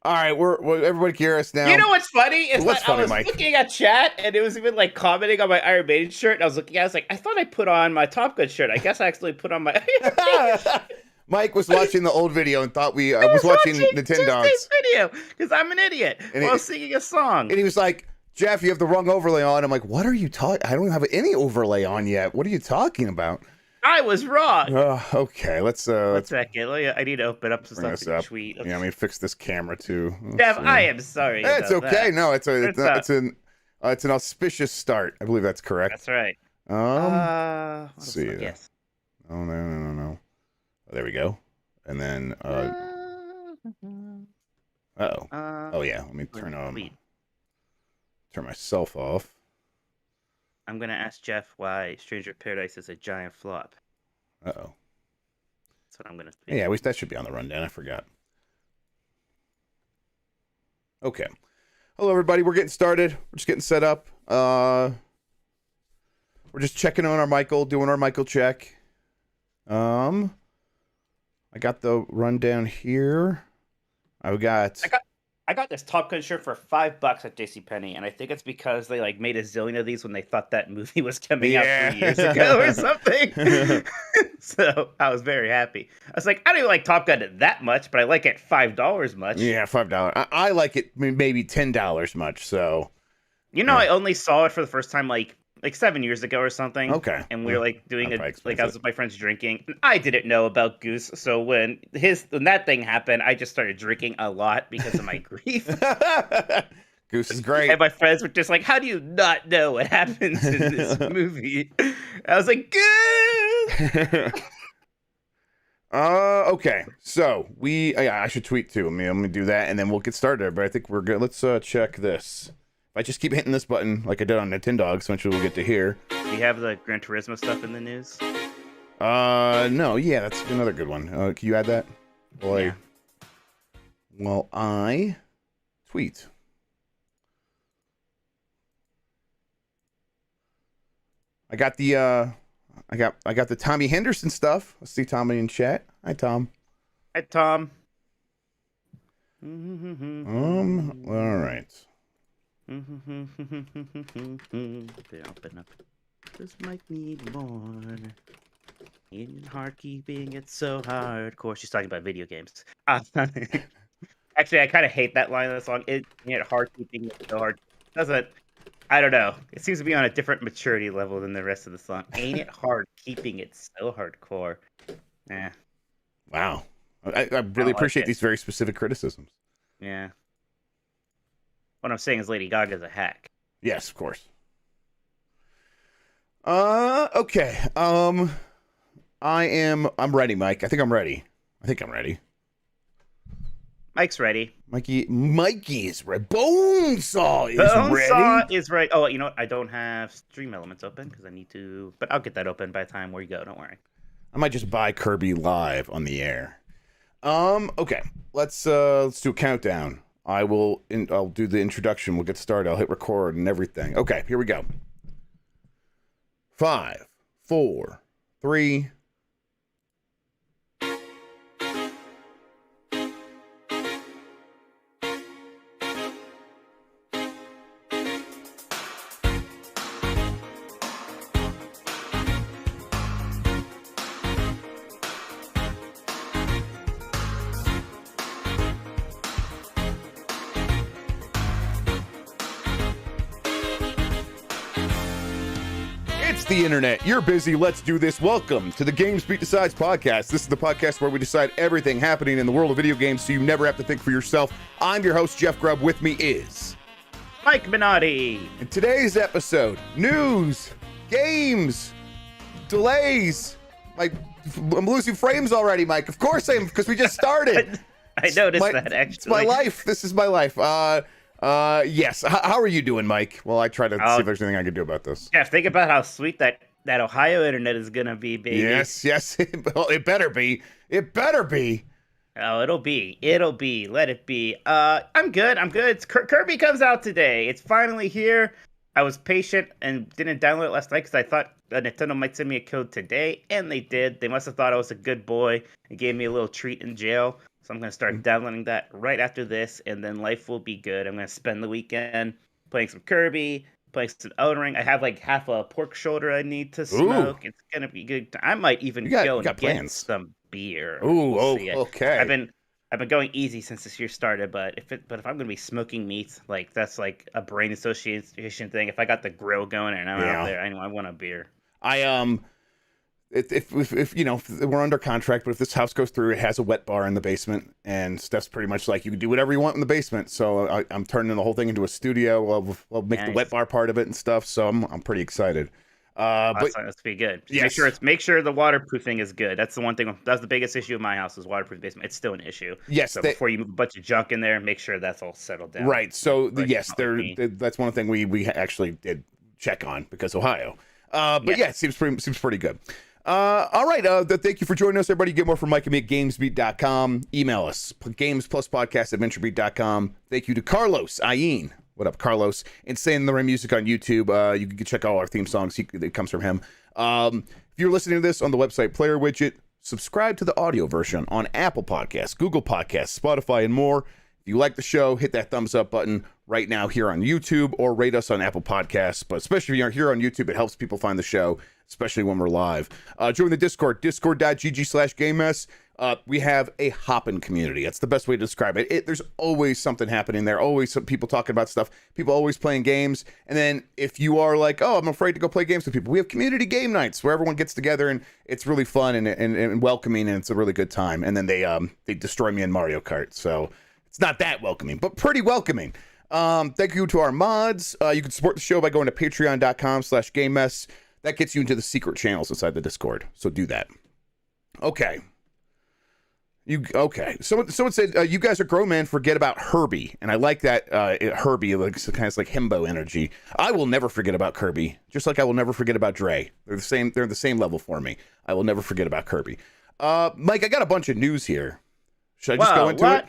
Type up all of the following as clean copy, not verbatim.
All right, we're everybody can hear us now. You know what's funny? Is What's that I funny, was Mike? looking at chat and it was even like commenting on my Iron Maiden shirt. And I was looking at it, I was like, I thought I put on my Top Gun shirt. I guess I actually put on my Iron Maiden shirt. Mike was watching the old video and thought we I was was watching watching Tuesday's Nintendogs, video because I'm an idiot and while singing a song. he was like, "Jeff, you have the wrong overlay on." I'm like, "What are you talking? I don't have any overlay on yet. What are you talking about?" I was wrong. Okay, let's One let's second. I need to open up some bring stuff this to up. tweet. Yeah, let me fix this camera too. Jeff, Let's I see. am sorry It's about okay. that. No, It's not. it's an auspicious start. I believe that's correct. That's right. Let's What else? see. Yes. Oh no. Oh, there we go. And then uh-oh. Oh yeah, let me turn Tweet. myself off. I'm gonna ask Jeff why Stranger of Paradise is a giant flop. Uh-oh. That's what I'm gonna tweet. Yeah, that should be on the rundown. I forgot. Okay. Hello everybody, we're getting started. We're just getting set up. We're just checking on our Michael, doing our Michael check. I got the rundown here. I got this Top Gun shirt for $5 at JCPenney, and I think it's because they like made a zillion of these when they thought that movie was coming out 3 years ago or something. So I was very happy. I was like, I don't even like Top Gun that much, but I like it $5 much. Yeah, $5. I like it maybe $10 much. So yeah. I only saw it for the first time like 7 years ago or something. Okay. And we were like doing I was with my friends drinking. I didn't know about Goose, so when that thing happened, I just started drinking a lot because of my grief. Goose is great. And my friends were just like, "How do you not know what happens in this movie?" I was like, "Good." Okay. So I should tweet too. Let me do that, and then we'll get started. But I think we're good. Let's check this. If I just keep hitting this button like I did on Nintendogs, eventually we'll get to here. Do you have the Gran Turismo stuff in the news? No. Yeah, that's another good one. Can you add that? Yeah. I tweet. I got the I got the Tommy Henderson stuff. Let's see Tommy in chat. Hi Tom. Hi Tom. All right. Open up. This might need more. In hard keeping it so hardcore. She's talking about video games. Actually, I kind of hate that line of the song. Hard keeping it so hard. I don't know. It seems to be on a different maturity level than the rest of the song. Ain't it hard keeping it so hardcore? Wow. I really appreciate these very specific criticisms. Yeah. What I'm saying is Lady Gaga's a hack. Yes, of course. Okay. I'm ready, Mike. I think I'm ready. Mike's ready. Mikey is ready. Bonesaw is ready. Bonesaw is right. Oh, you know what? I don't have Stream Elements open because I need to, but I'll get that open by the time where you go. Don't worry. I might just buy Kirby live on the air. Okay. Let's do a countdown. I'll do the introduction. We'll get started. I'll hit record and everything. Okay, here we go. 5, 4, 3. The internet. You're busy. Let's do this. Welcome to the GamesBeat Decides podcast. This is the podcast where we decide everything happening in the world of video games so you never have to think for yourself. I'm your host, Jeff Grubb. With me is Mike Minotti. In today's episode, news, games, delays. I'm losing frames already, Mike. Of course I am, because we just started. I noticed that, actually. It's my life. This is my life. Yes. How are you doing, Mike? Well, I try to see if there's anything I can do about this. Yeah, think about how sweet that Ohio internet is gonna be, baby. Yes. Well, it better be. Oh, it'll be. Let it be. I'm good. Kirby comes out today. It's finally here. I was patient and didn't download it last night because I thought Nintendo might send me a code today, and they did. They must have thought I was a good boy and gave me a little treat in jail. So I'm going to start downloading that right after this, and then life will be good. I'm going to spend the weekend playing some Kirby, playing some Elden Ring. I have like half a pork shoulder I need to Ooh, smoke. It's going to be good. I might you even got go you got and get plans. some beer. Ooh, We'll oh, see. okay. I've been going easy since this year started, but if I'm going to be smoking meat, like that's like a brain association thing. If I got the grill going and I'm out Yeah. there, I know I want a beer. I if you know if we're under contract, but if this house goes through, it has a wet bar in the basement, and Steph's pretty much like you can do whatever you want in the basement. So I'm turning the whole thing into a studio. We'll make the wet Nice. bar part of it and stuff. So I'm pretty excited. But That's pretty good. Just yes, make sure the waterproofing is good. That's the one thing. That's the biggest issue of my house is waterproof basement. It's still an issue. yes, So before you move a bunch of junk in there, make sure that's all settled down. right. So Like yes, not like me. that's one thing we actually did check on because Ohio. But yeah, Yes. it seems pretty good. All right. Thank you for joining us, everybody. Get more from Mike and me at GamesBeat.com. Email us, GamesPlusPodcast@VentureBeat.com. Thank you to Carlos Ayin. What up, Carlos? Insane in the Rain Music on YouTube. You can check all our theme songs. It comes from him. If you're listening to this on the website Player Widget, subscribe to the audio version on Apple Podcasts, Google Podcasts, Spotify, and more. If you like the show, hit that thumbs up button right now here on YouTube or rate us on Apple Podcasts. But especially if you're here on YouTube, it helps people find the show, especially when we're live. Join the Discord, discord.gg/GameS. We have a hopping community. That's the best way to describe it. There's always something happening there, always some people talking about stuff, people always playing games. And then if you are like, oh, I'm afraid to go play games with people, we have community game nights where everyone gets together and it's really fun and welcoming, and it's a really good time. And then they destroy me in Mario Kart. So it's not that welcoming, but pretty welcoming. Thank you to our mods. You can support the show by going to patreon.com/GameS. That gets you into the secret channels inside the Discord. So do that. Okay. Someone said you guys are grown man. Forget about Herbie, and I like that. Herbie, like kind of like himbo energy. I will never forget about Kirby, just like I will never forget about Dre. They're the same. They're the same level for me. I will never forget about Kirby. Mike, I got a bunch of news here. Should I just go into it?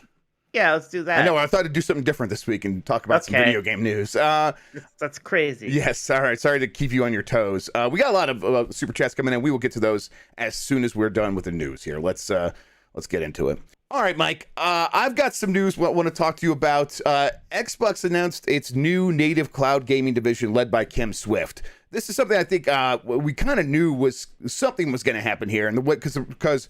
Yeah, let's do that. I know. I thought I'd do something different this week and talk about some video game news. That's crazy. Yes. All right. Sorry to keep you on your toes. We got a lot of super chats coming in. We will get to those as soon as we're done with the news here. Let's get into it. All right, Mike. I've got some news I want to talk to you about. Xbox announced its new native cloud gaming division led by Kim Swift. This is something I think we kind of knew something was going to happen here, and because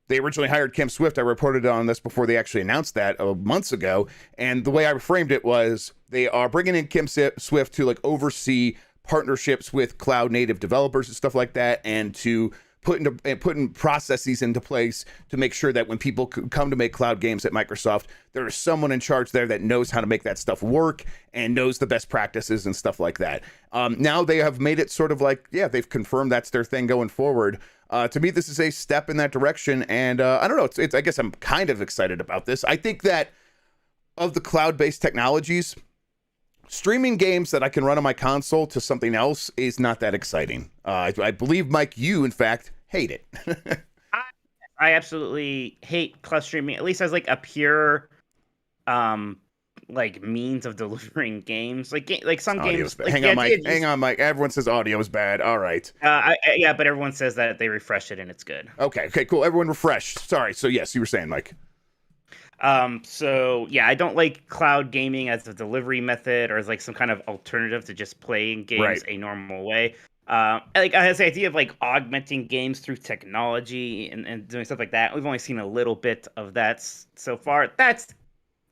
they originally hired Kim Swift. I reported on this before they actually announced that months ago. And the way I framed it was they are bringing in Kim Swift to like oversee partnerships with cloud native developers and stuff like that, and to putting processes into place to make sure that when people come to make cloud games at Microsoft, there is someone in charge there that knows how to make that stuff work and knows the best practices and stuff like that. Now they have made it sort of like, yeah, they've confirmed that's their thing going forward. To me, this is a step in that direction, and I don't know. It's I guess I'm kind of excited about this. I think that of the cloud-based technologies, streaming games that I can run on my console to something else is not that exciting. I believe, Mike, you in fact hate it. I absolutely hate cloud streaming, at least as like a pure, like means of delivering games. Like some games. Like, hang on, Mike. Everyone says audio is bad. All right. Yeah, but everyone says that they refresh it and it's good. Okay, cool. Everyone refresh. Sorry. So yes, you were saying, Mike. So yeah, I don't like cloud gaming as a delivery method or as like some kind of alternative to just playing games a normal way. Like I has the idea of like augmenting games through technology and doing stuff like that. We've only seen a little bit of that so far. That's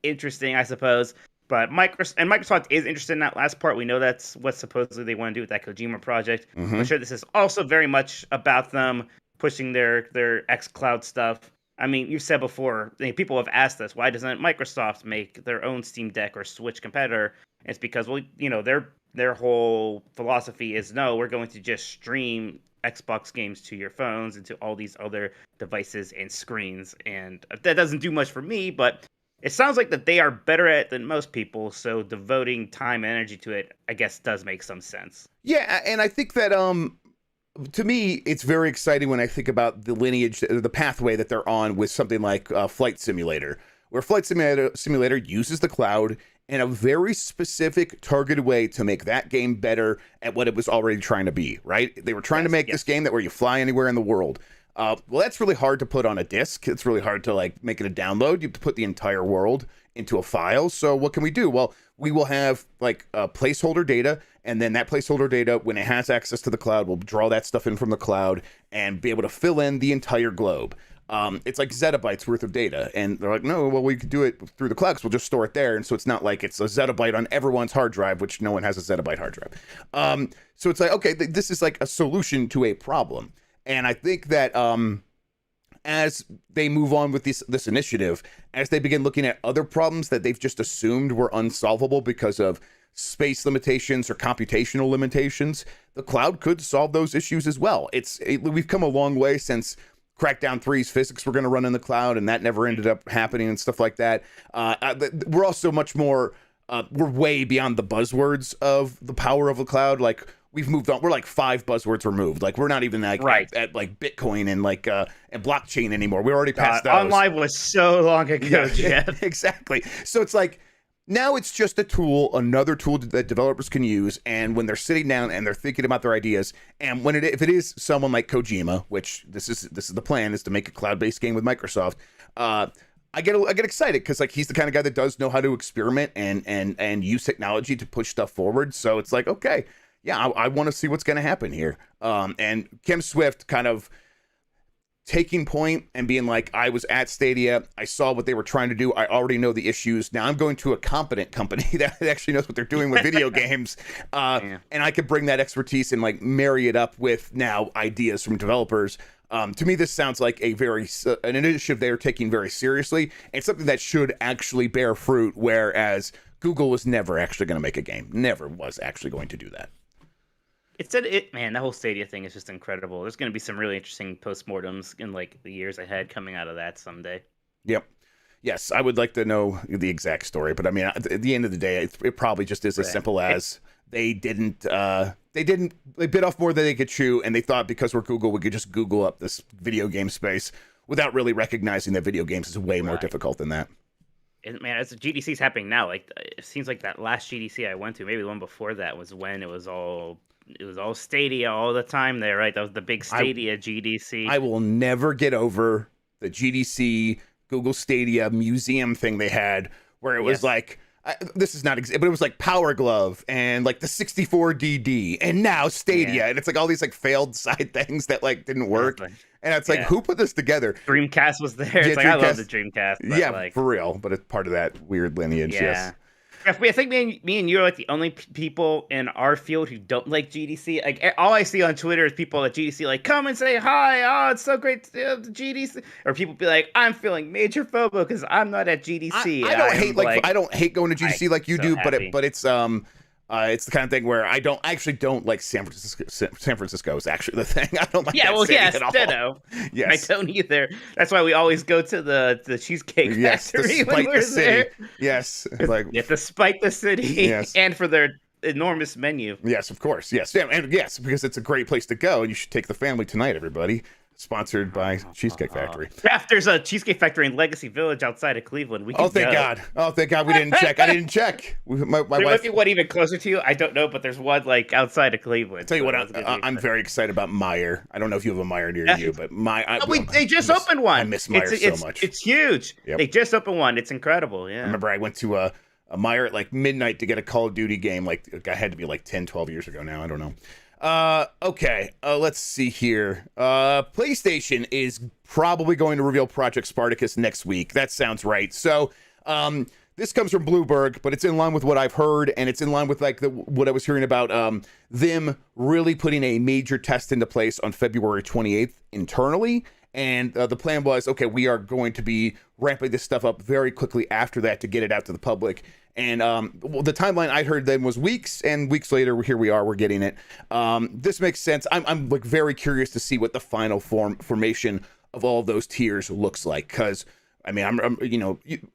interesting, I suppose. But Microsoft is interested in that last part. We know that's what supposedly they want to do with that Kojima project. Mm-hmm. I'm sure this is also very much about them pushing their xCloud stuff. I mean, you've said before, people have asked us, why doesn't Microsoft make their own Steam Deck or Switch competitor? And it's because, well, you know, their whole philosophy is, no, we're going to just stream Xbox games to your phones and to all these other devices and screens. And that doesn't do much for me, but it sounds like that they are better at it than most people. So devoting time and energy to it, I guess, does make some sense. Yeah, and I think that to me, it's very exciting when I think about the lineage, the pathway that they're on with something like Flight Simulator, where Flight Simulator uses the cloud in a very specific, targeted way to make that game better at what it was already trying to be, right? They were trying to make this game that where you fly anywhere in the world. Well, that's really hard to put on a disk. It's really hard to like make it a download. You have to put the entire world into a file. So what can we do? Well, we will have like placeholder data, and then that placeholder data, when it has access to the cloud, we'll draw that stuff in from the cloud and be able to fill in the entire globe. It's like zettabytes worth of data, and they're like, no, well, we could do it through the cloud because we'll just store it there, and so it's not like it's a zettabyte on everyone's hard drive, which no one has a zettabyte hard drive. So it's like, okay, this is like a solution to a problem, and I think that as they move on with this initiative, as they begin looking at other problems that they've just assumed were unsolvable because of space limitations or computational limitations, the cloud could solve those issues as well. We've come a long way since Crackdown 3's physics were going to run in the cloud, and that never ended up happening and stuff like that. We're also much more, we're way beyond the buzzwords of the power of the cloud. Like, we've moved on. We're like 5 buzzwords removed. Like, we're not even like at like Bitcoin and like and blockchain anymore. We're already past those. Online was so long ago, Jeff. Exactly. So it's like, now it's just a tool, another tool that developers can use, and when they're sitting down and they're thinking about their ideas, and if it is someone like Kojima, which this is the plan, is to make a cloud-based game with Microsoft, I get excited because like he's the kind of guy that does know how to experiment and use technology to push stuff forward. So it's like, okay, yeah, I want to see what's going to happen here. And Kim Swift kind of taking point and being like, I was at Stadia, I saw what they were trying to do, I already know the issues, now I'm going to a competent company that actually knows what they're doing with video games, and I could bring that expertise and like marry it up with now ideas from developers. To me, this sounds like an initiative they are taking very seriously, and something that should actually bear fruit, whereas Google was never actually going to make a game, never was actually going to do that. Man, that whole Stadia thing is just incredible. There's going to be some really interesting postmortems in like the years ahead coming out of that someday. Yep. Yes, I would like to know the exact story, but I mean, at the end of the day, it probably just is as simple as they bit off more than they could chew, and they thought because we're Google, we could just Google up this video game space without really recognizing that video games is way more difficult than that. And man, as the GDC's happening now, like it seems like that last GDC I went to, maybe the one before that, was when it was all Stadia all the time there, right? That was the big Stadia GDC. I will never get over the GDC Google Stadia museum thing they had, where it was like, this is not but it was like Power Glove and like the 64DD and now Stadia, and it's like all these like failed side things that like didn't work. And it's like, who put this together? Dreamcast was there. It's like, I love the Dreamcast. Yeah, like, for real. But it's part of that weird lineage. Yes. I think me and you are like the only people in our field who don't like GDC. Like, all I see on Twitter is people at GDC like, come and say hi. Oh, it's so great to have the GDC. Or people be like, I'm feeling major FOMO because I'm not at GDC. I don't hate going to GDC like you do, happy. but it's the kind of thing where I actually don't like San Francisco. San Francisco is actually the thing. I don't like that city at all. Ditto. Yes, I don't either. That's why we always go to the Cheesecake Factory when we're there. Yes, like despite the city, and for their enormous menu. Yes, of course. Yes, and yes, because it's a great place to go, and you should take the family tonight, everybody. Sponsored by Cheesecake Factory. There's a Cheesecake Factory in Legacy Village outside of Cleveland. Thank God. Oh, thank God we didn't check. I didn't check. My wife... might be one even closer to you. I don't know, but there's one like outside of Cleveland. I'll tell you what, I'm very excited about Meijer. I don't know if you have a Meijer near you, but they just opened one. I miss Meijer so much. It's huge. Yep. They just opened one. It's incredible. Yeah. I remember I went to a Meijer at like midnight to get a Call of Duty game. Like, I had to be like 10, 12 years ago now. I don't know. Okay, let's see here. PlayStation is probably going to reveal Project Spartacus next week. That sounds right. So, this comes from Bloomberg, but it's in line with what I've heard, and it's in line with like what I was hearing about them really putting a major test into place on February 28th internally. And the plan was, okay, we are going to be ramping this stuff up very quickly after that to get it out to the public. And the timeline I heard then was weeks, and weeks later, here we are, we're getting it. This makes sense. I'm like very curious to see what the final formation of all of those tiers looks like. Because, I mean,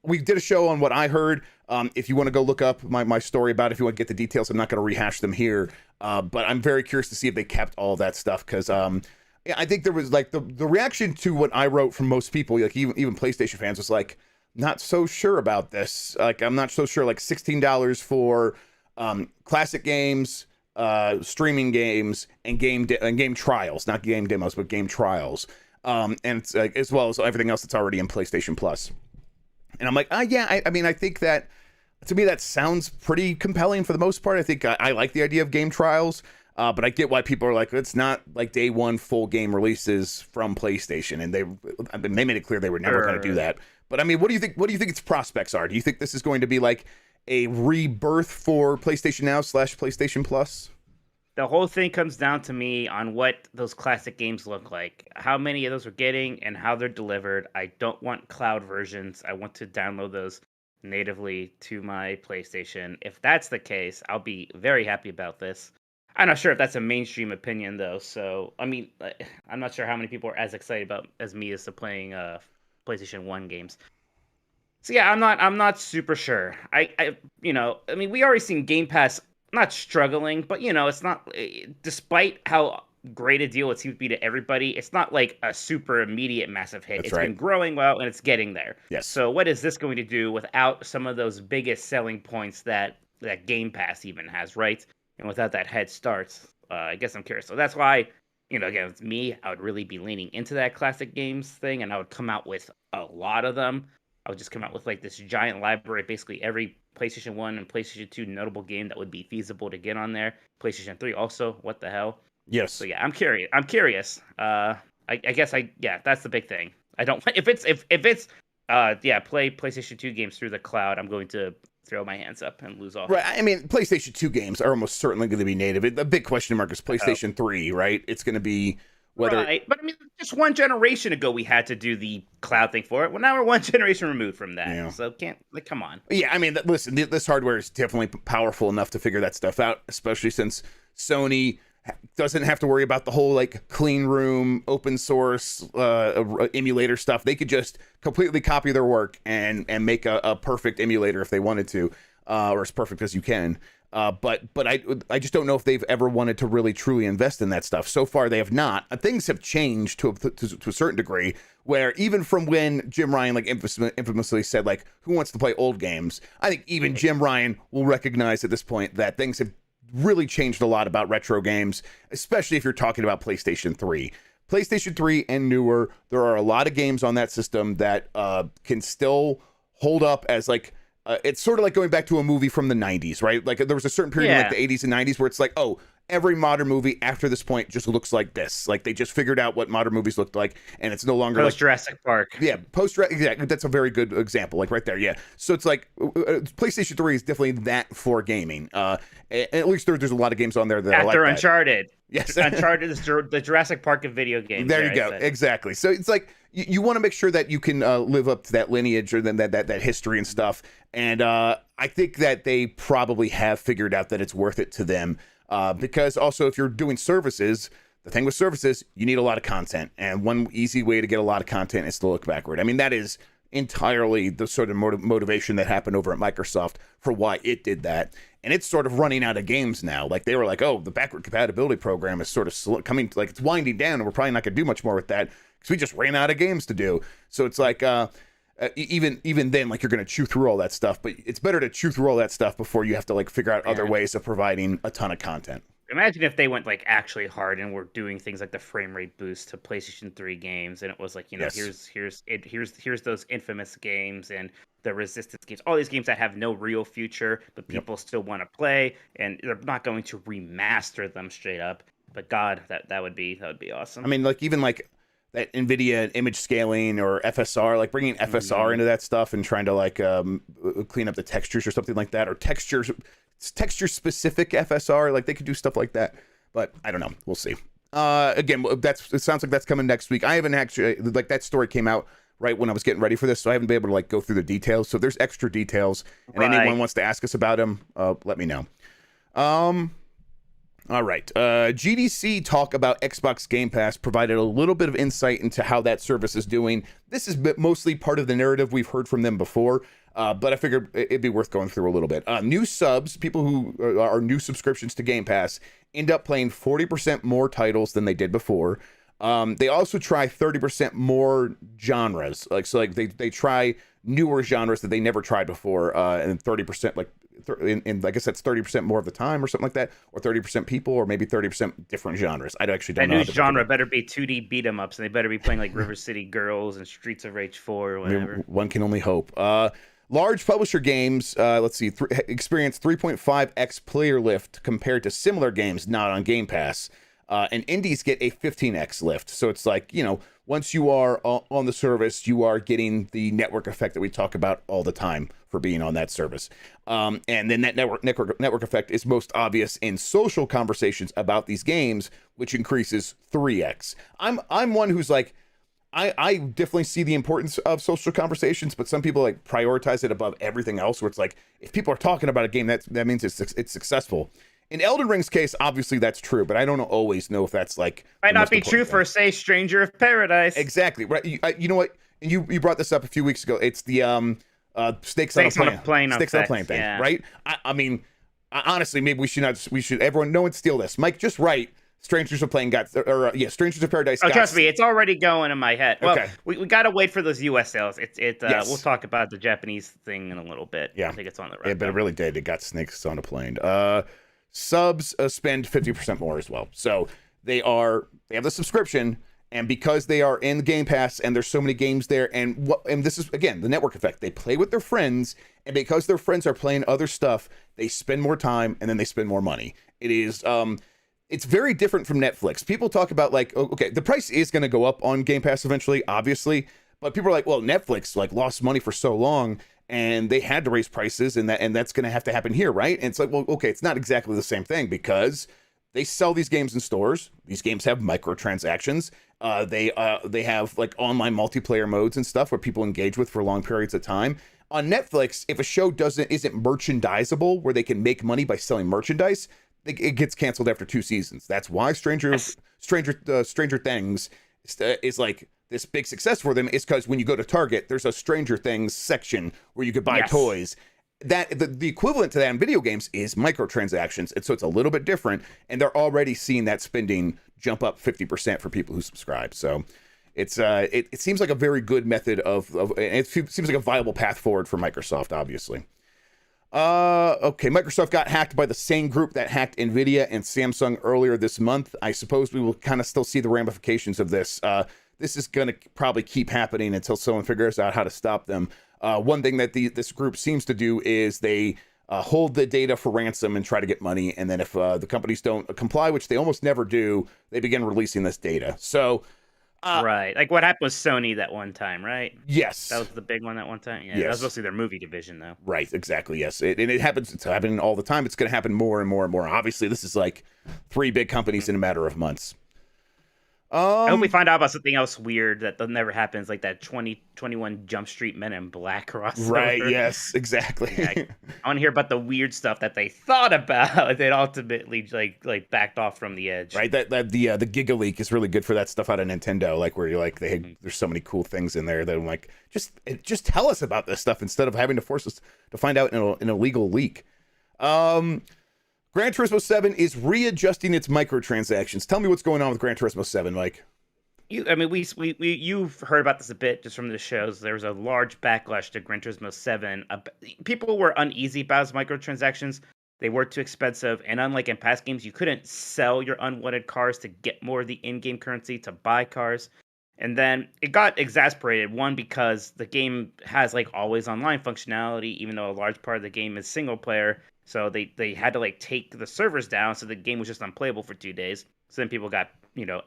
we did a show on what I heard. If you want to go look up my story about it, if you want to get the details, I'm not going to rehash them here. But I'm very curious to see if they kept all of that stuff. Because I think there was like the reaction to what I wrote from most people, like even PlayStation fans, was like, not so sure about this. Like, I'm not so sure. Like $16 for classic games, streaming games, and game trials, not game demos, but game trials. And it's like, as well as everything else that's already in PlayStation Plus. And I'm like, yeah, I mean, I think that, to me, that sounds pretty compelling for the most part. I think I like the idea of game trials, but I get why people are like, it's not like day one full game releases from PlayStation, and they made it clear they were never going to do that. But I mean, what do you think? What do you think its prospects are? Do you think this is going to be like a rebirth for PlayStation Now / PlayStation Plus? The whole thing comes down to me on what those classic games look like, how many of those we're getting, and how they're delivered. I don't want cloud versions. I want to download those natively to my PlayStation. If that's the case, I'll be very happy about this. I'm not sure if that's a mainstream opinion, though. So, I mean, I'm not sure how many people are as excited about as me as to playing PlayStation 1 games. So yeah, I'm not super sure. I mean, we already seen Game Pass not struggling, but it's not, despite how great a deal it seems to be to everybody, it's not like a super immediate massive hit. It's been growing well and it's getting there. Yes. So what is this going to do without some of those biggest selling points that Game Pass even has, right? And without that head start, I guess I'm curious. So that's why, again, it's me, I would really be leaning into that classic games thing, and I would come out with a lot of them. I would just come out with like this giant library, basically every PlayStation 1 and PlayStation 2 notable game that would be feasible to get on there. PlayStation 3 also, what the hell? Yes. So yeah, I'm curious. I guess that's the big thing. I don't if it's play PlayStation 2 games through the cloud, I'm going to throw my hands up and lose all. Right. I mean, PlayStation 2 games are almost certainly going to be native. The big question mark is PlayStation 3, right? It's going to be whether... Right, but I mean, just one generation ago, we had to do the cloud thing for it. Well, now we're one generation removed from that. Yeah. So come on. Yeah, I mean, listen, this hardware is definitely powerful enough to figure that stuff out, especially since Sony doesn't have to worry about the whole like clean room, open source emulator stuff. They could just completely copy their work and make a perfect emulator if they wanted to, or as perfect as you can. But I just don't know if they've ever wanted to really truly invest in that stuff. So far, they have not. Things have changed to a certain degree, where even from when Jim Ryan like infamously said like, who wants to play old games? I think even Jim Ryan will recognize at this point that things have really changed a lot about retro games, especially if you're talking about PlayStation 3. PlayStation 3 and newer, there are a lot of games on that system that can still hold up as like, it's sort of like going back to a movie from the 90s, right? Like there was a certain period in like the 80s and 90s where it's like, oh, every modern movie after this point just looks like this. Like they just figured out what modern movies looked like, and it's no longer post Jurassic Park. Yeah, exactly. That's a very good example. Like right there, yeah. So it's like PlayStation 3 is definitely that for gaming. At least there's a lot of games on there that are like that. Uncharted. Yes, Uncharted is the Jurassic Park of video games. There you go. Exactly. So it's like you want to make sure that you can live up to that lineage or then that history and stuff. And I think that they probably have figured out that it's worth it to them. Because also, if you're doing services, the thing with services, you need a lot of content. And one easy way to get a lot of content is to look backward. I mean, that is entirely the sort of motivation that happened over at Microsoft for why it did that. And it's sort of running out of games now. Like they were like, oh, the backward compatibility program is sort of coming, like it's winding down, and we're probably not going to do much more with that because we just ran out of games to do. So it's like, even then, like you're going to chew through all that stuff, but it's better to chew through all that stuff before you have to like figure out other ways of providing a ton of content. Imagine if they went like actually hard and were doing things like the frame rate boost to PlayStation 3 games, and it was like, here's those infamous games and the Resistance games, all these games that have no real future, but people still want to play, and they're not going to remaster them straight up. But God, that would be awesome. I mean, like even like that NVIDIA image scaling or FSR, like bringing FSR into that stuff and trying to like clean up the textures or something like that, or texture specific FSR, like they could do stuff like that. But I don't know. We'll see. Again, it sounds like that's coming next week. I haven't actually, like that story came out right when I was getting ready for this, so I haven't been able to like go through the details. So if there's extra details and anyone wants to ask us about them, let me know. All right. GDC talk about Xbox Game Pass provided a little bit of insight into how that service is doing. This is mostly part of the narrative we've heard from them before, but I figured it'd be worth going through a little bit. New subs, people who are new subscriptions to Game Pass, end up playing 40% more titles than they did before. They also try 30% more genres. Like they try newer genres that they never tried before, and 30% like in I guess that's 30% more of the time or something like that, or 30% people, or maybe 30% different genres. I actually don't That know. new genre better be 2D beat 'em ups, and they better be playing like River City Girls and Streets of Rage 4 or I mean, whatever. one can only hope. Large publisher games, let's see, experience 3.5x player lift compared to similar games not on Game Pass. And indies get a 15x lift. So it's like, once you are on the service, you are getting the network effect that we talk about all the time for being on that service. And then that network effect is most obvious in social conversations about these games, which increases 3x. I'm one who's like, I definitely see the importance of social conversations, but some people like prioritize it above everything else, where it's like, if people are talking about a game, that means it's successul. In Elden Ring's case, obviously that's true, but I don't always know if that's like might not be true for, say, Stranger of Paradise. Exactly, right. You know what? And you brought this up a few weeks ago. It's the snakes on a plane thing, yeah. Right? I mean, honestly, maybe we should everyone no one steal this. Mike, just write Strangers of Paradise Oh, trust me, it's already going in my head. Well, okay. we got to wait for those U.S. sales. Yes. We'll talk about the Japanese thing in a little bit. Yeah. I think it's on the right. Yeah, but it really did. It got snakes on a plane. Subs spend 50% more as well. So they have the subscription, and because they are in the Game Pass and there's so many games there, and this is again the network effect. They play with their friends, and because their friends are playing other stuff, they spend more time and then they spend more money. It is it's very different from Netflix. People talk about like, okay, the price is going to go up on Game Pass eventually, obviously, but people are like, well, Netflix like lost money for so long and they had to raise prices, and that's going to have to happen here, right? And it's like, well, okay, it's not exactly the same thing because they sell these games in stores. These games have microtransactions. They have like online multiplayer modes and stuff where people engage with for long periods of time. On Netflix, if a show isn't merchandisable, where they can make money by selling merchandise, it gets canceled after 2 seasons. That's why Stranger Things is like this big success for them, is because when you go to Target, there's a Stranger Things section where you could buy toys. That the equivalent to that in video games is microtransactions, and so it's a little bit different. And they're already seeing that spending jump up 50% for people who subscribe. So it's it seems like a very good method of it seems like a viable path forward for Microsoft, obviously. Okay, Microsoft got hacked by the same group that hacked Nvidia and Samsung earlier this month. I suppose we will kind of still see the ramifications of this. This is going to probably keep happening until someone figures out how to stop them. One thing that this group seems to do is they hold the data for ransom and try to get money. And then if the companies don't comply, which they almost never do, they begin releasing this data. So, right. Like what happened with Sony that one time, right? Yes. That was the big one that one time. Yeah, yes. That was mostly their movie division, though. Right, exactly, yes. It happens. It's happening all the time. It's going to happen more and more and more. Obviously, this is like 3 big companies in a matter of months. I hope we find out about something else weird that never happens, like that 2021 Jump Street Men in Black crossover. Right, yes, exactly. Yeah, I want to hear about the weird stuff that they thought about that ultimately like backed off from the edge. Right, the Giga Leak is really good for that stuff out of Nintendo, like where you're like, there's so many cool things in there that I'm like, just tell us about this stuff instead of having to force us to find out in an illegal leak. Gran Turismo 7 is readjusting its microtransactions. Tell me what's going on with Gran Turismo 7, Mike. You've heard about this a bit just from the shows. There was a large backlash to Gran Turismo 7. People were uneasy about its microtransactions. They were too expensive, and unlike in past games, you couldn't sell your unwanted cars to get more of the in-game currency to buy cars. And then it got exasperated, one, because the game has like always online functionality, even though a large part of the game is single player. So they had to like take the servers down, so the game was just unplayable for 2 days. So then people got,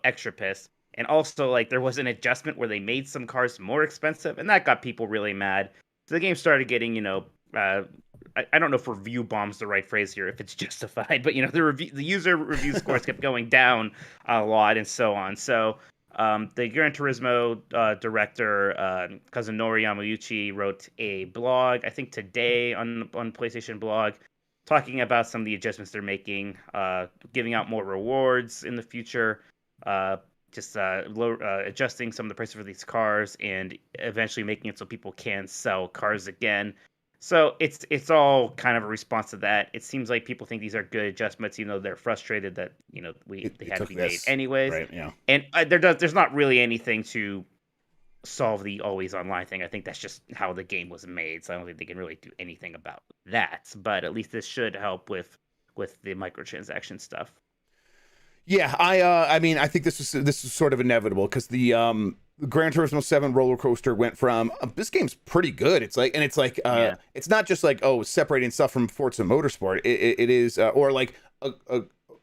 extra pissed. And also like there was an adjustment where they made some cars more expensive, and that got people really mad. So the game started getting, I don't know if review bomb's the right phrase here, if it's justified, but the user review scores kept going down a lot and so on. So the Gran Turismo director Kazunori Yamauchi wrote a blog, I think today on PlayStation Blog, talking about some of the adjustments they're making, giving out more rewards in the future, adjusting some of the prices for these cars, and eventually making it so people can sell cars again. So it's all kind of a response to that. It seems like people think these are good adjustments, even though they're frustrated that they had to be made anyways. Right, yeah. And there's not really anything to solve the always online thing. I think that's just how the game was made. So I don't think they can really do anything about that. But at least this should help with the microtransaction stuff. Yeah, I mean, I think this is sort of inevitable because the Gran Turismo 7 roller coaster went from this game's pretty good. It's like, it's not just like, oh, separating stuff from Forza Motorsport. It is or like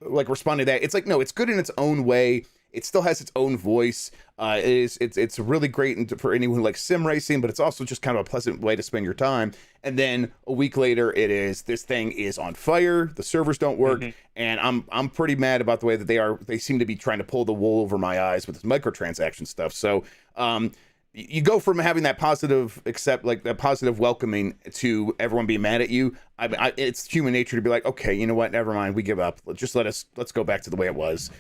like responding to that. It's like, no, it's good in its own way. It still has its own voice. It's really great for anyone who likes sim racing, but it's also just kind of a pleasant way to spend your time. And then a week later, this thing is on fire. The servers don't work, and I'm pretty mad about the way that they seem to be trying to pull the wool over my eyes with this microtransaction stuff. So you go from having that positive that positive welcoming to everyone being mad at you. It's human nature to be like, okay, you know what, never mind, we give up. Let's go back to the way it was.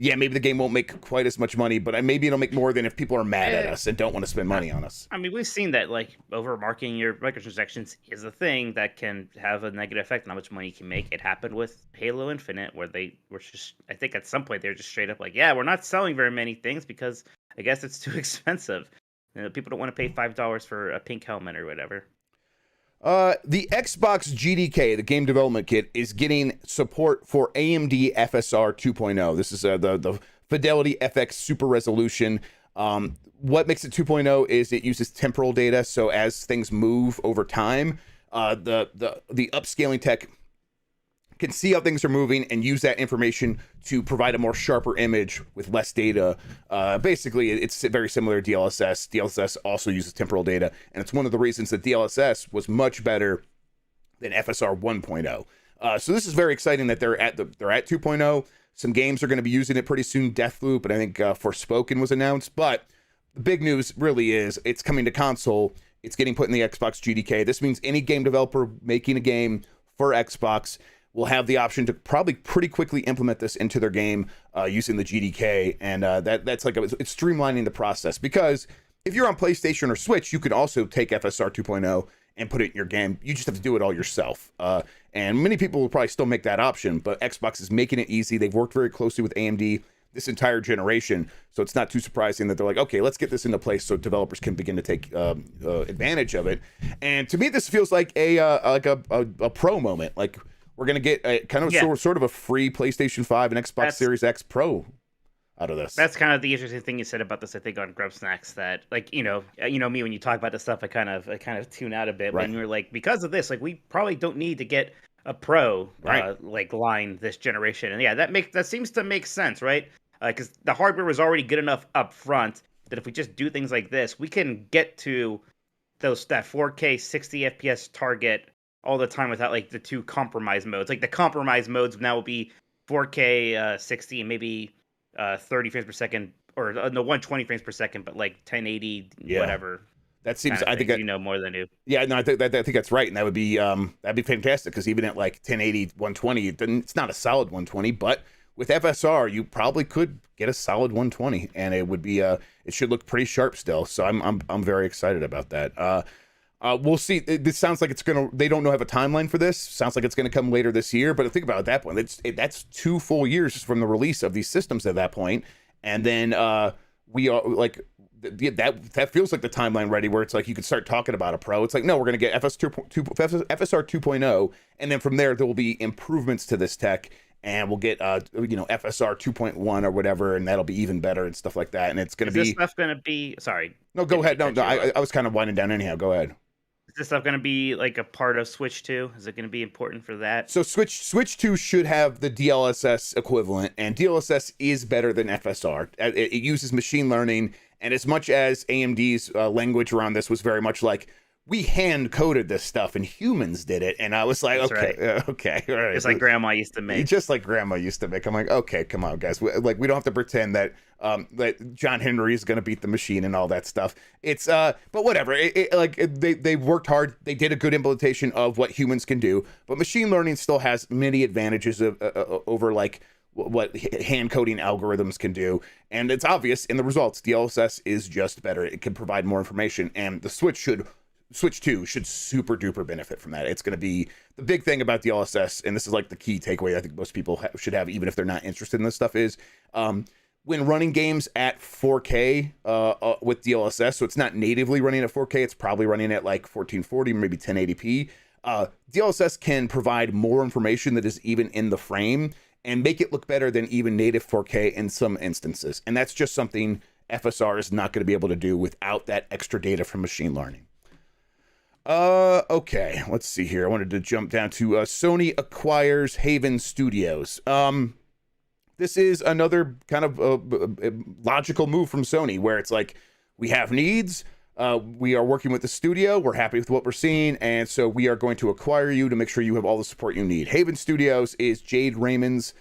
Yeah, maybe the game won't make quite as much money, but maybe it'll make more than if people are mad at us and don't want to spend money on us. I mean, we've seen that like over marketing your microtransactions is a thing that can have a negative effect on how much money you can make. It happened with Halo Infinite, where they were just, I think at some point they were just straight up like, yeah, we're not selling very many things because I guess it's too expensive. You know, people don't want to pay $5 for a pink helmet or whatever. The Xbox GDK, the Game Development Kit, is getting support for AMD FSR 2.0. This is the Fidelity FX Super Resolution. What makes it 2.0 is it uses temporal data, so as things move over time, the upscaling tech can see how things are moving and use that information to provide a more sharper image with less data. Basically, it's very similar to DLSS. DLSS also uses temporal data, and it's one of the reasons that DLSS was much better than FSR 1.0. So this is very exciting that they're at 2.0. Some games are going to be using it pretty soon. Deathloop, and I think Forspoken was announced. But the big news really is it's coming to console. It's getting put in the Xbox GDK. This means any game developer making a game for Xbox will have the option to probably pretty quickly implement this into their game using the GDK, and that's like it's streamlining the process. Because if you're on PlayStation or Switch, you could also take FSR 2.0 and put it in your game. You just have to do it all yourself. And many people will probably still make that option, but Xbox is making it easy. They've worked very closely with AMD this entire generation, so it's not too surprising that they're like, okay, let's get this into place so developers can begin to take advantage of it. And to me, this feels like a pro moment. Like, we're going to get a kind of sort of a free PlayStation 5 and Xbox Series X Pro out of this. That's kind of the interesting thing you said about this, I think, on Grubb Snacks, that like, you know me, when you talk about this stuff, I kind of tune out a bit. Right. When you're like, because of this, like, we probably don't need to get a pro like line this generation. And yeah, that seems to make sense, right? Because the hardware was already good enough up front that if we just do things like this, we can get to that 4K 60 FPS target all the time without like the two compromise modes. Like the compromise modes now will be 4K 60 and maybe 30 frames per second, or no, 120 frames per second, but like 1080 whatever. That seems, I think, more than you. Yeah, no, I think that's right, and that'd be fantastic, because even at like 1080 120, it's not a solid 120, but with FSR you probably could get a solid 120, and it would be it should look pretty sharp still. So I'm very excited about that. We'll see. This sounds like they don't have a timeline for this. Sounds like it's gonna come later this year. But think about it, at that point, that's 2 full years from the release of these systems at that point. And then we are like, that feels like the timeline ready, where it's like you could start talking about a pro. It's like, no, we're gonna get FSR 2.0, and then from there will be improvements to this tech, and we'll get FSR 2.1 or whatever, and that'll be even better and stuff like that. And it's gonna be. Is this stuff gonna be? Sorry. No, go ahead. No, I was kind of winding down anyhow. Go ahead. Is this stuff going to be like a part of Switch 2? Is it going to be important for that? So Switch 2 should have the DLSS equivalent, and DLSS is better than FSR. It uses machine learning, and as much as AMD's language around this was very much like, we hand coded this stuff and humans did it, and I was like, That's okay, right. Okay, all right. Just like Grandma used to make. Just like Grandma used to make. I'm like, okay, come on, guys. We don't have to pretend that that John Henry is going to beat the machine and all that stuff. It's but whatever. They worked hard. They did a good implementation of what humans can do, but machine learning still has many advantages over like what hand coding algorithms can do, and it's obvious in the results. DLSS is just better. It can provide more information, and the Switch 2 should super duper benefit from that. It's going to be the big thing about DLSS, and this is like the key takeaway I think most people should have, even if they're not interested in this stuff, is when running games at 4K with DLSS, so it's not natively running at 4K, it's probably running at like 1440, maybe 1080p. DLSS can provide more information that is even in the frame and make it look better than even native 4K in some instances. And that's just something FSR is not going to be able to do without that extra data from machine learning. Okay, let's see here. I wanted to jump down to Sony acquires Haven Studios. This is another kind of logical move from Sony where it's like, we have needs, we are working with the studio, we're happy with what we're seeing, and so we are going to acquire you to make sure you have all the support you need. Haven Studios is Jade Raymond's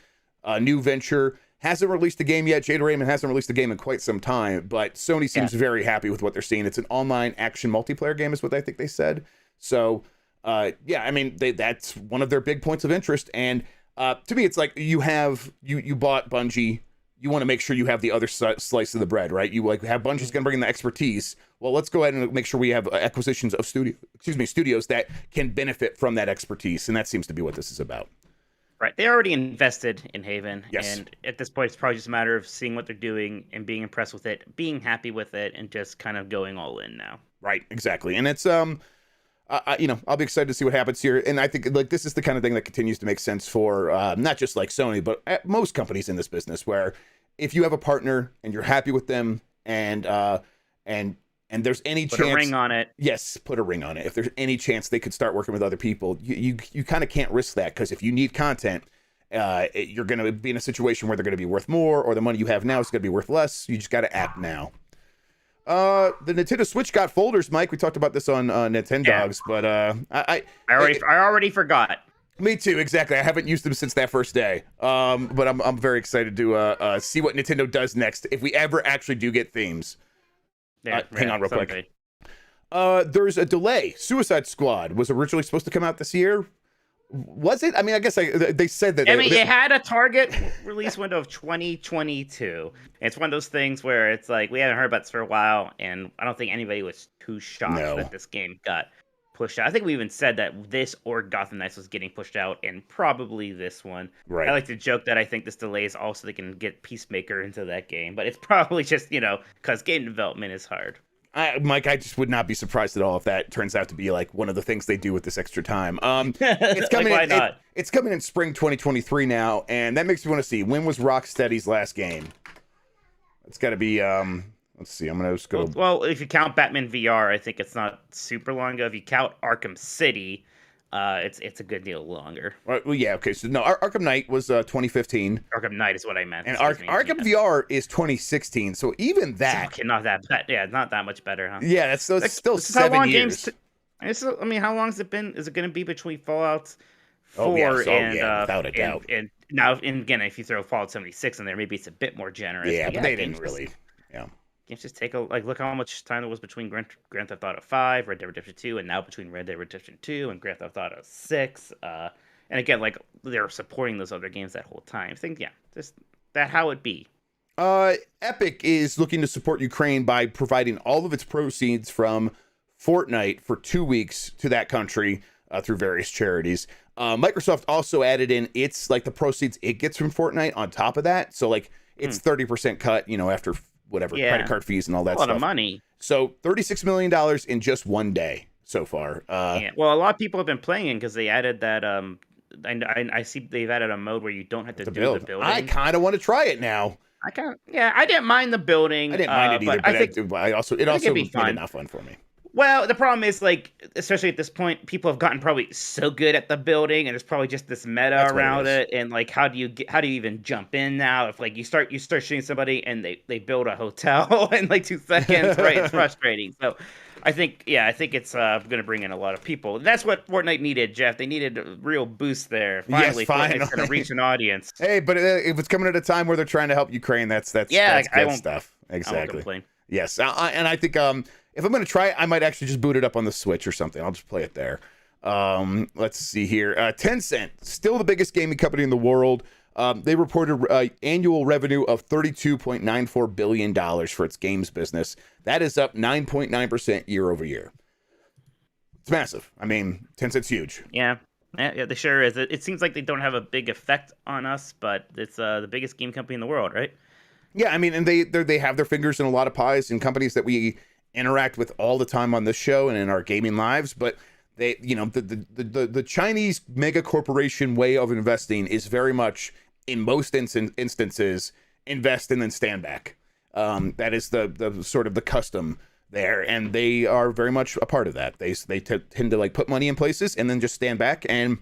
new venture. Hasn't released a game yet. Jade Raymond hasn't released a game in quite some time, but Sony seems very happy with what they're seeing. It's an online action multiplayer game is what I think they said. So, yeah, I mean, that's one of their big points of interest. And to me, it's like you bought Bungie. You want to make sure you have the other slice of the bread, right? You like have Bungie's going to bring in the expertise. Well, let's go ahead and make sure we have acquisitions of studios that can benefit from that expertise. And that seems to be what this is about. Right. They already invested in Haven. Yes. And at this point, it's probably just a matter of seeing what they're doing and being impressed with it, being happy with it, and just kind of going all in now. Right. Exactly. And it's, I'll be excited to see what happens here. And I think like this is the kind of thing that continues to make sense for not just like Sony, but most companies in this business, where if you have a partner and you're happy with them and there's any chance, put a ring on it. Yes, put a ring on it. If there's any chance they could start working with other people, you kind of can't risk that, because if you need content, you're going to be in a situation where they're going to be worth more, or the money you have now is going to be worth less. You just got to act now. The Nintendo Switch got folders, Mike. We talked about this on Nintendogs, but I already forgot. Me too, exactly. I haven't used them since that first day. But I'm very excited to see what Nintendo does next if we ever actually do get themes. Hang on real quick. There's a delay. Suicide Squad was originally supposed to come out this year. Was it? I mean, I guess they said that. It had a target release window of 2022. It's one of those things where it's like, we haven't heard about this for a while, and I don't think anybody was too shocked that this game got pushed out. I think we even said that this or Gotham Knights was getting pushed out, and probably this one. Right. I like to joke that I think this delay is also they can get Peacemaker into that game, but it's probably just, because game development is hard. Mike, I just would not be surprised at all if that turns out to be like one of the things they do with this extra time. It's coming. Why not? It's coming in spring 2023 now, and that makes me want to see, when was Rocksteady's last game? It's got to be. Let's see. I'm gonna just go. Well, if you count Batman VR, I think it's not super long ago. If you count Arkham City, it's a good deal longer. Well, yeah. Okay. So no, Arkham Knight was 2015. Arkham Knight is what I meant. And Arkham VR is 2016. So even that. Okay, not that bad. Yeah, not that much better, huh? Yeah, that's still 7 years. I mean, how long has it been? Is it going to be between Fallout 4 without a doubt. And now, and again, if you throw Fallout 76 in there, maybe it's a bit more generous. Yeah, but they didn't really. Yeah. Games just take look how much time there was between Grand Theft Auto 5, Red Dead Redemption 2, and now between Red Dead Redemption 2 and Grand Theft Auto 6. And again, like, they're supporting those other games that whole time. I think, just that how it be. Epic is looking to support Ukraine by providing all of its proceeds from Fortnite for 2 weeks to that country through various charities. Microsoft also added in its the proceeds it gets from Fortnite on top of that. So it's 30% cut, after whatever credit card fees and all that stuff. A lot of money. So $36 million in just one day so far. Well, a lot of people have been playing because they added that. I see they've added a mode where you don't have to do the building. I kind of want to try it now. I didn't mind the building. I didn't mind it either, but I think it also made it not fun for me. Well, the problem is, especially at this point, people have gotten probably so good at the building, and there's probably just this meta around it. And how do you even jump in now? If you start shooting somebody and they build a hotel in 2 seconds, right? It's frustrating. So, I think it's going to bring in a lot of people. That's what Fortnite needed, Jeff. They needed a real boost there. Finally. Fortnite's going to reach an audience. Hey, but if it's coming at a time where they're trying to help Ukraine, that's good stuff. Exactly. I won't complain. Yes, and I think if I'm going to try it, I might actually just boot it up on the Switch or something. I'll just play it there. Let's see here. Tencent, still the biggest gaming company in the world. They reported annual revenue of $32.94 billion for its games business. That is up 9.9% year over year. It's massive. I mean, Tencent's huge. Yeah, they sure is. It seems like they don't have a big effect on us, but it's the biggest game company in the world, right? Yeah, I mean, and they have their fingers in a lot of pies in companies that we interact with all the time on this show and in our gaming lives. But they, the Chinese mega corporation way of investing is very much, in most instances, invest and then stand back. That is the sort of the custom there, and they are very much a part of that. They tend to like put money in places and then just stand back, and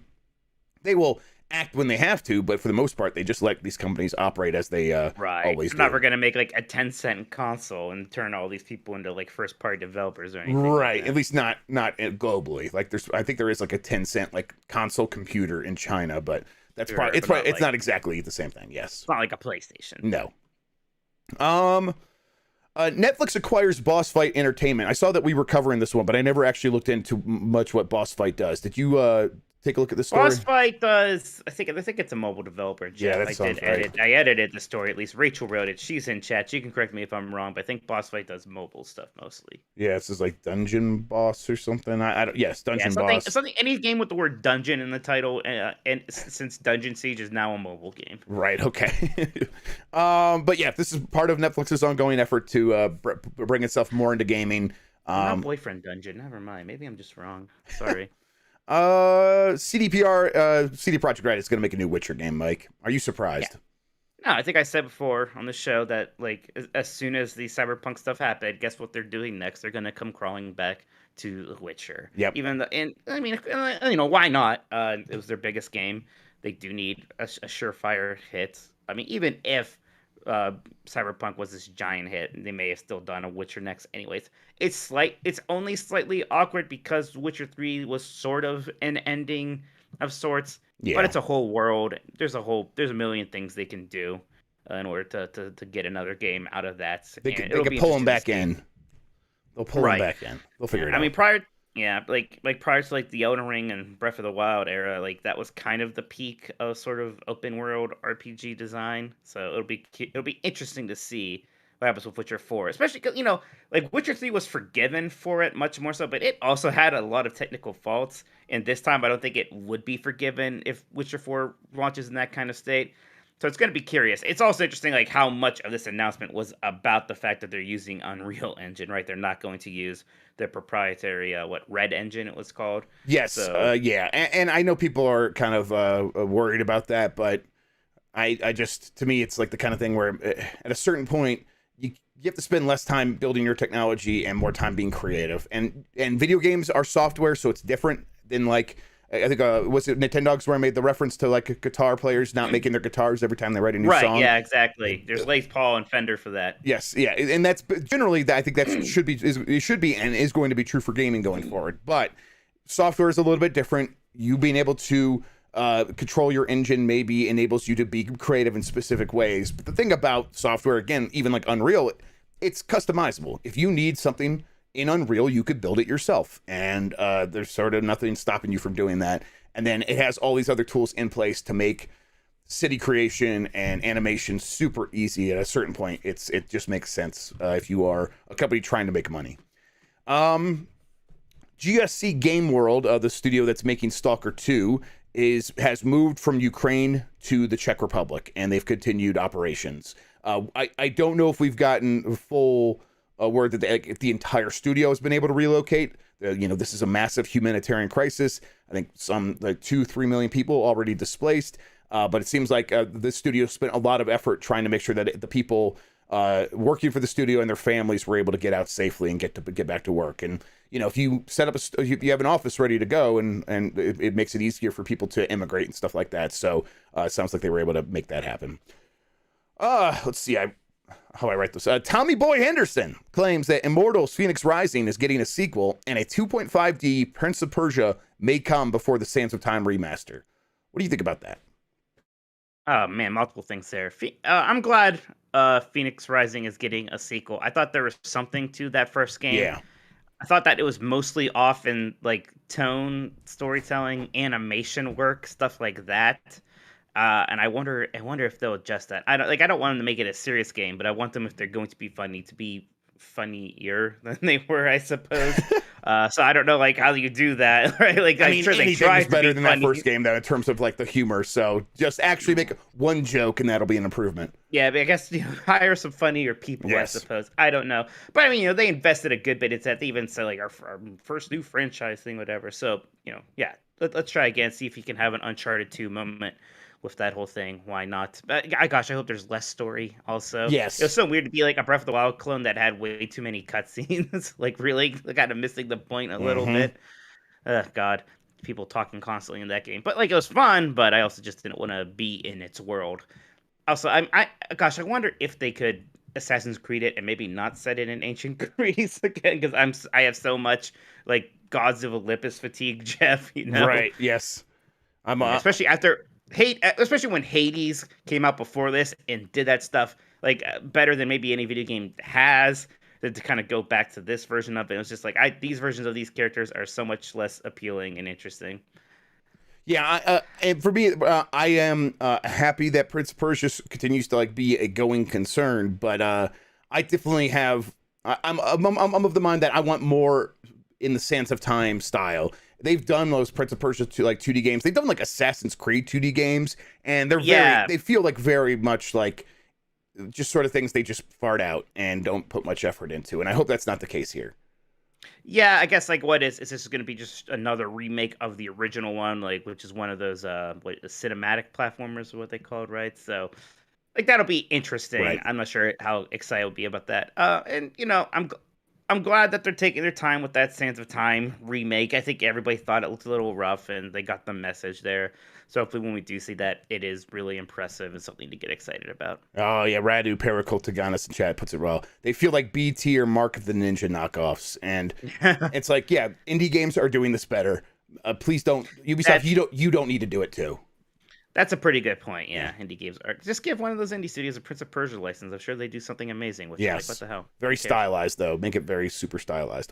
they will act when they have to, but for the most part, they just let these companies operate as they always do. They're never gonna make like a 10-cent console and turn all these people into like first party developers or anything. Right, Like at least not globally. Like I think there is like a 10-cent like console computer in China, but that's probably it's not exactly the same thing. Yes, it's not like a PlayStation. No. Netflix acquires Boss Fight Entertainment. I saw that we were covering this one, but I never actually looked into much what Boss Fight does. Did you take a look at the story? Boss Fight does. I think it's a mobile developer. Jeff. Yeah, that sounds right. I edited the story. At least Rachel wrote it. She's in chat. She can correct me if I'm wrong, but I think Boss Fight does mobile stuff mostly. Yeah, this is like Dungeon Boss or something. I don't. Yes, Dungeon Boss. Something. Any game with the word dungeon in the title, and since Dungeon Siege is now a mobile game. Right. Okay. But yeah, this is part of Netflix's ongoing effort to bring itself more into gaming. Not Boyfriend Dungeon. Never mind. Maybe I'm just wrong. Sorry. CD Projekt Red is going to make a new Witcher game, Mike. Are you surprised? Yeah. No, I think I said before on the show that like as soon as the Cyberpunk stuff happened, guess what they're doing next? They're going to come crawling back to The Witcher. Yep. Why not? It was their biggest game. They do need a surefire hit. I mean, even if Cyberpunk was this giant hit, they may have still done a Witcher next anyways. It's only slightly awkward because Witcher 3 was sort of an ending of sorts, but it's a whole world. There's a million things they can do in order to get another game out of that. They can pull them back in. They'll pull them back in. They'll figure it out. I mean, prior to like the Elden Ring and Breath of the Wild era, like that was kind of the peak of sort of open world RPG design. So it'll be interesting to see what happens with Witcher 4, especially because like Witcher 3 was forgiven for it much more so, but it also had a lot of technical faults. And this time, I don't think it would be forgiven if Witcher 4 launches in that kind of state. So it's going to be curious. It's also interesting, like how much of this announcement was about the fact that they're using Unreal Engine, right? They're not going to use their proprietary, Red Engine it was called. Yes, so, yeah. And I know people are kind of worried about that, but I just, to me, it's like the kind of thing where at a certain point, you have to spend less time building your technology and more time being creative. And video games are software, so it's different than like, I think was it Nintendogs where I made the reference to like guitar players not making their guitars every time they write a new song. Right, yeah, exactly. There's Les Paul and Fender for that. Yes, yeah, and that's generally I think that should be and is going to be true for gaming going forward. But software is a little bit different. You being able to control your engine maybe enables you to be creative in specific ways. But the thing about software, again, even like Unreal, it's customizable. If you need something in Unreal, you could build it yourself, and there's sort of nothing stopping you from doing that. And then it has all these other tools in place to make city creation and animation super easy. At a certain point, it just makes sense if you are a company trying to make money. GSC Game World, the studio that's making Stalker 2, has moved from Ukraine to the Czech Republic, and they've continued operations. I don't know if we've gotten full word that if the entire studio has been able to relocate. This is a massive humanitarian crisis. I think some like 2-3 million people already displaced. But it seems like this studio spent a lot of effort trying to make sure that the people working for the studio and their families were able to get out safely and get back to work. And if you set up if you have an office ready to go, and it makes it easier for people to immigrate and stuff like that. So it sounds like they were able to make that happen. Let's see. How I write this. Tommy Boy Henderson claims that Immortals Phoenix Rising is getting a sequel, and a 2.5D Prince of Persia may come before the Sands of Time remaster. What do you think about that? Oh man, multiple things there. I'm glad Phoenix Rising is getting a sequel. I thought there was something to that first game. Yeah. I thought that it was mostly off in like tone, storytelling, animation work, stuff like that. And I wonder if they'll adjust that. I don't want them to make it a serious game, but I want them, if they're going to be funny, to be funnier than they were, I suppose. So I don't know like how you do that, right? Like I I'm mean, sure they anything tried is to better be than funny. that first game, though, in terms of like the humor. So just actually make one joke, and that'll be an improvement. Yeah, but I guess hire some funnier people, I Yes. suppose. I don't know, but I mean, they invested a good bit into that. They even said like our first new franchise thing, whatever. So yeah, let's try again, see if you can have an Uncharted 2 moment with that whole thing. Why not? But gosh, I hope there's less story. Also, it was Yes. so weird to be like a Breath of the Wild clone that had way too many cutscenes. Like really, kind of missing the point a little Mm-hmm. bit. God, people talking constantly in that game, but like it was fun. But I also just didn't want to be in its world. Also, gosh, I wonder if they could Assassin's Creed it and maybe not set it in ancient Greece again because I have so much like Gods of Olympus fatigue, Jeff. Right. Yes. I'm. Yeah, especially after especially when Hades came out before this and did that stuff like better than maybe any video game has. To kind of go back to this version of it, it was just like these versions of these characters are so much less appealing and interesting. Yeah, and for me, I am happy that Prince of Persia continues to like be a going concern, but I definitely have. I'm of the mind that I want more in the Sands of Time style. They've done those Prince of Persia like 2D games. They've done like Assassin's Creed 2D games, and they're they feel like very much like just sort of things they just fart out and don't put much effort into. And I hope that's not the case here. Yeah, I guess like what is this going to be just another remake of the original one, like which is one of those cinematic platformers, what they called, right? So like that'll be interesting. Right. I'm not sure how excited I'll be about that. And I'm glad that they're taking their time with that Sands of Time remake. I think everybody thought it looked a little rough, and they got the message there. So hopefully, when we do see that, it is really impressive and something to get excited about. Oh yeah, Radu Paracoltaganis in chat puts it well. They feel like BT or Mark of the Ninja knockoffs, and it's like, yeah, indie games are doing this better. Please don't, Ubisoft. You don't need to do it too. That's a pretty good point. Yeah, indie games are just give one of those indie studios a Prince of Persia license. I'm sure they do something amazing with it. Like, what the hell? Very stylized though. Make it very super stylized.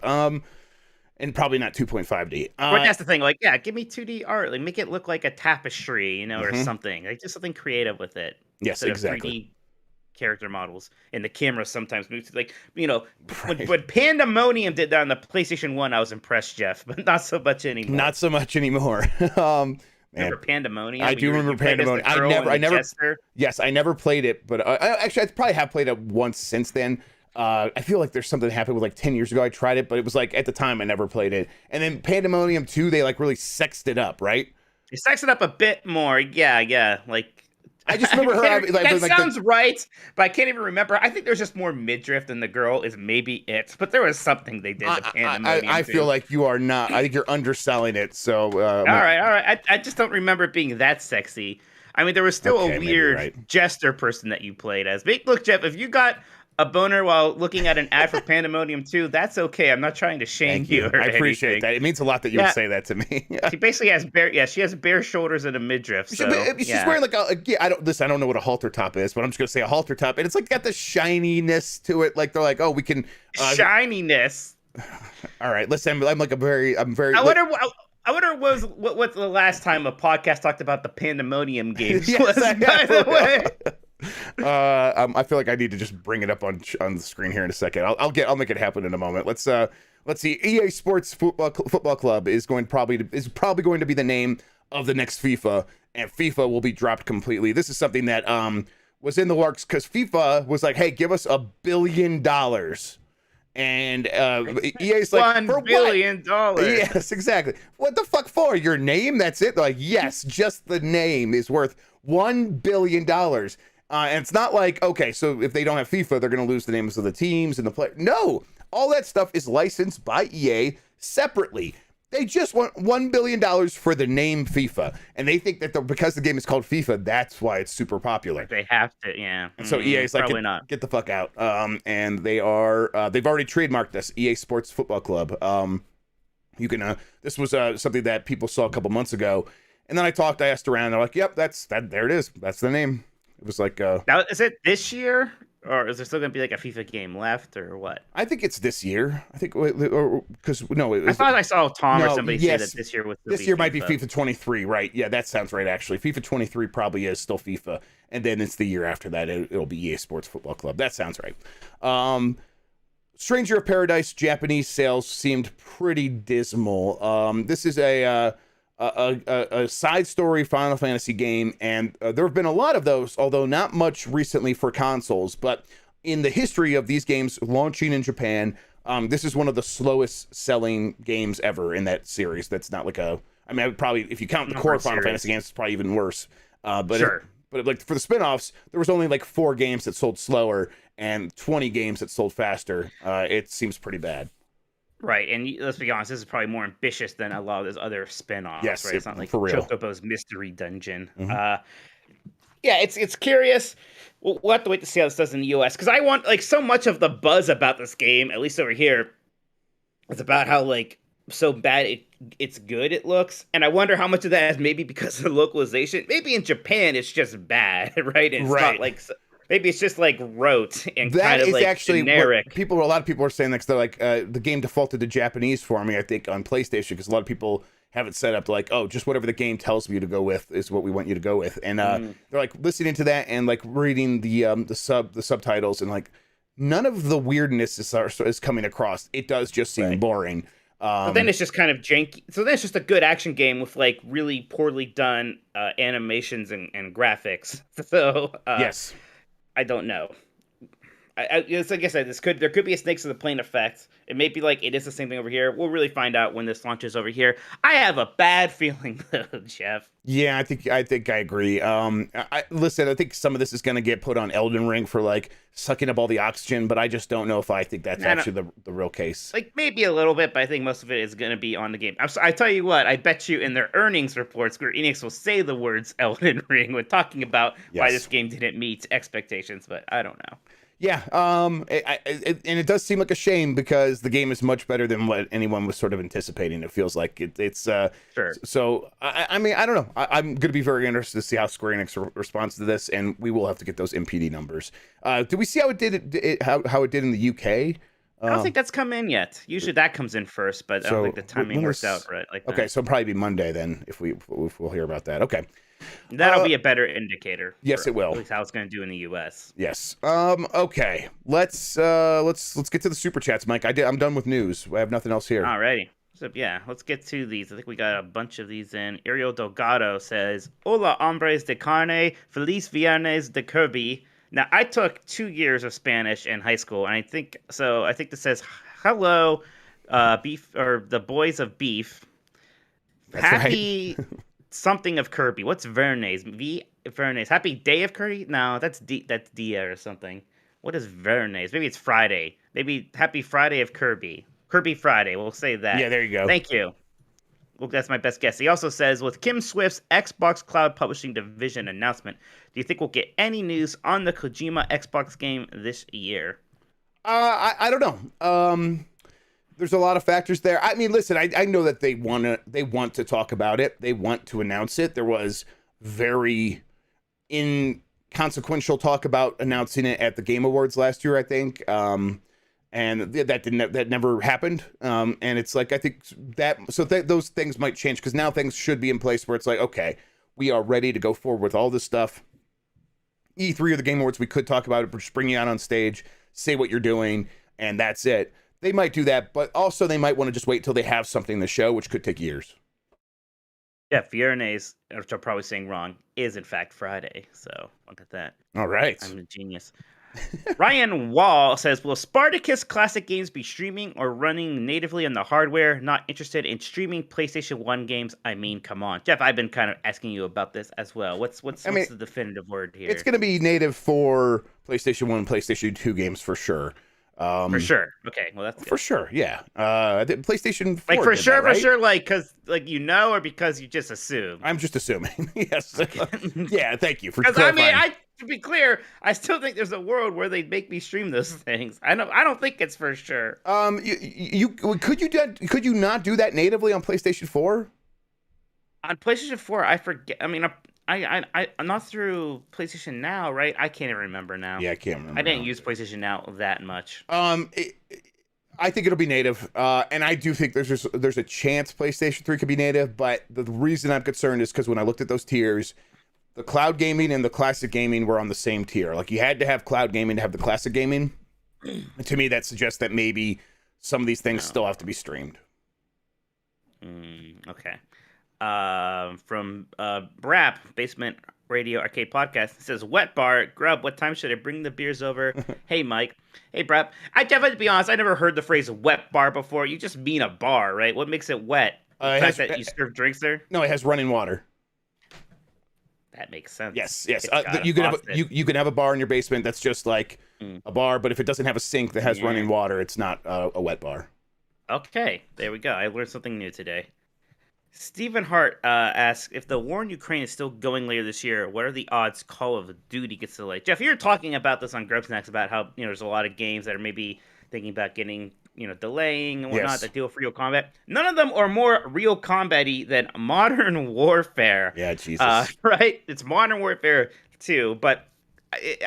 And probably not 2.5D. But that's the thing. Like, yeah, give me 2D art. Like, make it look like a tapestry, or something. Like, just something creative with it. Yes, exactly. 3D character models, and the camera sometimes moves. Like, when Pandemonium did that on the PlayStation 1, I was impressed, Jeff, but not so much anymore. Not so much anymore. Remember Pandemonium? I do remember Pandemonium. I never. Yes, I never played it, but actually, I probably have played it once since then. I feel like there's something that happened with like 10 years ago. I tried it, but it was like at the time I never played it. And then Pandemonium 2, they like really sexed it up, right? They sexed it up a bit more. Yeah. Like I just remember her. That sounds right, but I can't even remember. I think there's just more midriff than the girl is maybe it. But there was something they did to Pandemonium. I feel like you are not. I think you're underselling it. So all right. I just don't remember it being that sexy. I mean, there was still a weird jester person that you played as. But look, Jeff, if you got a boner while looking at an ad for Pandemonium 2, that's okay. I'm not trying to shame you. I appreciate that. It means a lot that you would say that to me. She basically has she has bare shoulders and a midriff. So, she's wearing like I don't know what a halter top is, but I'm just gonna say a halter top, and it's like got the shininess to it. Like they're like, oh, we can shininess. All right, listen, I'm very. I wonder what's the last time a podcast talked about the Pandemonium games was, by the way. I feel like I need to just bring it up on the screen here in a second. I'll make it happen in a moment. Let's see. EA Sports Football Club is probably going to be the name of the next FIFA, and FIFA will be dropped completely. This is something that was in the works because FIFA was like, hey, give us $1 billion. And EA's like, $1 billion. Yes, exactly. What the fuck for? Your name? That's it? They're like, yes, just the name is worth $1 billion. And it's not like, okay, so if they don't have FIFA, they're going to lose the names of the teams and the players. No, all that stuff is licensed by EA separately. They just want $1 billion for the name FIFA. And they think that because the game is called FIFA, that's why it's super popular. They have to, yeah. And so EA is like, get the fuck out. And they've already trademarked this, EA Sports Football Club. You can, this was something that people saw a couple months ago. And then I asked around, they're like, yep, there it is. That's the name. It was like now, is it this year, or is there still gonna be like a FIFA game left, or what? I think it's this year. I think because I thought I saw Tom or somebody say that this year was this year FIFA. Might be FIFA 23, right? Yeah, that sounds right. Actually, FIFA 23 probably is still FIFA, and then it's the year after that it'll be EA Sports Football Club. That sounds right. Stranger of Paradise Japanese sales seemed pretty dismal. This is a side story Final Fantasy game, and there have been a lot of those, although not much recently for consoles. But in the history of these games launching in Japan, this is one of the slowest selling games ever in that series. That's not like I would probably, if you count the core Final Fantasy games, it's probably even worse. But sure. But like for the spin-offs, there was only like 4 games that sold slower and 20 games that sold faster. It seems pretty bad. Right, and let's be honest, this is probably more ambitious than a lot of those other spin-offs. Yes, right? It's not like for real. Chocobo's Mystery Dungeon. Mm-hmm. Yeah, it's curious. We'll have to wait to see how this does in the US, because I want, like, so much of the buzz about this game, at least over here, is about how, like, so bad it's good it looks, and I wonder how much of that is maybe because of the localization. Maybe in Japan it's just bad, right? It's not like, maybe it's just like rote and that kind of is like actually generic. A lot of people are saying that, 'cause they're like, the game defaulted to Japanese for me, I think, on PlayStation, because a lot of people have it set up like, oh, just whatever the game tells you to go with is what we want you to go with, and they're like listening to that and like reading the subtitles, and like none of the weirdness is coming across. It does just seem boring. So then it's just kind of janky. So then it's just a good action game with like really poorly done animations and graphics. So yes, I don't know. It's like I said, there could be a snakes in the plane effect. It may be like it is the same thing over here. We'll really find out when this launches over here. I have a bad feeling though, Jeff. Yeah, I think I agree. Listen, I think some of this is going to get put on Elden Ring for like sucking up all the oxygen, but I just don't know if I think that's actually the real case. Like maybe a little bit, but I think most of it is going to be on the game. I tell you what, I bet you in their earnings reports, Square Enix will say the words Elden Ring when talking about why this game didn't meet expectations, but I don't know. Yeah, and it does seem like a shame, because the game is much better than what anyone was sort of anticipating. It feels like it's sure. So I mean, I don't know. I'm going to be very interested to see how Square Enix responds to this, and we will have to get those MPD numbers. Did we see how it did how it did in the UK? I don't think that's come in yet. Usually that comes in first, but I don't think the timing works out right. Like okay, so it'll probably be Monday then if we'll hear about that. Okay. That'll be a better indicator. Yes, it will. At least how it's going to do in the U.S. Yes. Okay. Let's get to the super chats, Mike. I'm done with news. I have nothing else here. Alrighty. So yeah, let's get to these. I think we got a bunch of these in. Ariel Delgado says, "Hola, hombres de carne. Feliz viernes de Kirby." Now, I took 2 years of Spanish in high school, and I think this says, "Hello, beef, or the boys of beef. That's Happy." Right. Something of Kirby. What's Vernes? Vernes. Happy Day of Kirby? No, that's Dia or something. What is Vernes? Maybe it's Friday. Maybe Happy Friday of Kirby. Kirby Friday. We'll say that. Yeah, there you go. Thank you. Well, that's my best guess. He also says, with Kim Swift's Xbox Cloud Publishing Division announcement, do you think we'll get any news on the Kojima Xbox game this year? I don't know. There's a lot of factors there. I mean, listen, I know that they want to talk about it. They want to announce it. There was very inconsequential talk about announcing it at the Game Awards last year, I think. And that never happened. And it's like, I think those things might change, because now things should be in place where it's like, okay, we are ready to go forward with all this stuff. E3 or the Game Awards, we could talk about it, but just bring you out on stage, say what you're doing, and that's it. They might do that, but also they might want to just wait till they have something to show, which could take years. Yeah, Viernes, which I'm probably saying wrong, is in fact Friday. So look at that. All right. I'm a genius. Ryan Wall says, will Spartacus classic games be streaming or running natively on the hardware? Not interested in streaming PlayStation 1 games. I mean, come on. Jeff, I've been kind of asking you about this as well. What's the definitive word here? It's going to be native for PlayStation 1 and PlayStation 2 games for sure. For sure. Okay. Well, that's good. For sure. Yeah. PlayStation 4 like for sure, that, right? for sure. Like, because or because you just assume. I'm just assuming. Yes. Okay. Yeah. Thank you for Because clarifying. to be clear, I still think there's a world where they'd make me stream those things. I don't think it's for sure. Could you not do that natively on PlayStation 4? On PlayStation 4, I forget. I mean, I'm not through PlayStation Now, right? I can't even remember now. Yeah, I can't remember. I didn't use PlayStation Now that much. I think it'll be native, and I do think there's a chance PlayStation 3 could be native. But the reason I'm concerned is because when I looked at those tiers, the cloud gaming and the classic gaming were on the same tier. Like, you had to have cloud gaming to have the classic gaming. And to me, that suggests that maybe some of these things No. still have to be streamed. Okay. From Brap Basement Radio Arcade Podcast, it says Wet Bar Grubb. What time should I bring the beers over? Hey Mike. Hey Brap. I definitely, to be honest, I never heard the phrase wet bar before. You just mean a bar, right? What makes it wet? The fact that you serve drinks there? No, it has running water. That makes sense. Yes. It's You can have a bar in your basement that's just like a bar, but if it doesn't have a sink that has running water, it's not a wet bar. Okay, there we go. I learned something new today. Stephen Hart asks, if the war in Ukraine is still going later this year, what are the odds Call of Duty gets delayed? Jeff, you were talking about this on Grubb Snacks about how there's a lot of games that are maybe thinking about getting delaying and whatnot that deal with real combat. None of them are more real combat-y than Modern Warfare. Yeah, Jesus. Right? It's Modern Warfare 2, but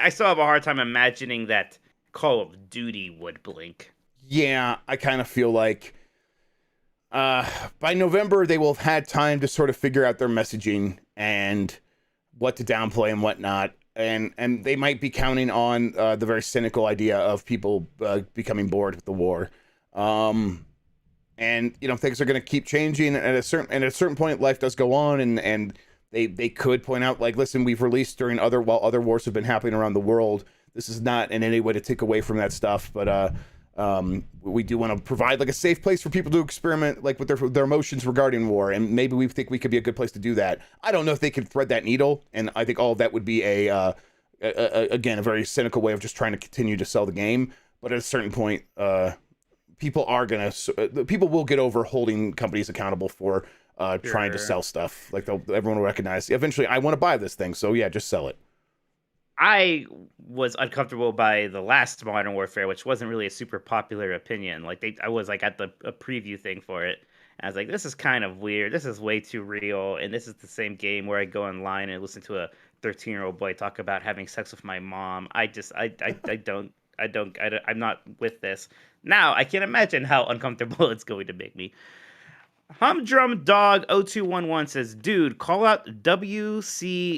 I still have a hard time imagining that Call of Duty would blink. Yeah, I kind of feel like by November they will have had time to sort of figure out their messaging and what to downplay and whatnot, and they might be counting on the very cynical idea of people becoming bored with the war, and things are going to keep changing. And at a certain point, life does go on, and they could point out, like, listen, we've released while other wars have been happening around the world. This is not in any way to take away from that stuff, but we do want to provide like a safe place for people to experiment like with their emotions regarding war, and maybe we think we could be a good place to do that. I don't know if they could thread that needle, and I think all of that would be again a very cynical way of just trying to continue to sell the game. But at a certain point, people will get over holding companies accountable for trying to sell stuff. Like everyone will recognize eventually, I want to buy this thing, so yeah, just sell it. I was uncomfortable by the last Modern Warfare, which wasn't really a super popular opinion. I was like at a preview thing for it. And I was like, this is kind of weird. This is way too real. And this is the same game where I go online and listen to a 13-year-old boy talk about having sex with my mom. I'm not with this. Now I can imagine how uncomfortable it's going to make me. Humdrum Dog 0211 says, dude, call out WCGFT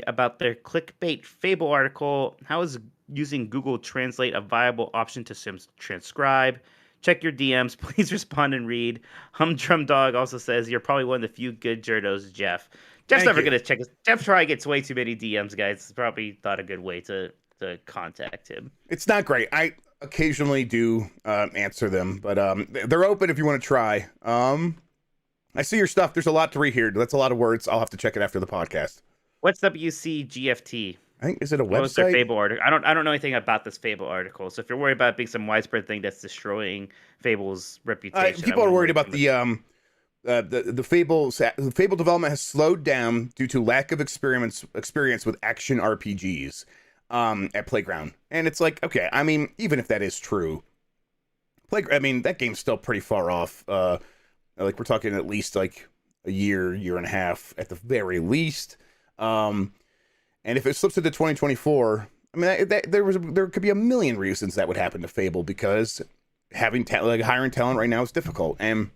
about their clickbait Fable article. How is using Google Translate a viable option to transcribe? Check your DMs. Please respond and read. Humdrum Dog also says, you're probably one of the few good journos, Jeff. Jeff's never going to check us. Jeff probably gets way too many DMs, guys. It's probably not a good way to contact him. It's not great. I occasionally do answer them, but they're open if you want to try. I see your stuff. There's a lot to read here. That's a lot of words. I'll have to check it after the podcast. What's WCGFT? I think, is it a website? What was their Fable article? I don't know anything about this Fable article. So if you're worried about it being some widespread thing that's destroying Fable's reputation, people are worried about the Fable development has slowed down due to lack of experience with action RPGs. At Playground, and it's like, okay, I mean, even if that is true, that game's still pretty far off. Like we're talking at least like a year and a half at the very least. And if it slips into 2024, I mean, there could be a million reasons that would happen to Fable, because hiring talent right now is difficult. And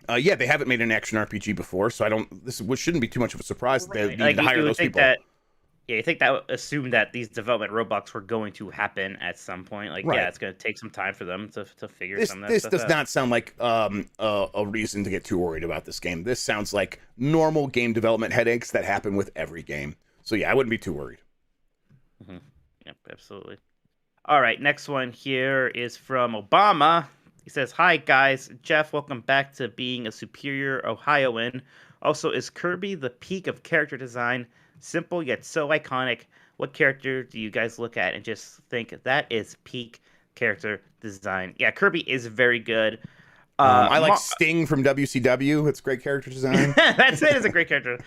they haven't made an action RPG before, so this shouldn't be too much of a surprise that they need to hire those people. Yeah, you think that would assume that these development roadblocks were going to happen at some point. Like, right. Yeah, it's going to take some time for them to figure some of that stuff out. This does not sound like a reason to get too worried about this game. This sounds like normal game development headaches that happen with every game. So yeah, I wouldn't be too worried. Mm-hmm. Yep, absolutely. All right, next one here is from Obama. He says, hi, guys. Jeff, welcome back to being a superior Ohioan. Also, is Kirby the peak of character design? Simple yet so iconic. What character do you guys look at and just think that is peak character design? Yeah, Kirby is very good. I like Sting from WCW. It's great character design. That's it. It's a great character.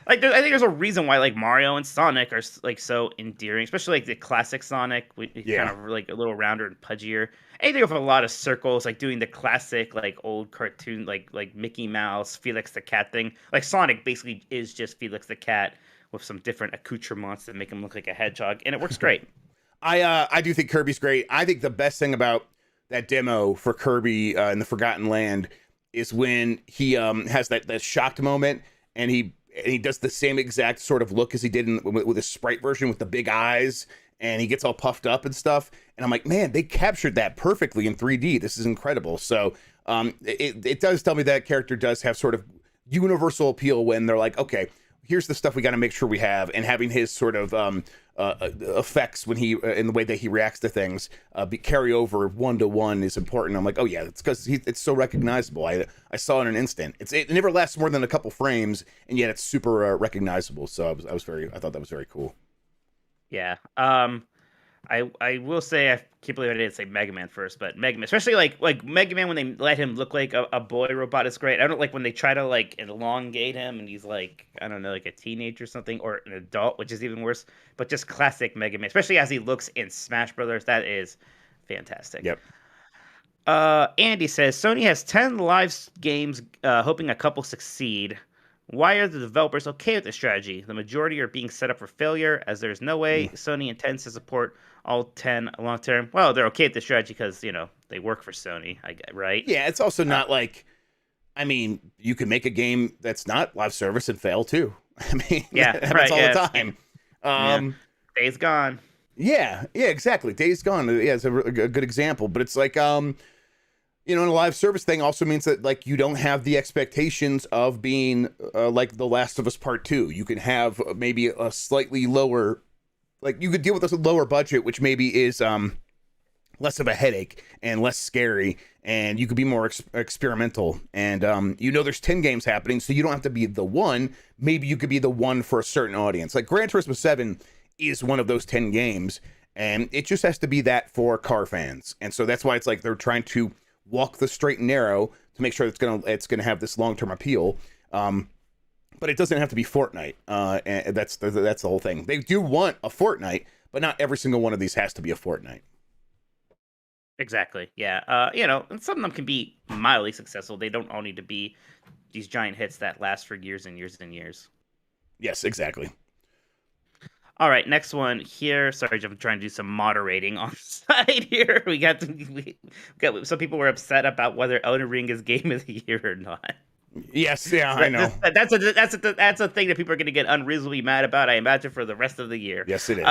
I think there's a reason why like Mario and Sonic are like so endearing, especially like the classic Sonic. Kind of like a little rounder and pudgier. Anything with a lot of circles, like doing the classic like old cartoon like Mickey Mouse, Felix the Cat thing. Like Sonic basically is just Felix the Cat with some different accoutrements that make him look like a hedgehog, and it works great. I do think Kirby's great. I think the best thing about that demo for Kirby in the Forgotten Land is when he has that shocked moment, and he does the same exact sort of look as he did with his sprite version with the big eyes, and he gets all puffed up and stuff. And I'm like, man, they captured that perfectly in 3D. This is incredible. So it does tell me that character does have sort of universal appeal when they're like, okay, here's the stuff we got to make sure we have, and having his sort of effects when he in the way that he reacts to things carry over 1-to-1 is important. I'm like, oh yeah, it's because it's so recognizable. I saw it in an instant. It never lasts more than a couple frames, and yet it's super recognizable. So I thought that was very cool. Yeah. I will say, I can't believe I didn't say Mega Man first, but Mega Man, especially like Mega Man, when they let him look like a boy robot, is great. I don't like when they try to like elongate him and he's like, I don't know, like a teenager or something, or an adult, which is even worse. But just classic Mega Man, especially as he looks in Smash Brothers, that is fantastic. Yep. Andy says Sony has 10 live games, hoping a couple succeed. Why are the developers okay with this strategy? The majority are being set up for failure, as there's no way Sony intends to support all 10 long term. Well, they're okay with the strategy because, they work for Sony, right? Yeah, it's also not like, I mean, you can make a game that's not live service and fail too. I mean, yeah, that happens all the time. Days Gone. Yeah, exactly. Days Gone. Yeah, it's a good example, but it's like, in a live service thing also means that like you don't have the expectations of being like The Last of Us Part 2. You can have maybe a slightly lower, like you could deal with a lower budget, which maybe is less of a headache and less scary, and you could be more experimental. And there's 10 games happening, so you don't have to be the one. Maybe you could be the one for a certain audience. Like Gran Turismo 7 is one of those 10 games, and it just has to be that for car fans. And so that's why it's like they're trying to walk the straight and narrow to make sure it's gonna have this long-term appeal, but it doesn't have to be Fortnite, and that's the whole thing. They do want a Fortnite, but not every single one of these has to be a Fortnite. Exactly. Yeah. And some of them can be mildly successful. They don't all need to be these giant hits that last for years and years and years. Yes, exactly. All right, next one here. Sorry, I'm trying to do some moderating on the side here. We got some people were upset about whether Elden Ring is Game of the Year or not. Yes, yeah, I know. That's a thing that people are going to get unreasonably mad about, I imagine, for the rest of the year. Yes, it is.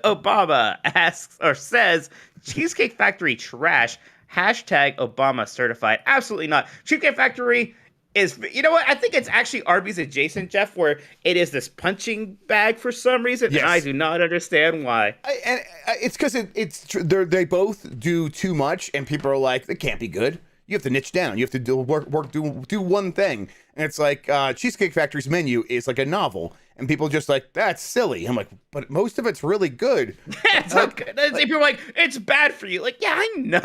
Obama asks or says, Cheesecake Factory trash. Hashtag Obama certified. Absolutely not. Cheesecake Factory is, you know what? I think it's actually Arby's adjacent, Jeff, where it is this punching bag for some reason, yes. And I do not understand why. It's because they both do too much, and people are like, it can't be good. You have to niche down. You have to do one thing, and it's like Cheesecake Factory's menu is like a novel, and people just like, that's silly. I'm like, but most of it's really good. It's okay. People are like, it's bad for you. Like, yeah, I know.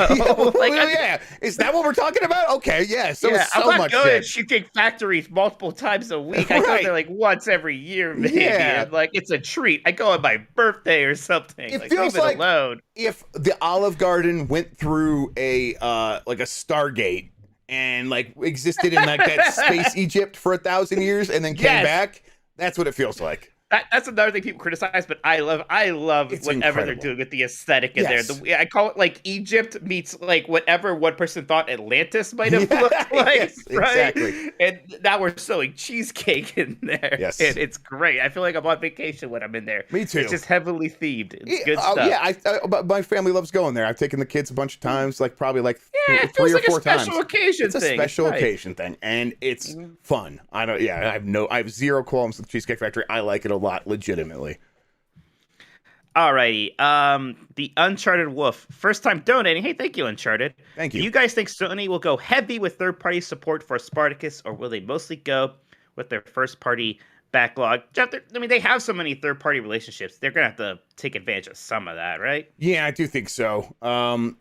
Yeah, is that what we're talking about? Okay, yeah. So yeah, so I'm not much going shit. to Cheesecake Factories multiple times a week. I go there like once every year, maybe. Yeah. And, like, it's a treat. I go on my birthday or something. It like, feels leave it like alone. if the Olive Garden went through a Stargate and like existed in like that space Egypt for 1,000 years and then came back. That's what it feels like. That's another thing people criticize, but I love It's whatever incredible. they're doing with the aesthetic in Yes. there. I call it like Egypt meets like whatever one person thought Atlantis might have looked like, yes, right? exactly. And now we're selling cheesecake in there. Yes. And it's great. I feel like I'm on vacation when I'm in there. Me too. It's just heavily themed. It's good stuff. Yeah, my family loves going there. I've taken the kids a bunch of times, like probably like it three feels or like four a special times. occasion It's a thing. special Right. occasion thing, and it's fun. I have zero qualms with Cheesecake Factory. I like it a lot, legitimately. Alrighty. The Uncharted Wolf, first time donating. Hey, thank you, Uncharted. Thank you. Do you guys think Sony will go heavy with third-party support for Spartacus, or will they mostly go with their first-party backlog? Jeff, they have so many third-party relationships. They're gonna have to take advantage of some of that, right? Yeah, I do think so.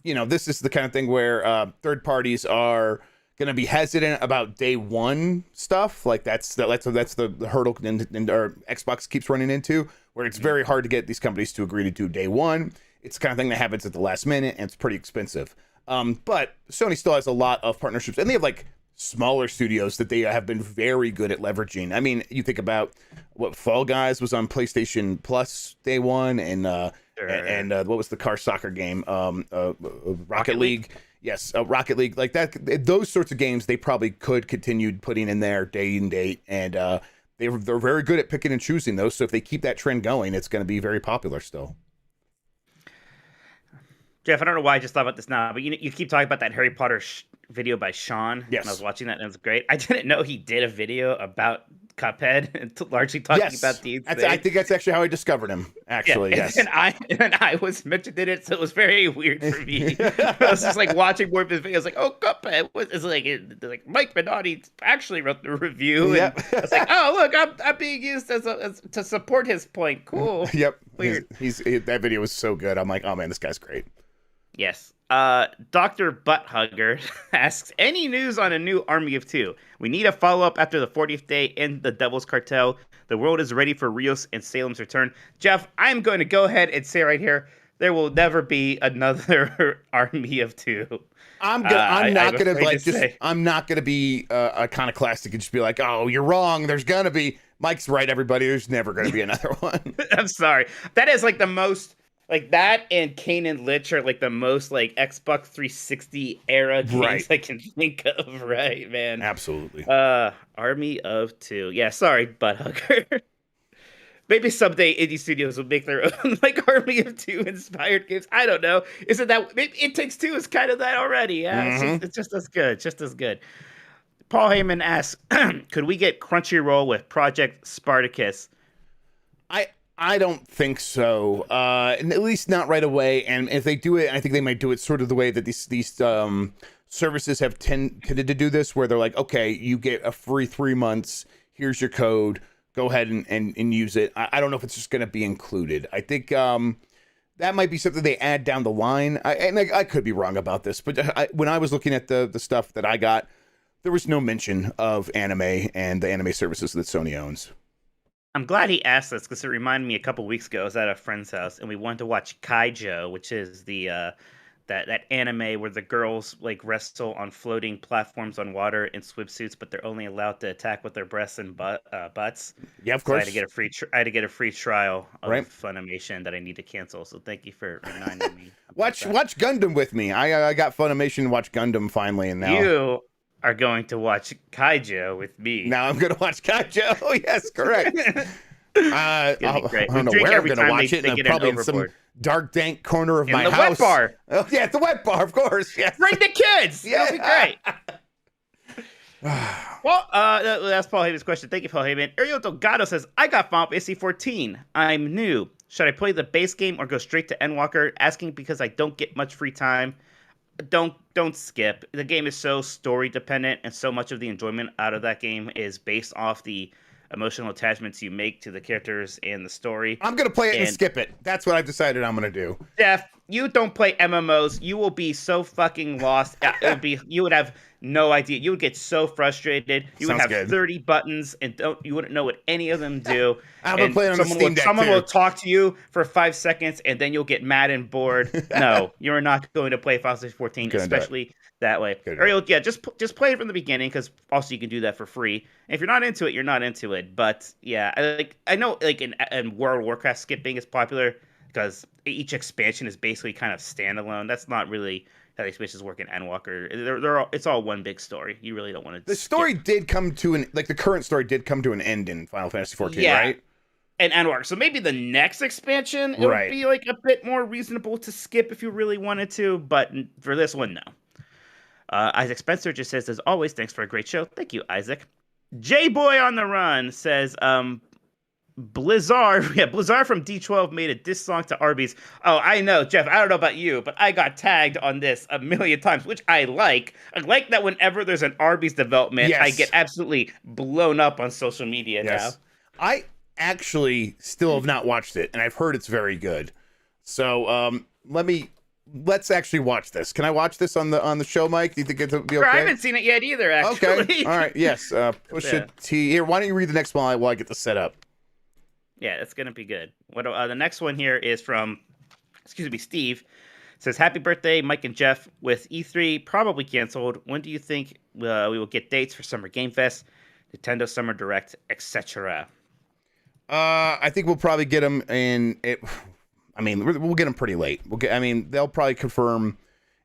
This is the kind of thing where third parties are going to be hesitant about day one stuff. Like that's the hurdle or Xbox keeps running into, where it's very hard to get these companies to agree to do day one. It's the kind of thing that happens at the last minute, and it's pretty expensive. But Sony still has a lot of partnerships, and they have like smaller studios that they have been very good at leveraging. I mean, you think about what Fall Guys was on PlayStation Plus day one, and what was the car soccer game? Rocket League. Yes, Rocket League, like that. Those sorts of games, they probably could continue putting in there day and date, and they're very good at picking and choosing those. So if they keep that trend going, it's going to be very popular still. Jeff, I don't know why I just thought about this now, but you keep talking about that Harry Potter video by Sean. Yes. And I was watching that, and it was great. I didn't know he did a video about Cuphead, and largely talking about the I think that's actually how I discovered him, actually, yes. And I was mentioned in it, so it was very weird for me. I was just like watching more of his videos, like, oh, Cuphead. It's like Mike Minotti actually wrote the review. Yep. And I was like, oh, look, I'm being used as to support his point. Cool. Yep. Weird. That video was so good. I'm like, oh man, this guy's great. Yes. Dr. Butthugger asks, any news on a new Army of Two? We need a follow-up after the 40th day in the Devil's Cartel. The world is ready for Rios and Salem's return. Jeff, I'm going to go ahead and say right here, there will never be another Army of Two. I'm not gonna be iconoclastic and just be like, oh, you're wrong. There's gonna be. Mike's right, everybody. There's never gonna be another one. I'm sorry. That is like the most. Like that and Kane and Lich are like the most like Xbox 360 era games I can think of, right, man? Absolutely. Army of Two. Yeah, sorry, Butthugger. Maybe someday indie studios will make their own like Army of Two inspired games. I don't know. Isn't that It Takes Two is kind of that already? Yeah, it's just as good, just as good. Paul Heyman asks, could we get Crunchyroll with Project Spartacus? I don't think so. At least not right away. And if they do it, I think they might do it sort of the way that these services have tended to do this, where they're like, okay, you get a free 3 months. Here's your code. Go ahead and use it. I don't know if it's just going to be included. I think that might be something they add down the line. I could be wrong about this, but when I was looking at the stuff that I got, there was no mention of anime and the anime services that Sony owns. I'm glad he asked this because it reminded me a couple weeks ago. I was at a friend's house and we wanted to watch Kaijo, which is the that anime where the girls like wrestle on floating platforms on water in swimsuits, but they're only allowed to attack with their breasts and butts. Yeah, of course. So I had to get a free trial of Funimation that I need to cancel. So thank you for reminding me. Watch Gundam with me. I got Funimation to watch Gundam finally, and now you are going to watch Kaijo with me. Now I'm going to watch Kaijo. Oh, yes, correct. I don't know where I'm going to watch it. Probably in some dark, dank corner of my house. The wet bar. Oh, yeah, the wet bar, of course. Yes. Bring the kids. Yeah. It'll be great. Well, that's Paul Heyman's question. Thank you, Paul Heyman. Ariel Delgado says, I got Final Fantasy 14. I'm new. Should I play the base game or go straight to Endwalker? Asking because I don't get much free time. Don't skip. The game is so story dependent, and so much of the enjoyment out of that game is based off the emotional attachments you make to the characters and the story. I'm gonna play it and skip it. That's what I've decided I'm gonna do. Jeff, you don't play MMOs. You will be so fucking lost. You would have no idea. You would get so frustrated. You would have 30 buttons and you wouldn't know what any of them do. I've been playing on the Steam Deck Someone will talk to you for 5 seconds and then you'll get mad and bored. No, you're not going to play Final Fantasy 14, especially that way. Ariel, yeah, just play it from the beginning because also you can do that for free. And if you're not into it, you're not into it. But yeah, I know like in World of Warcraft, skipping is popular because each expansion is basically kind of standalone. That's not really how the expansions work in Endwalker. It's all one big story. You really don't want to. The story did come to the current story did come to an end in Final Fantasy 14, right? And Endwalker. So maybe the next expansion it would be like a bit more reasonable to skip if you really wanted to, but for this one, no. Isaac Spencer just says, as always, thanks for a great show. Thank you, Isaac. J-Boy on the Run says, Blizzard from D12 made a diss song to Arby's. Oh, I know, Jeff. I don't know about you, but I got tagged on this a million times, which I like. I like that whenever there's an Arby's development, I get absolutely blown up on social media now. I actually still have not watched it, and I've heard it's very good. So let's actually watch this. Can I watch this on the show, Mike? Do you think it'll be okay? I haven't seen it yet either, actually. Okay. All right. Yes. Push it. Here, why don't you read the next one while I get this set up? Yeah, it's going to be good. The next one here is from, Steve. It says, happy birthday, Mike and Jeff. With E3 probably canceled, when do you think we will get dates for Summer Game Fest, Nintendo Summer Direct, etc.? I think we'll probably get them in it. I mean, we'll get them pretty late. They'll probably confirm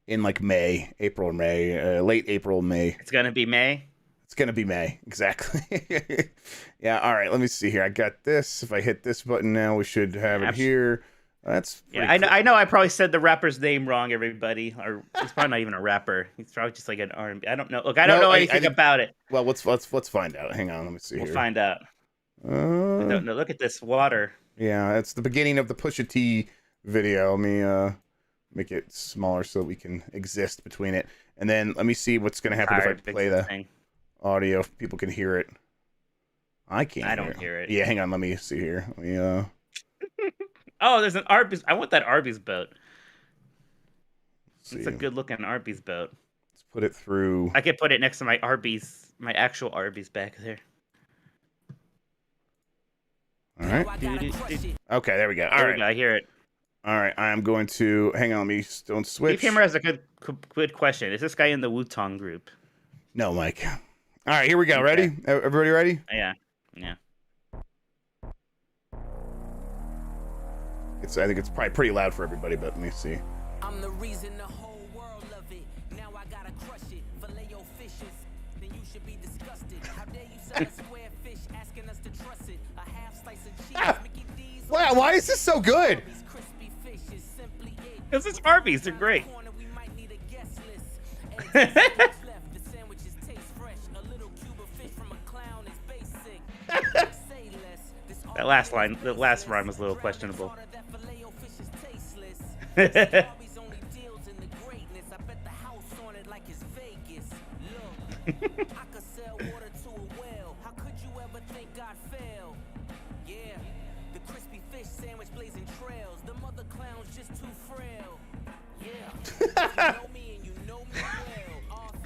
in like May, April or May, late April, May. It's going to be May? It's going to be May. Exactly. Yeah. All right. Let me see here. I got this. If I hit this button now, we should have it here. That's Yeah, I know. I probably said the rapper's name wrong, everybody. Or he's probably not even a rapper. He's probably just like an R&B. I don't know. Look, I don't know anything about it. Well, let's find out. Hang on, let me see We'll here. find out. I don't know. Look at this water. Yeah, it's the beginning of the Pusha T video. Let me make it smaller so that we can exist between it. And then let me see what's going to happen if I play the audio. If people can hear it. I can't. I don't hear it. Yeah, hang on. Let me see here. Let me. Oh, there's an Arby's. I want that Arby's boat. It's a good-looking Arby's boat. Let's put it through. I could put it next to my Arby's, my actual Arby's back there. All right. Okay, there we go. All right. I hear it. All right, I'm going to hang on. Let me don't switch. Steve Hammer has a good question. Is this guy in the Wu-Tang group? No, Mike. All right, here we go. Ready? Everybody ready? Yeah. I think it's probably pretty loud for everybody, but let me see. I'm the reason the whole world love it. Now I gotta crush it. Fillet your fishes, then you should be disgusted. How dare you sell a square fish, asking us to trust it? A half slice of cheese, Mickey D's. Wow, why is this so good? Because it's Arby's, they're great. That last line, the last rhyme was a little questionable.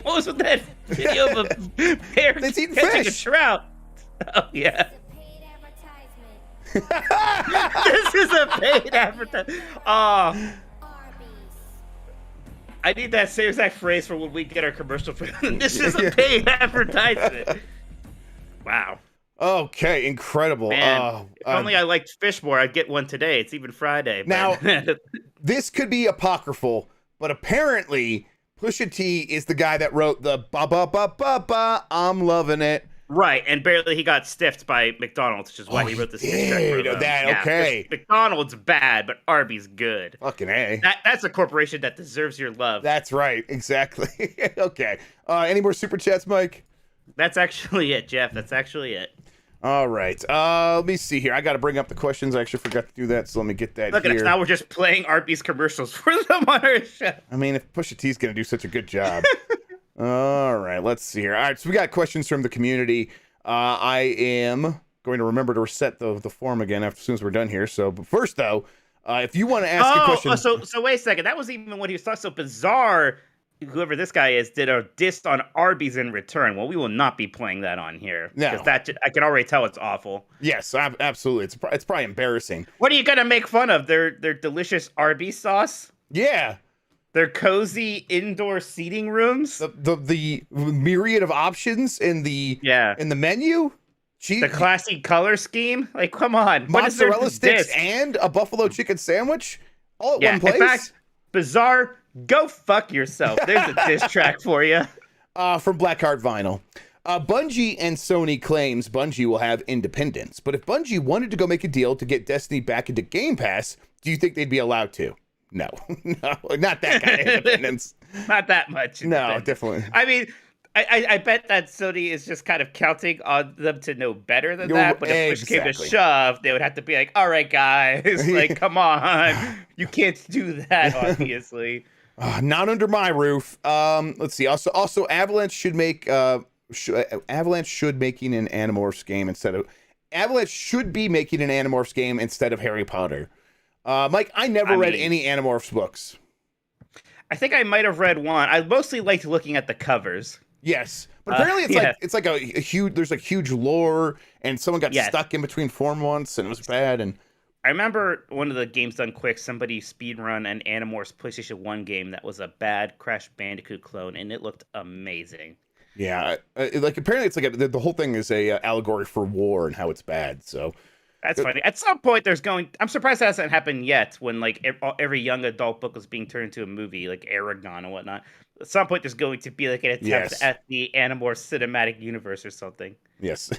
What was with that video of a bear catching a trout? Oh, yeah. This is a paid advertisement. Oh. I need that same exact phrase for when we get our commercial. This is a paid advertisement. Wow. Okay, incredible. Man, if only I liked fish more, I'd get one today. It's even Friday. Now, this could be apocryphal, but apparently Pusha T is the guy that wrote the ba ba ba ba ba. I'm loving it. Right, and barely he got stiffed by McDonald's, which is why he wrote this. Okay. McDonald's bad, but Arby's good. Fucking A. That's a corporation that deserves your love. That's right, exactly. Okay. Any more super chats, Mike? That's actually it, Jeff. That's actually it. All right. Let me see here. I got to bring up the questions. I actually forgot to do that, so let me get that. Look at us. Now we're just playing Arby's commercials for them on our show. I mean, if Pusha T's going to do such a good job. All right, let's see here. All right, so we got questions from the community. I am going to remember to reset the form again as soon as we're done here. So, but first, though, if you want to ask a question... So wait a second. That was even what he was talking so bizarre. Whoever this guy is did a diss on Arby's in return. Well, we will not be playing that on here. No. Because I can already tell it's awful. Yes, absolutely. It's probably embarrassing. What are you going to make fun of? Their delicious Arby's sauce? Yeah. Their cozy indoor seating rooms. The myriad of options in the menu. The classy color scheme. Like, come on. Mozzarella sticks and a buffalo chicken sandwich all at one place. In fact, bizarre. Go fuck yourself. There's a diss track for you. From Blackheart Vinyl. Bungie and Sony claims Bungie will have independence, but if Bungie wanted to go make a deal to get Destiny back into Game Pass, do you think they'd be allowed to? No, not that kind of independence. Not that much. No, definitely. I mean, I bet that Sony is just kind of counting on them to know better than that. But if push came to shove, they would have to be like, all right, guys, like, come on. You can't do that, obviously. Not under my roof. Let's see. Also, Avalanche should make Avalanche should making an Animorphs game instead of Avalanche should be making an Animorphs game instead of Harry Potter. Mike, I never read any Animorphs books. I think I might have read one. I mostly liked looking at the covers. Yes, but apparently it's like a huge. There's like huge lore, and someone got stuck in between form once, and it was bad. And I remember one of the games done quick. Somebody speedrun an Animorphs PlayStation 1 game that was a bad Crash Bandicoot clone, and it looked amazing. Yeah, like apparently it's like the whole thing is a allegory for war and how it's bad. So. That's funny. At some point, I'm surprised that hasn't happened yet. When like every young adult book was being turned into a movie, like Aragon and whatnot. At some point, there's going to be like an attempt at the Animorphs cinematic universe or something. Yes.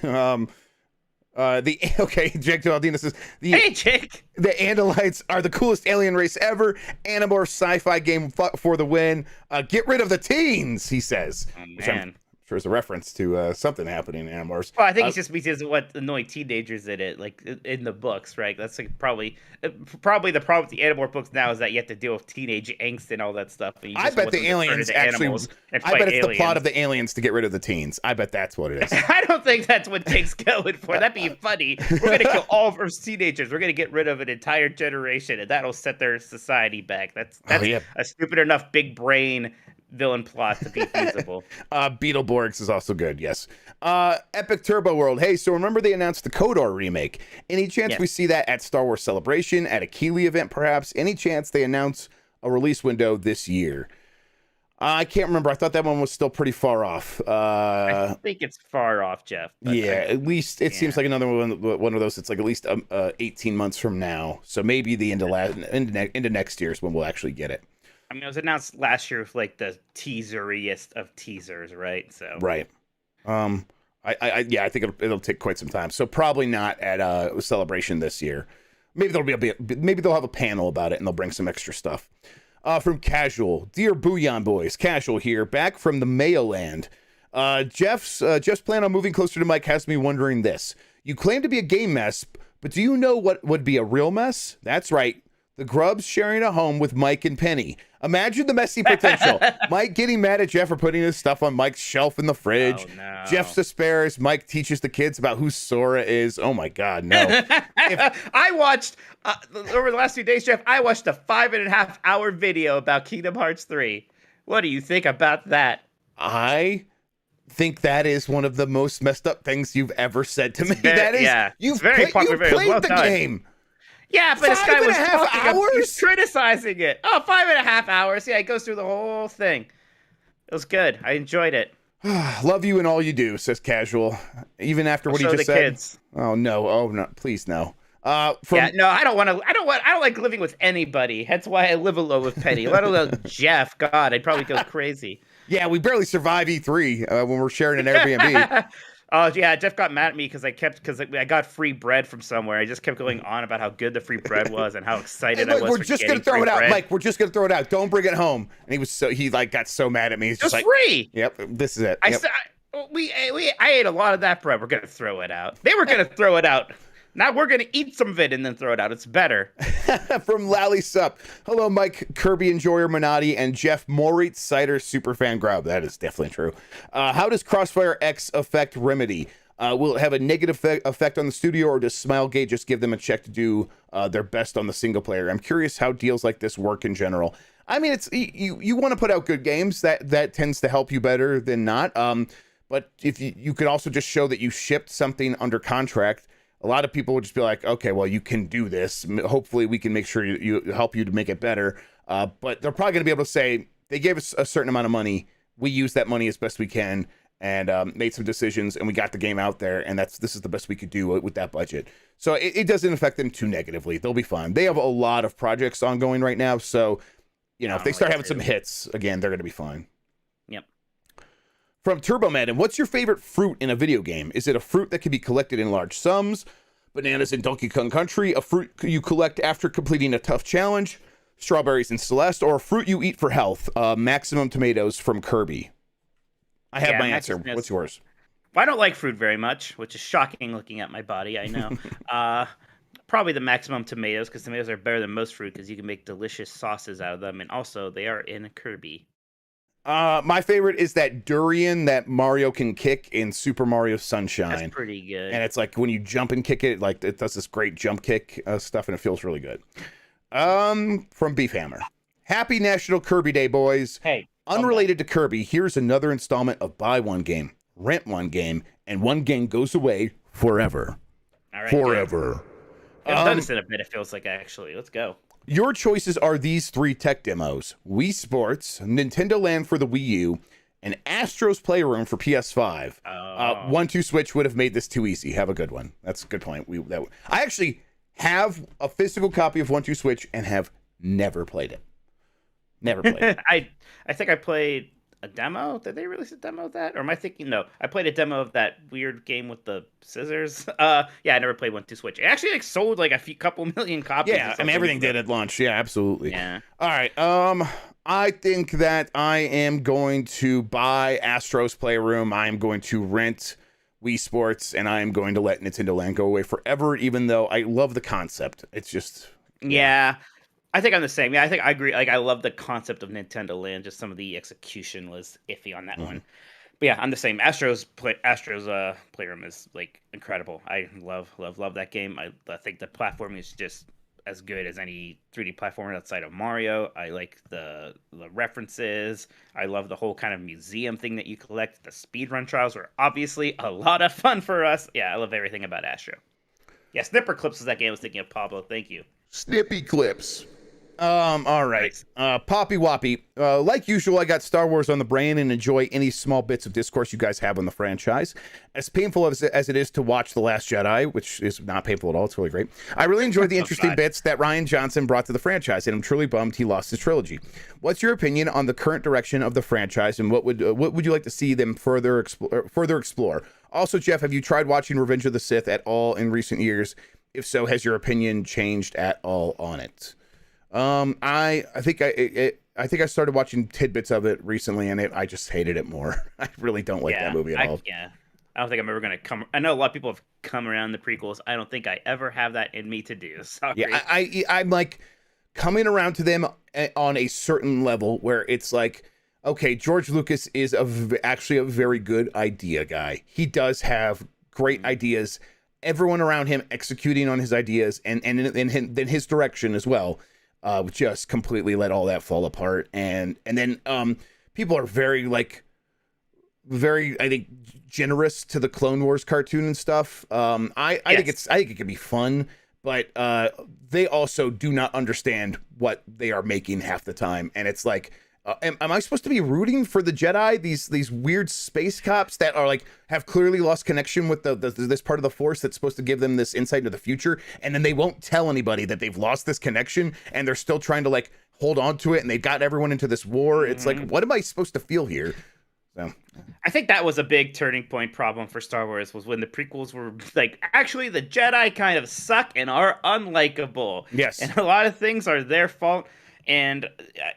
Jake Valdina says Hey, Jake. the Andalites are the coolest alien race ever. Animorph sci-fi game for the win. Get rid of the teens, he says. Oh, Which I'm man. sure is a reference to something happening in Animorphs. Well, I think it's just because of what annoying teenagers in it, like in the books, right? That's like probably the problem with the Animorph books now is that you have to deal with teenage angst and all that stuff. And you I just bet want the them to turn aliens into actually. animals and I fight bet it's the plot aliens. of the aliens to get rid of the teens. I bet that's what it is. I don't think that's what Jake's going for. That'd be funny. We're gonna kill all of Earth's teenagers. We're gonna get rid of an entire generation, and that'll set their society back. That's yeah. a stupid enough big brain villain plot to be feasible. Beetleborgs is also good, yes. Epic Turbo World. Hey, so remember they announced the KOTOR remake. Any chance we see that at Star Wars Celebration, at a Keighley event perhaps? Any chance they announce a release window this year? I can't remember. I thought that one was still pretty far off. I think it's far off, Jeff. At least it seems like another one of those. It's like at least 18 months from now. So maybe the into next year is when we'll actually get it. I mean, it was announced last year with like the teaseriest of teasers, right? So right. I think it'll take quite some time. So probably not at a Celebration this year. Maybe maybe they'll have a panel about it and they'll bring some extra stuff. From Casual, dear Booyan boys, Casual here, back from the Mayo land. Jeff's plan on moving closer to Mike has me wondering this. You claim to be a game mess, but do you know what would be a real mess? That's right. The Grubbs sharing a home with Mike and Penny. Imagine the messy potential. Mike getting mad at Jeff for putting his stuff on Mike's shelf in the fridge. Oh, no. Jeff despairs. Mike teaches the kids about who Sora is. Oh my God, no. I watched, over the last few days, Jeff, I watched a 5.5-hour video about Kingdom Hearts 3. What do you think about that? I think that is one of the most messed up things you've ever said to me. You've played the game. Yeah, but this guy was 5.5 hours? He's criticizing it. Oh, 5.5 hours. Yeah, he goes through the whole thing. It was good. I enjoyed it. Love you and all you do, says Casual. Even after what he just said. Kids. Oh no! Please no. No, I don't want to. I don't like living with anybody. That's why I live alone with Penny. Let alone Jeff. God, I'd probably go crazy. Yeah, we barely survive E3 when we're sharing an Airbnb. Oh yeah, Jeff got mad at me because I got free bread from somewhere. I just kept going on about how good the free bread was and how excited I was. We're just gonna throw it out, Mike. We're just gonna throw it out. Don't bring it home. And he got so mad at me. He's just like, free. Yep, this is it. I ate a lot of that bread. We're gonna throw it out. They were gonna throw it out. Now we're going to eat some of it and then throw it out. It's better. From Lally Sup. Hello, Mike, Kirby Enjoyer Minotti, and Jeff Moritz Cider Superfan Grubb. That is definitely true. How does Crossfire X affect Remedy? Will it have a negative effect on the studio, or does Smilegate just give them a check to do their best on the single player? I'm curious how deals like this work in general. I mean, it's you want to put out good games. That tends to help you better than not. But if you could also just show that you shipped something under contract, a lot of people would just be like, okay, well, you can do this. Hopefully we can make sure you help you to make it better. But they're probably going to be able to say, they gave us a certain amount of money. We used that money as best we can and made some decisions, and we got the game out there, and this is the best we could do with that budget. So it doesn't affect them too negatively. They'll be fine. They have a lot of projects ongoing right now. So, if they start having some hits, again, they're going to be fine. Yep. From Turboman, and what's your favorite fruit in a video game? Is it a fruit that can be collected in large sums? Bananas in Donkey Kong Country, a fruit you collect after completing a tough challenge, strawberries in Celeste, or a fruit you eat for health, Maximum Tomatoes from Kirby? I have my answer. What's yours? Well, I don't like fruit very much, which is shocking looking at my body, I know. Probably the Maximum Tomatoes, because tomatoes are better than most fruit because you can make delicious sauces out of them, and also they are in Kirby. My favorite is that durian that Mario can kick in Super Mario Sunshine. That's pretty good. And it's like when you jump and kick it, like it does this great jump kick stuff, and it feels really good. From Beef Hammer. Happy National Kirby Day, boys. Hey. Unrelated to Kirby, here's another installment of buy one game, rent one game, and one game goes away forever. All right, forever. I've done this in a bit, it feels like, actually. Let's go. Your choices are these 3 tech demos: Wii Sports, Nintendo Land for the Wii U, and Astro's Playroom for PS5. 1-2 Switch would have made this too easy. Have a good one. That's a good point. I actually have a physical copy of 1-2 Switch and have never played it. Never played it. I think I played a demo. Did they release a demo of that? Or am I thinking? No, I played a demo of that weird game with the scissors. Yeah, I never played one to Switch. It actually like sold like couple million copies. Yeah, I mean everything did at launch. Yeah, absolutely. Yeah. All right. I think that I am going to buy Astro's Playroom. I am going to rent Wii Sports, and I am going to let Nintendo Land go away forever. Even though I love the concept, it's just Yeah. I think I'm the same. Yeah, I think I agree. Like, I love the concept of Nintendo Land. Just some of the execution was iffy on that one. But yeah, I'm the same. Astro's Playroom is like incredible. I love that game. I think the platforming is just as good as any 3D platformer outside of Mario. I like the references. I love the whole kind of museum thing that you collect. The speedrun trials were obviously a lot of fun for us. Yeah, I love everything about Astro. Yeah, Snipper Clips was that game I was thinking of, Pablo. Thank you. Snippy Clips. All right. Poppy Woppy. Like usual, I got Star Wars on the brain and enjoy any small bits of discourse you guys have on the franchise. As painful as it is to watch The Last Jedi, which is not painful at all, it's really great. I really enjoyed the interesting bits that Rian Johnson brought to the franchise, and I'm truly bummed he lost his trilogy. What's your opinion on the current direction of the franchise, and what would you like to see them further explore? Also, Jeff, have you tried watching Revenge of the Sith at all in recent years? If so, has your opinion changed at all on it? I think I started watching tidbits of it recently, and I just hated it more. I really don't like that movie at all. Yeah, I don't think I'm ever gonna come. I know a lot of people have come around the prequels. I don't think I ever have that in me to do. Sorry. Yeah, I'm like coming around to them on a certain level where it's like, okay, George Lucas is actually a very good idea guy. He does have great ideas. Everyone around him executing on his ideas and then his direction as well. Just completely let all that fall apart, and then people are very I think generous to the Clone Wars cartoon and stuff. I think it can be fun, but they also do not understand what they are making half the time, and it's like, am I supposed to be rooting for the Jedi? These weird space cops that are like have clearly lost connection with this part of the Force that's supposed to give them this insight into the future, and then they won't tell anybody that they've lost this connection, and they're still trying to like hold on to it, and they got everyone into this war. It's like, what am I supposed to feel here? So I think that was a big turning point problem for Star Wars, was when the prequels were like, actually the Jedi kind of suck and are unlikable. Yes, and a lot of things are their fault. And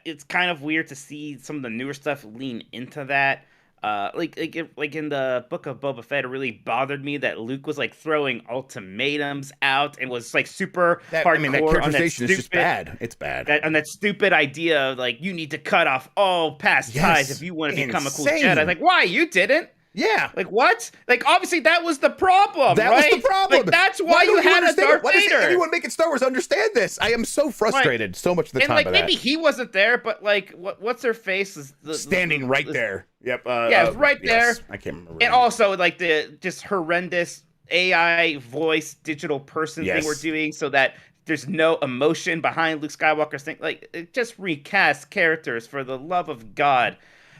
it's kind of weird to see some of the newer stuff lean into that. Like in the Book of Boba Fett, it really bothered me that Luke was like throwing ultimatums out and was like super hardcore. I mean, that characterization is just bad. It's bad. That stupid idea of like, you need to cut off all past ties if you want to become a cool Jedi. Like, why? You didn't. Yeah. Like, what? Like, obviously that was the problem, That right? was the problem. Like, that's why you had a Darth Vader. Why doesn't anyone making Star Wars understand this? I am so frustrated so much of the time. And, like, maybe he wasn't there, but, like, what's her face? Is standing right there. Yep. Right there. I can't remember. And also, like, the just horrendous AI voice digital person thing we're doing so that there's no emotion behind Luke Skywalker's thing. Like, it just recast characters, for the love of God.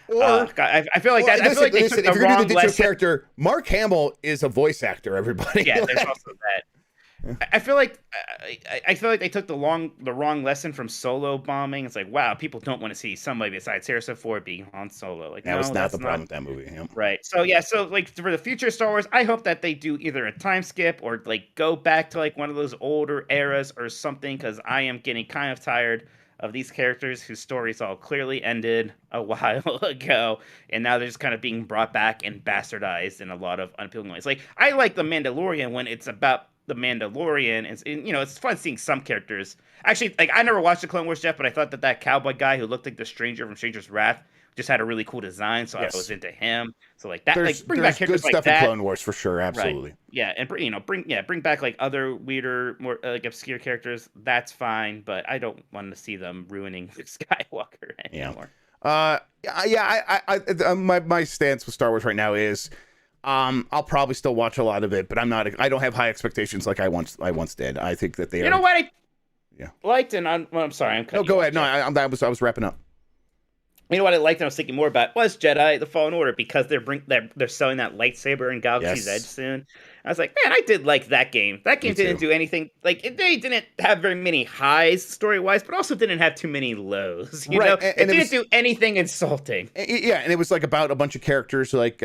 Or I feel like that. I feel like they took the wrong lesson. Character, Mark Hamill is a voice actor. Everybody. Yeah, there's also that. I feel like they took the wrong lesson from Solo bombing. It's like, wow, people don't want to see somebody besides Harrison Ford being Han Solo. Like, that was not the problem with that movie. Yeah. Right. So like for the future Star Wars, I hope that they do either a time skip or like go back to like one of those older eras or something, because I am getting kind of tired of these characters whose stories all clearly ended a while ago, and now they're just kind of being brought back and bastardized in a lot of unappealing ways. Like, I like The Mandalorian when it's about The Mandalorian, and it's fun seeing some characters. Actually, like, I never watched the Clone Wars, Jeff, but I thought that cowboy guy who looked like the Stranger from Stranger's Wrath just had a really cool design, so I was into him. So like that, bring back characters like that. There's good stuff in Clone Wars for sure, absolutely. Right. Yeah, and bring back like other weirder, more like obscure characters. That's fine, but I don't want to see them ruining Luke Skywalker anymore. My stance with Star Wars right now is, I'll probably still watch a lot of it, but I don't have high expectations like I once did. I think that they know what I liked, and I'm sorry. No, go ahead. No, I was wrapping up. You know what I liked and I was thinking more about was Jedi: The Fallen Order, because they're selling that lightsaber in Galaxy's Edge soon. I was like, man, I did like that game. That game didn't do anything they didn't have very many highs story wise, but also didn't have too many lows. You know, it didn't do anything insulting. Yeah, and it was like about a bunch of characters like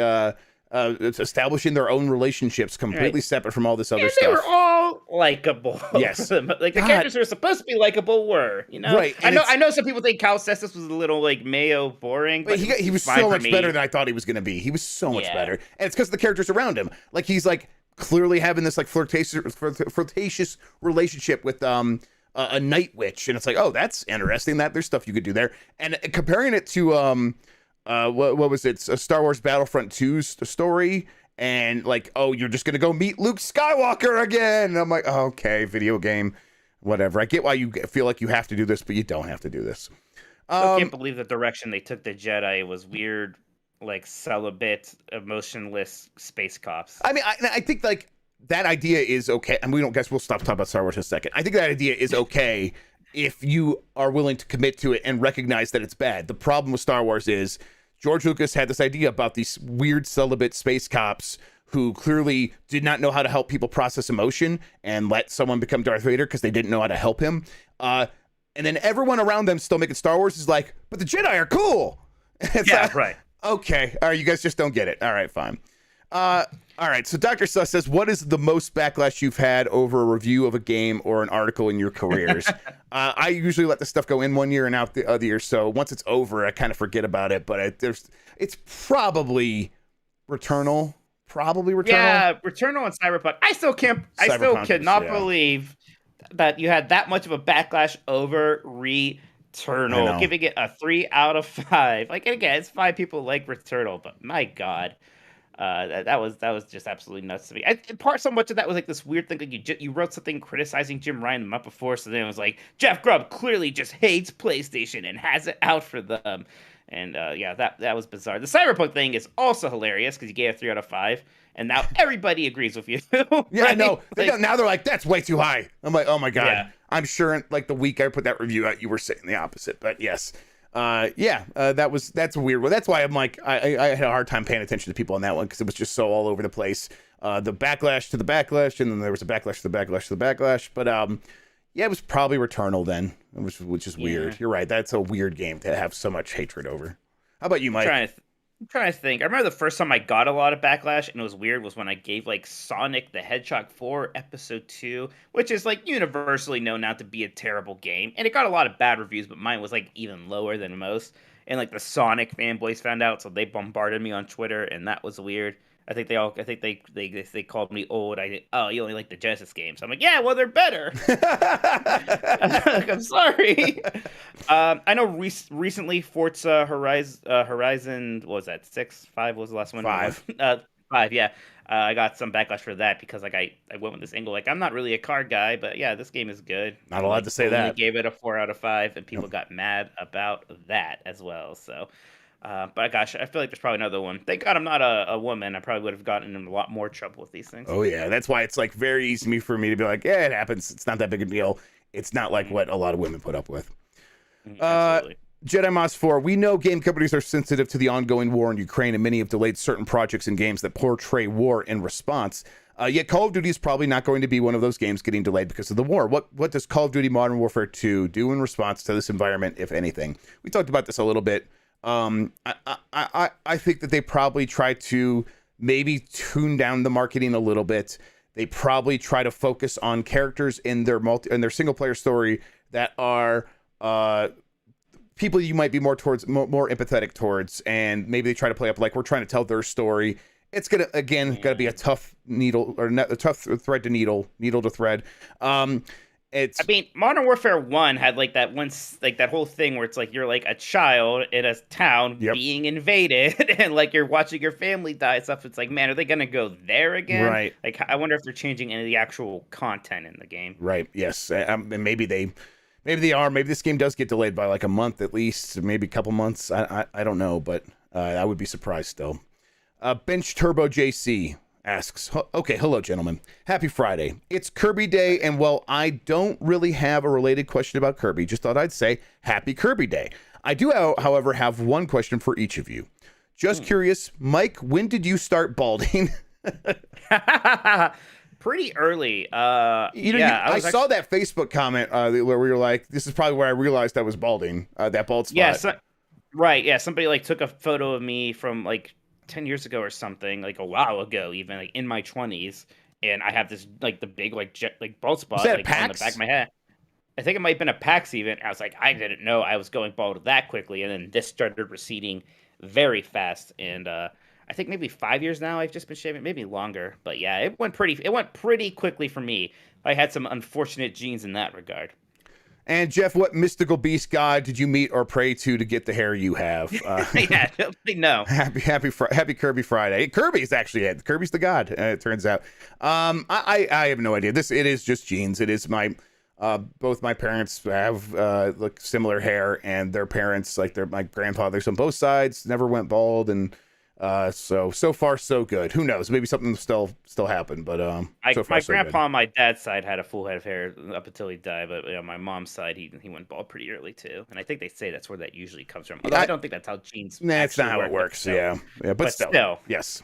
establishing their own relationships completely separate from all this other stuff. They were all likable. Yes. Like the characters who were supposed to be likable were, you know? Right. I know some people think Cal Cestus was a little like Mayo boring, but he was so much better than I thought he was going to be. He was so much better. And it's because of the characters around him. Like he's like clearly having this like flirtatious relationship with a night witch, and it's like, oh, that's interesting. That there's stuff you could do there. And comparing it to what was it? A Star Wars Battlefront 2's story, and like, oh, you're just gonna go meet Luke Skywalker again. And I'm like, oh, okay, video game, whatever. I get why you feel like you have to do this, but you don't have to do this. I can't believe the direction they took the Jedi. It was weird, like celibate, emotionless space cops. I mean, I think like that idea is okay, and we'll stop talking about Star Wars in a second. I think that idea is okay if you are willing to commit to it and recognize that it's bad. The problem with Star Wars is George Lucas had this idea about these weird celibate space cops who clearly did not know how to help people process emotion and let someone become Darth Vader because they didn't know how to help him. And then everyone around them still making Star Wars is like, but the Jedi are cool. Right. Okay. All right. You guys just don't get it. All right, fine. All right, so Dr. Sus says, what is the most backlash you've had over a review of a game or an article in your careers? I usually let the stuff go in one year and out the other year, so once it's over, I kind of forget about it, but it's probably Returnal. Yeah, Returnal and Cyberpunk. I still cannot believe that you had that much of a backlash over Returnal, giving it a 3 out of 5. Like, again, it's 5 people like Returnal, but my God. That was just absolutely nuts to me. So much of that was like this weird thing. Like you wrote something criticizing Jim Ryan the month before, so then it was like Jeff Grubb clearly just hates PlayStation and has it out for them. And that was bizarre. The Cyberpunk thing is also hilarious because you gave it 3 out of 5, and now everybody agrees with you. Yeah, right? no, Like, now they're like, that's way too high. I'm like, oh my God. Yeah. I'm sure like the week I put that review out, you were saying the opposite, but yes. That's a weird one. That's why I'm like, I had a hard time paying attention to people on that one because it was just so all over the place. The backlash to the backlash, and then there was a backlash to the backlash to the backlash. But it was probably Returnal then, which is weird. You're right. That's a weird game to have so much hatred over. How about you, Mike? I'm trying to think. I remember the first time I got a lot of backlash, and it was weird, was when I gave like Sonic the Hedgehog 4 Episode 2, which is like universally known now to be a terrible game. And it got a lot of bad reviews, but mine was like even lower than most. And like the Sonic fanboys found out, so they bombarded me on Twitter, and that was weird. I think they called me old. You only like the Genesis games. I'm like, yeah, well, they're better. I'm sorry. I know recently Forza Horizon, what was that, 6, 5 was the last one? 5. 5, yeah. I got some backlash for that because like I went with this angle, like I'm not really a car guy, but yeah, this game is good. Not allowed to say that. I gave it a 4 out of 5, and people got mad about that as well. So. But gosh, I feel like there's probably another one. Thank God I'm not a woman. I probably would have gotten in a lot more trouble with these things. Oh yeah, that's why it's like very easy for me to be like, yeah, it happens. It's not that big a deal. It's not like what a lot of women put up with. Absolutely. Jedi Moss 4, we know game companies are sensitive to the ongoing war in Ukraine, and many have delayed certain projects and games that portray war in response. Yet Call of Duty is probably not going to be one of those games getting delayed because of the war. What does Call of Duty Modern Warfare 2 do in response to this environment, if anything? We talked about this a little bit. I think that they probably try to maybe tune down the marketing a little bit. They probably try to focus on characters in their single player story that are people you might be more empathetic towards, and maybe they try to play up like we're trying to tell their story. It's gotta be a tough thread to thread. I mean, Modern Warfare 1 had like that that whole thing where it's like you're like a child in a town being invaded and like you're watching your family die and stuff. It's like, man, are they gonna go there again? Right. Like, I wonder if they're changing any of the actual content in the game. Right. Yes. And maybe they are. Maybe this game does get delayed by like a month at least, maybe a couple months. I don't know, but I would be surprised still. Bench Turbo JC asks, okay, hello, gentlemen. Happy Friday. It's Kirby Day, and well, I don't really have a related question about Kirby. Just thought I'd say Happy Kirby Day. I do, however, have one question for each of you. Just curious, Mike, when did you start balding? Pretty early. I saw that Facebook comment where we were like, "This is probably where I realized I was balding." That bald spot. Yeah, right. Yeah, somebody like took a photo of me from like 10 years ago or something, like a while ago, even like in my 20s, and I have this like the big like bald spot that like on the back of my head. I think it might have been a PAX event. I was like, I didn't know I was going bald that quickly, and then this started receding very fast. And I think maybe 5 years now I've just been shaving, maybe longer. But yeah, it went pretty quickly for me. I had some unfortunate genes in that regard. And Jeff, what mystical beast god did you meet or pray to get the hair you have? Yeah, no. Happy Kirby Friday. Kirby's actually it. Kirby's the god. It turns out. I have no idea. It is just genes. It is my. Both my parents have like similar hair, and their parents, like my grandfathers on both sides, never went bald, and so far so good. Who knows? Maybe something still happen, but so far, my so grandpa good. on my dad's side had a full head of hair up until he died, but on my mom's side he went bald pretty early too, and I think they say that's where that usually comes from. Although I don't think that's how genes. Nah, it's not how it works. Yeah, but still, yes.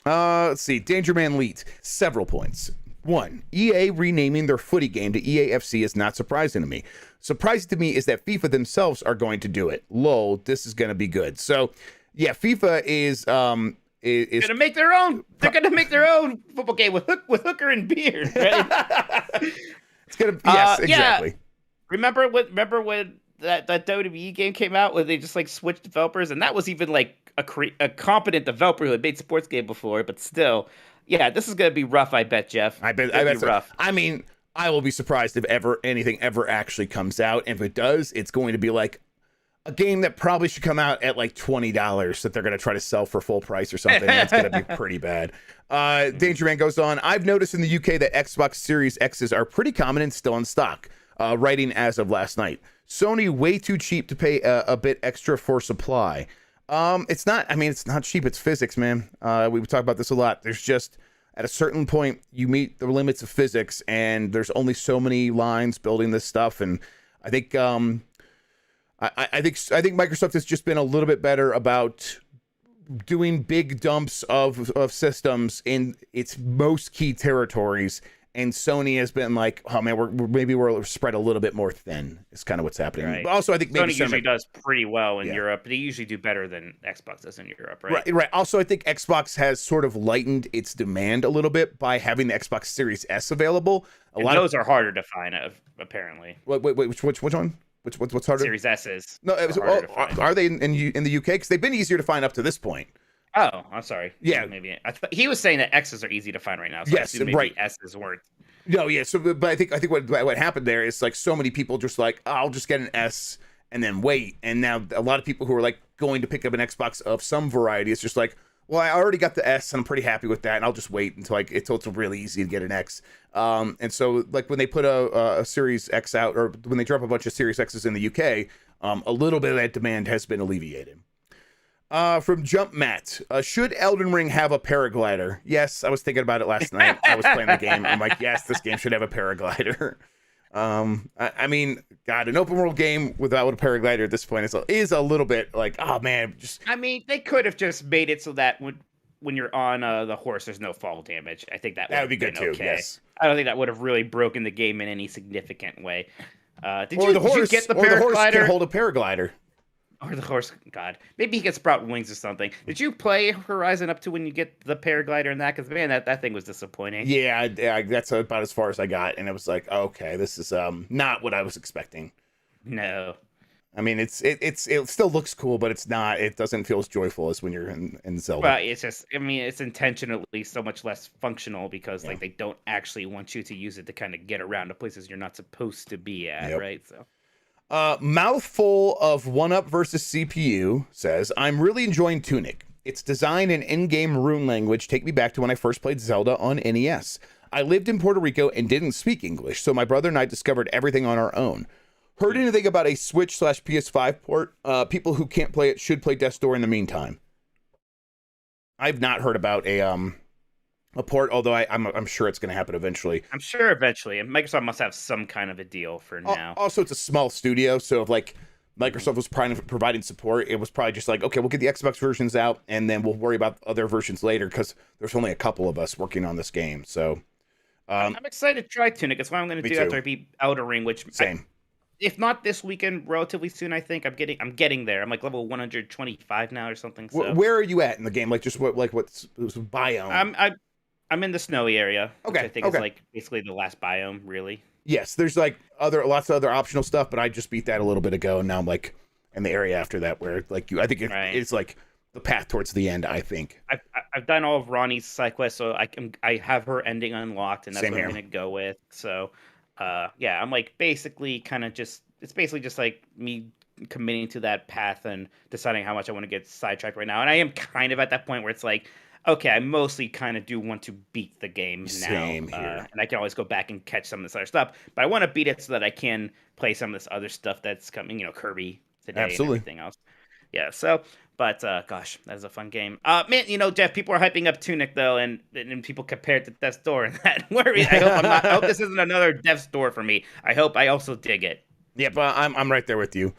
Let's see. Danger Man Leet. Several points. 1. EA renaming their footy game to EAFC is not surprising to me. Surprising to me is that FIFA themselves are going to do it. Lol, this is going to be good. So, yeah, FIFA is gonna make their own. They're gonna make their own football game with hooker and beard. Right? It's gonna. Yes, exactly. Yeah. Remember when that WWE game came out where they just like switched developers, and that was even like a competent developer who had made sports game before, but still. Yeah, this is gonna be rough. I bet, Jeff. I bet so. Rough. I mean, I will be surprised if anything ever actually comes out. And if it does, it's going to be like a game that probably should come out at like $20 that they're gonna try to sell for full price or something. It's gonna be pretty bad. Danger Man goes on. I've noticed in the UK that Xbox Series X's are pretty common and still in stock. Writing as of last night. Sony way too cheap to pay a bit extra for supply. It's not cheap. It's physics, man. We talk about this a lot. There's just at a certain point you meet the limits of physics, and there's only so many lines building this stuff. And I think, I think Microsoft has just been a little bit better about doing big dumps of systems in its most key territories. And Sony has been like, oh man, we're spread a little bit more thin. Is kind of what's happening. Right. But also, I think maybe Sony usually does pretty well in Europe. They usually do better than Xbox does in Europe, right? Right. Also, I think Xbox has sort of lightened its demand a little bit by having the Xbox Series S available. Those are harder to find, apparently. Wait, which one? What's harder? Series S's. No, are they in the UK? Because they've been easier to find up to this point. Oh, I'm sorry. Yeah, maybe he was saying that X's are easy to find right now. So yes, maybe S's weren't. No, yeah. So, but I think what happened there is like so many people just like, oh, I'll just get an S and then wait. And now a lot of people who are like going to pick up an Xbox of some variety, it's just like, well, I already got the S and I'm pretty happy with that, and I'll just wait until it's really easy to get an X. And so like when they put a Series X out, or when they drop a bunch of Series X's in the UK, a little bit of that demand has been alleviated. From Jump Matt, should Elden Ring have a paraglider? Yes, I was thinking about it last night. I was playing the game. I'm like, yes, this game should have a paraglider. I mean, God, an open world game without a paraglider at this point is a little bit like, oh man, I mean, they could have just made it so that when you're on the horse, there's no fall damage. I think that would be good too. Okay. Yes, I don't think that would have really broken the game in any significant way. Did you get the paraglider? The horse can hold a paraglider. Or the horse, God. Maybe he can sprout wings or something. Did you play Horizon up to when you get the paraglider and that? Because, man, that thing was disappointing. Yeah, that's about as far as I got. And it was like, okay, this is not what I was expecting. No. I mean, it still looks cool, but it doesn't feel as joyful as when you're in Zelda. Well, it's just, I mean, it's intentionally so much less functional because, like, they don't actually want you to use it to kind of get around to places you're not supposed to be at, right? So. Mouthful of 1UP versus CPU says, I'm really enjoying Tunic. Its design and in-game rune language take me back to when I first played Zelda on NES. I lived in Puerto Rico and didn't speak English, so my brother and I discovered everything on our own. Heard anything about a Switch/PS5 port? People who can't play it should play Death's Door in the meantime. I've not heard about a port, although I'm sure it's going to happen eventually. I'm sure eventually, and Microsoft must have some kind of a deal for now. Also, it's a small studio, so if like Microsoft was providing support, it was probably just like, okay, we'll get the Xbox versions out, and then we'll worry about other versions later, because there's only a couple of us working on this game. So, I'm excited to try Tunic. That's what I'm going to do after I beat Outer Ring, which same. If not this weekend, relatively soon, I think I'm getting there. I'm like level 125 now or something. So. Where are you at in the game? Like just what's biome? I'm in the snowy area. Okay. Which I think is like basically the last biome, really. Yes, there's like lots of other optional stuff, but I just beat that a little bit ago, and now I'm like in the area after that where like I think it's like the path towards the end. I think I've done all of Ronnie's side quest, so I have her ending unlocked, and that's what I'm gonna go with. So. Yeah, I'm like basically kind of it's basically just like me committing to that path and deciding how much I want to get sidetracked right now. And I am kind of at that point where it's like, okay, I mostly kind of do want to beat the game now. Same here. And I can always go back and catch some of this other stuff, but I want to beat it so that I can play some of this other stuff that's coming, Kirby today and everything else. Yeah, so, but gosh, that is a fun game. Man, Jeff, people are hyping up Tunic though, and people compare it to Death's Door, and that worries. I hope this isn't another Death's Door for me. I hope I also dig it. Yeah, but I'm right there with you.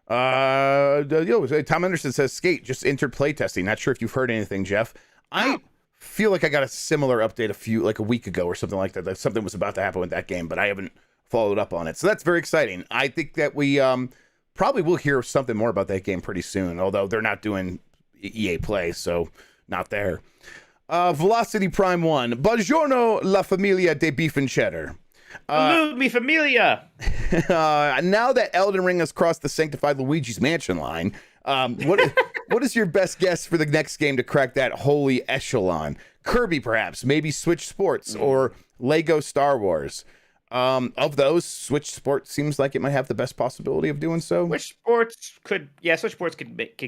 Tom Anderson says Skate just entered playtesting. Not sure if you've heard anything, Jeff. I feel like I got a similar update a week ago or something like that. That something was about to happen with that game, but I haven't followed up on it. So that's very exciting. I think that we probably will hear something more about that game pretty soon, although they're not doing EA Play, so not there. Velocity Prime 1. Buongiorno la familia de beef and cheddar. Salute mi familia. Now that Elden Ring has crossed the sanctified Luigi's Mansion line, what is your best guess for the next game to crack that holy echelon? Kirby, perhaps, maybe Switch Sports or Lego Star Wars. Of those, Switch Sports seems like it might have the best possibility of doing so. Switch Sports could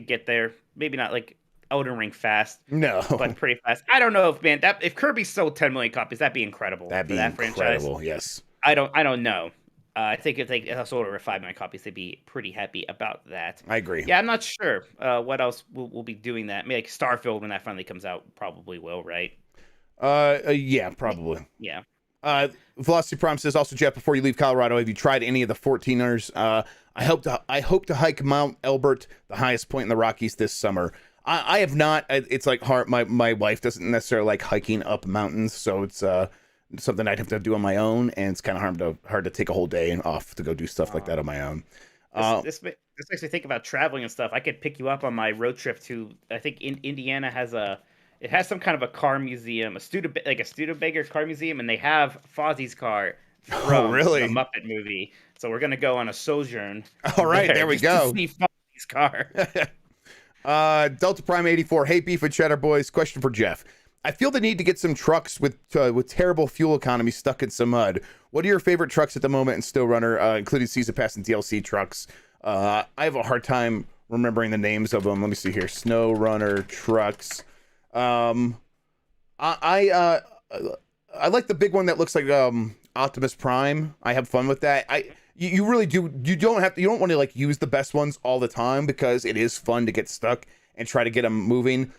get there. Maybe not like Elden Ring fast. No, but pretty fast. I don't know if Kirby sold 10 million copies, that'd be incredible. That'd be incredible. Franchise. Yes. I don't know. I think if they sold over 5 million copies, they'd be pretty happy about that. I agree. Yeah, I'm not sure what else will be doing that. Maybe like Starfield, when that finally comes out, probably will, right? Yeah, probably. Yeah. Velocity Prime says also, Jeff, before you leave Colorado, have you tried any of the 14ers? I hope to hike Mount Elbert, the highest point in the Rockies, this summer. I have not. It's like hard. My wife doesn't necessarily like hiking up mountains, so it's something I'd have to do on my own, and it's kind of hard to take a whole day and off to go do stuff like that on my own. This makes me think about traveling and stuff. I could pick you up on my road trip to. I think Indiana has some kind of a car museum, a Studebaker car museum, and they have Fozzie's car from the Muppet movie. So we're gonna go on a sojourn. All right, there we go. To see Fozzie's car. Delta Prime 84. Hey, Beef and Cheddar boys. Question for Jeff. I feel the need to get some trucks with terrible fuel economy stuck in some mud. What are your favorite trucks at the moment in Still Runner, including Season Pass and DLC trucks? I have a hard time remembering the names of them. Let me see here. Snow Runner trucks. I like the big one that looks like Optimus Prime. I have fun with that. You really do. You don't want to like use the best ones all the time, because it is fun to get stuck and try to get them moving.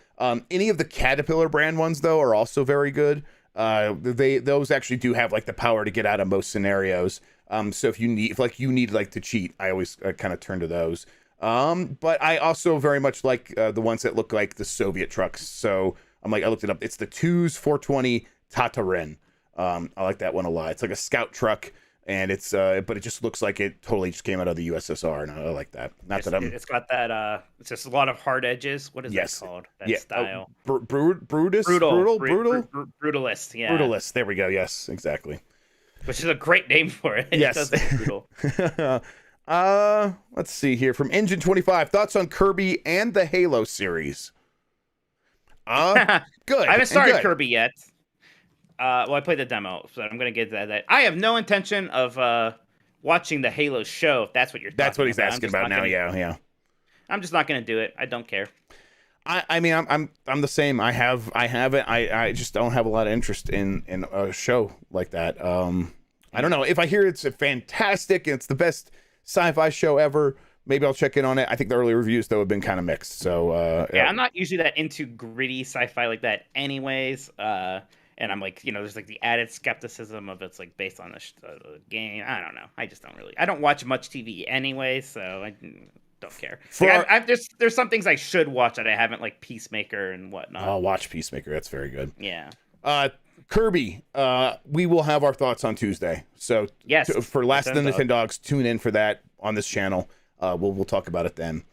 Any of the Caterpillar brand ones though are also very good. Those actually do have like the power to get out of most scenarios. So if you need to cheat, I always kind of turn to those. But I also very much like the ones that look like the Soviet trucks. So I looked it up. It's the TUZ 420 Tatarin. I like that one a lot. It's like a scout truck, and but it just looks like it totally just came out of the USSR, and I like that. It's got that. It's just a lot of hard edges. What is that called? That style. Brutalist. Yeah. Brutalist. There we go. Yes, exactly. Which is a great name for it. Yes. It does look brutal. Let's see here from Engine 25. Thoughts on Kirby and the Halo series? Good. I haven't started Kirby yet. I played the demo, so I'm going to get that. I have no intention of watching the Halo show, if that's what you're talking about. That's what he's asking about now, yeah. I'm just not going to do it. I don't care. I mean, I'm the same. I have it. I just don't have a lot of interest in a show like that. I don't know. If I hear it's fantastic and it's the best sci-fi show ever, maybe I'll check in on it. I think the early reviews though have been kind of mixed. So yeah, I'm not usually that into gritty sci-fi like that, anyways. And I'm like, there's like the added skepticism of it's like based on the game. I don't know. I just don't really. I don't watch much TV anyway, so don't care. For Like, there's some things I should watch that I haven't, like Peacemaker and whatnot. I'll watch Peacemaker. That's very good. Yeah. Kirby, we will have our thoughts on Tuesday. So Yes, for Last of the Nintendo. Nintendogs, tune in for that on this channel. We'll talk about it then.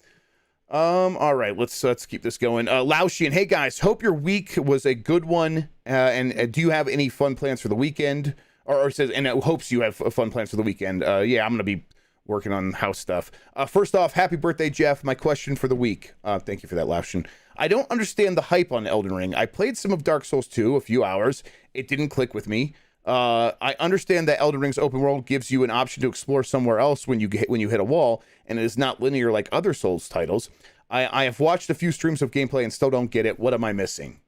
All right, let's keep this going. Laoshian, hey guys, hope your week was a good one. And do you have any fun plans for the weekend? Or says, and it hopes you have fun plans for the weekend. Yeah, I'm gonna be working on house stuff. First off, happy birthday, Jeff. My question for the week. Thank you for that, Laoshian. I don't understand the hype on Elden Ring. I played some of Dark Souls 2, a few hours. It didn't click with me. I understand that Elden Ring's open world gives you an option to explore somewhere else when you hit a wall, and it is not linear like other Souls titles. I have watched a few streams of gameplay and still don't get it. What am I missing?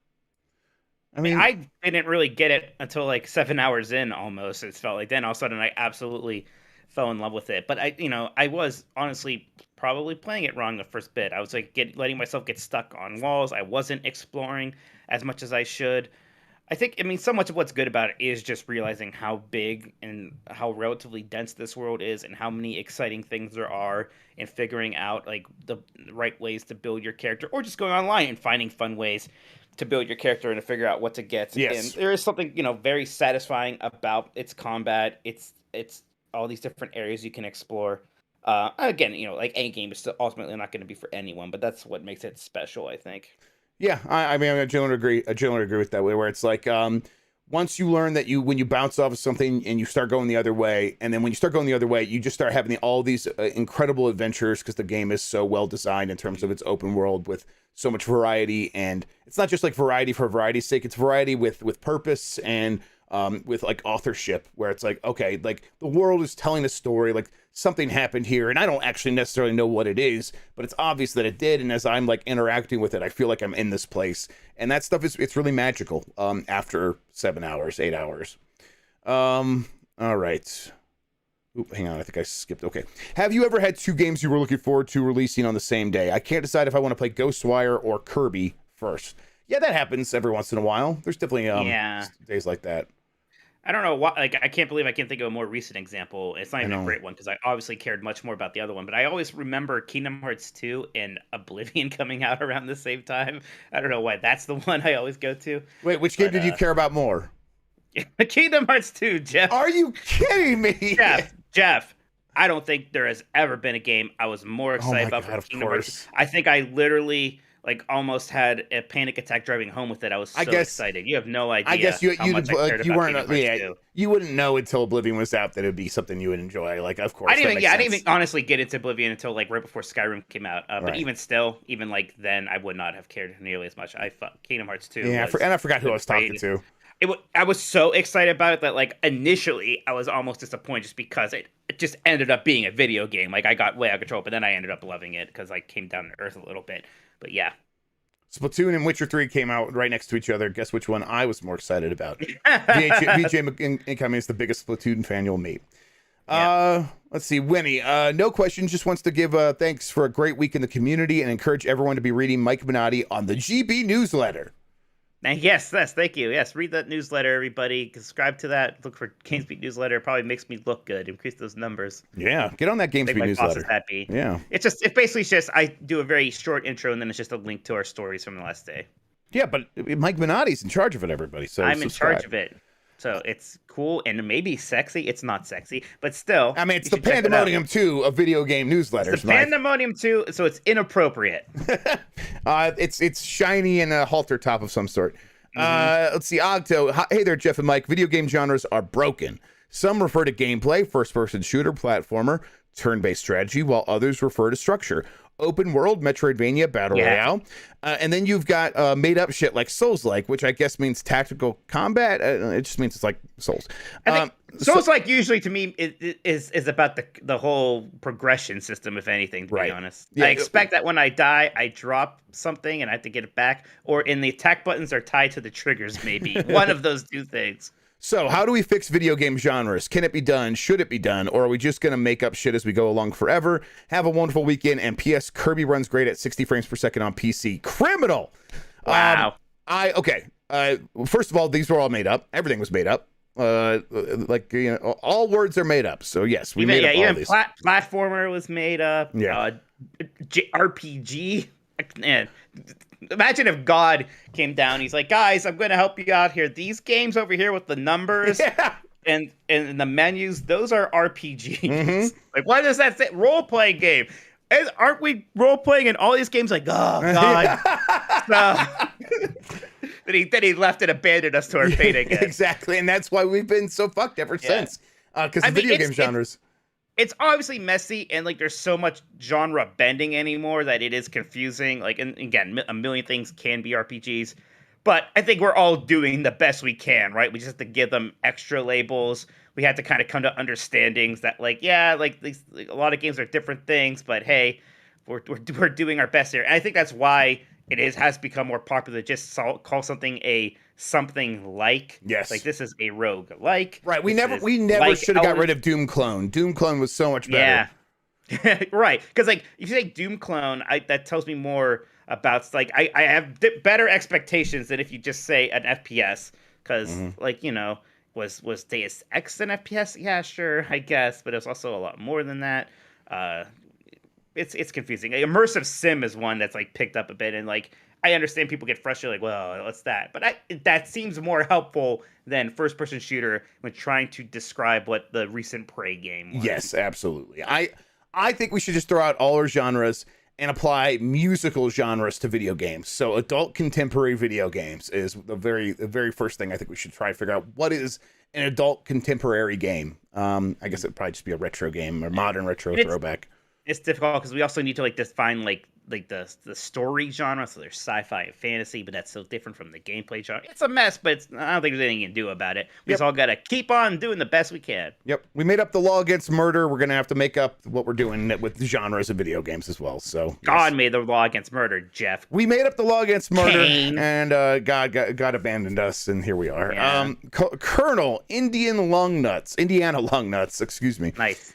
I mean, I didn't really get it until like 7 hours in almost. It felt like then all of a sudden I absolutely fell in love with it. But I was honestly probably playing it wrong the first bit. I was like letting myself get stuck on walls. I wasn't exploring as much as I should. I think, so much of what's good about it is just realizing how big and how relatively dense this world is and how many exciting things there are, and figuring out like the right ways to build your character, or just going online and finding fun ways to build your character and to figure out what to get. Yes. And there is something, very satisfying about its combat. It's all these different areas you can explore. Again, like any game is still ultimately not going to be for anyone, but that's what makes it special, I think. Yeah, I mean, I generally agree. I generally agree with that way. Where it's like, once you learn that when you bounce off of something and you start going the other way, and then when you start going the other way, you just start having all these incredible adventures because the game is so well designed in terms of its open world with so much variety. And it's not just like variety for variety's sake; it's variety with purpose and with like authorship, where it's like, okay, like the world is telling a story, like something happened here, and I don't actually necessarily know what it is, but it's obvious that it did. And as I'm like interacting with it, I feel like I'm in this place, and that stuff it's really magical. After 7 hours, 8 hours. All right. Oop, hang on, I think I skipped. Okay. Have you ever had two games you were looking forward to releasing on the same day? I can't decide if I want to play Ghostwire or Kirby first. Yeah, that happens every once in a while. There's definitely days like that. I don't know why. Like, I can't believe I can't think of a more recent example. It's not even a great one because I obviously cared much more about the other one. But I always remember Kingdom Hearts 2 and Oblivion coming out around the same time. I don't know why that's the one I always go to. Wait, which game did you care about more? Kingdom Hearts 2, Jeff. Are you kidding me? Jeff. I don't think there has ever been a game I was more excited about for Kingdom Hearts. I think I literally almost had a panic attack driving home with it. I was so excited. You have no idea. I guess you weren't. You wouldn't know until Oblivion was out that it'd be something you would enjoy. Like, of course. I didn't even honestly get into Oblivion until like right before Skyrim came out. But even still, even like then, I would not have cared nearly as much. Kingdom Hearts 2. Yeah, and I forgot who I was talking to. I was so excited about it that like initially I was almost disappointed just because it just ended up being a video game. Like I got way out of control, but then I ended up loving it because I came down to earth a little bit. But yeah. Splatoon and Witcher 3 came out right next to each other. Guess which one I was more excited about? VJ Incoming is the biggest Splatoon fan you'll meet. Yeah. Let's see. Winnie, no questions, just wants to give thanks for a great week in the community and encourage everyone to be reading Mike Minotti on the GB newsletter. Yes, thank you. Yes, read that newsletter, everybody. Subscribe to that. Look for GamesBeat newsletter. It probably makes me look good. Increase those numbers. Yeah, get on that GamesBeat newsletter. Boss is happy. Yeah, it's basically just I do a very short intro and then it's just a link to our stories from the last day. Yeah, but Mike Minotti's in charge of it, everybody. So I'm in charge of it. So it's cool and maybe sexy. It's not sexy, but still. I mean, it's the Pandemonium 2 of video game newsletters. It's the Pandemonium 2, so it's inappropriate. It's shiny and a halter top of some sort. Let's see, Ogto. Hey there, Jeff and Mike. Video game genres are broken. Some refer to gameplay, first-person shooter, platformer, turn-based strategy, while others refer to structure. Open world, Metroidvania, Battle Royale. And then you've got made-up shit like Souls-like, which I guess means tactical combat. It just means it's like Souls. I think Souls-like usually to me is about the whole progression system, if anything, to be honest. Yeah. I expect that when I die, I drop something and I have to get it back. Or in the attack buttons are tied to the triggers, maybe. One of those two things. So, how do we fix video game genres? Can it be done? Should it be done? Or are we just going to make up shit as we go along forever? Have a wonderful weekend. And P.S. Kirby runs great at 60 frames per second on PC. Criminal! Wow. First of all, these were all made up. Everything was made up. Like, all words are made up. So yes, we made up all these. Platformer was made up. Yeah. RPG. Man, imagine if God came down. He's like, guys, I'm going to help you out here. These games over here with the numbers and the menus, those are RPGs. Mm-hmm. Like, what does that say? Role playing game. Aren't we role playing in all these games? Like, oh God. Then he left and abandoned us to our fate again. Exactly, and that's why we've been so fucked ever since. Because the video game genres. It's obviously messy, and like there's so much genre bending anymore that it is confusing. Like, and again, a million things can be RPGs, but I think we're all doing the best we can, right? We just have to give them extra labels. We had to kind of come to understandings that, like, yeah, like these, like, a lot of games are different things, but hey, we're doing our best here, and I think that's why has become more popular. Just call something a something like. Yes. Like, this is a rogue like. Right. We never should have got rid of Doom Clone. Doom Clone was so much better. Yeah. Right. Because, like, if you say Doom Clone, that tells me more about, like, I have better expectations than if you just say an FPS. Because, like, was Deus Ex an FPS? Yeah, sure, I guess. But it was also a lot more than that. It's confusing. Immersive sim is one that's, like, picked up a bit, and, like, I understand people get frustrated, like, well, what's that? But that seems more helpful than first-person shooter when trying to describe what the recent Prey game was. Yes, absolutely. I think we should just throw out all our genres and apply musical genres to video games. So adult contemporary video games is the very first thing I think we should try to figure out. What is an adult contemporary game? I guess it'd probably just be a retro game or modern retro throwback. It's difficult because we also need to, like, define like the story genre. So there's sci-fi and fantasy, but that's so different from the gameplay genre. It's a mess, but I don't think there's anything you can do about it. We just all got to keep on doing the best we can. Yep. We made up the law against murder. We're going to have to make up what we're doing with the genres of video games as well. So God made the law against murder, Jeff. We made up the law against murder, and God abandoned us, and here we are. Yeah. Colonel Indiana Lungnuts, excuse me. Nice.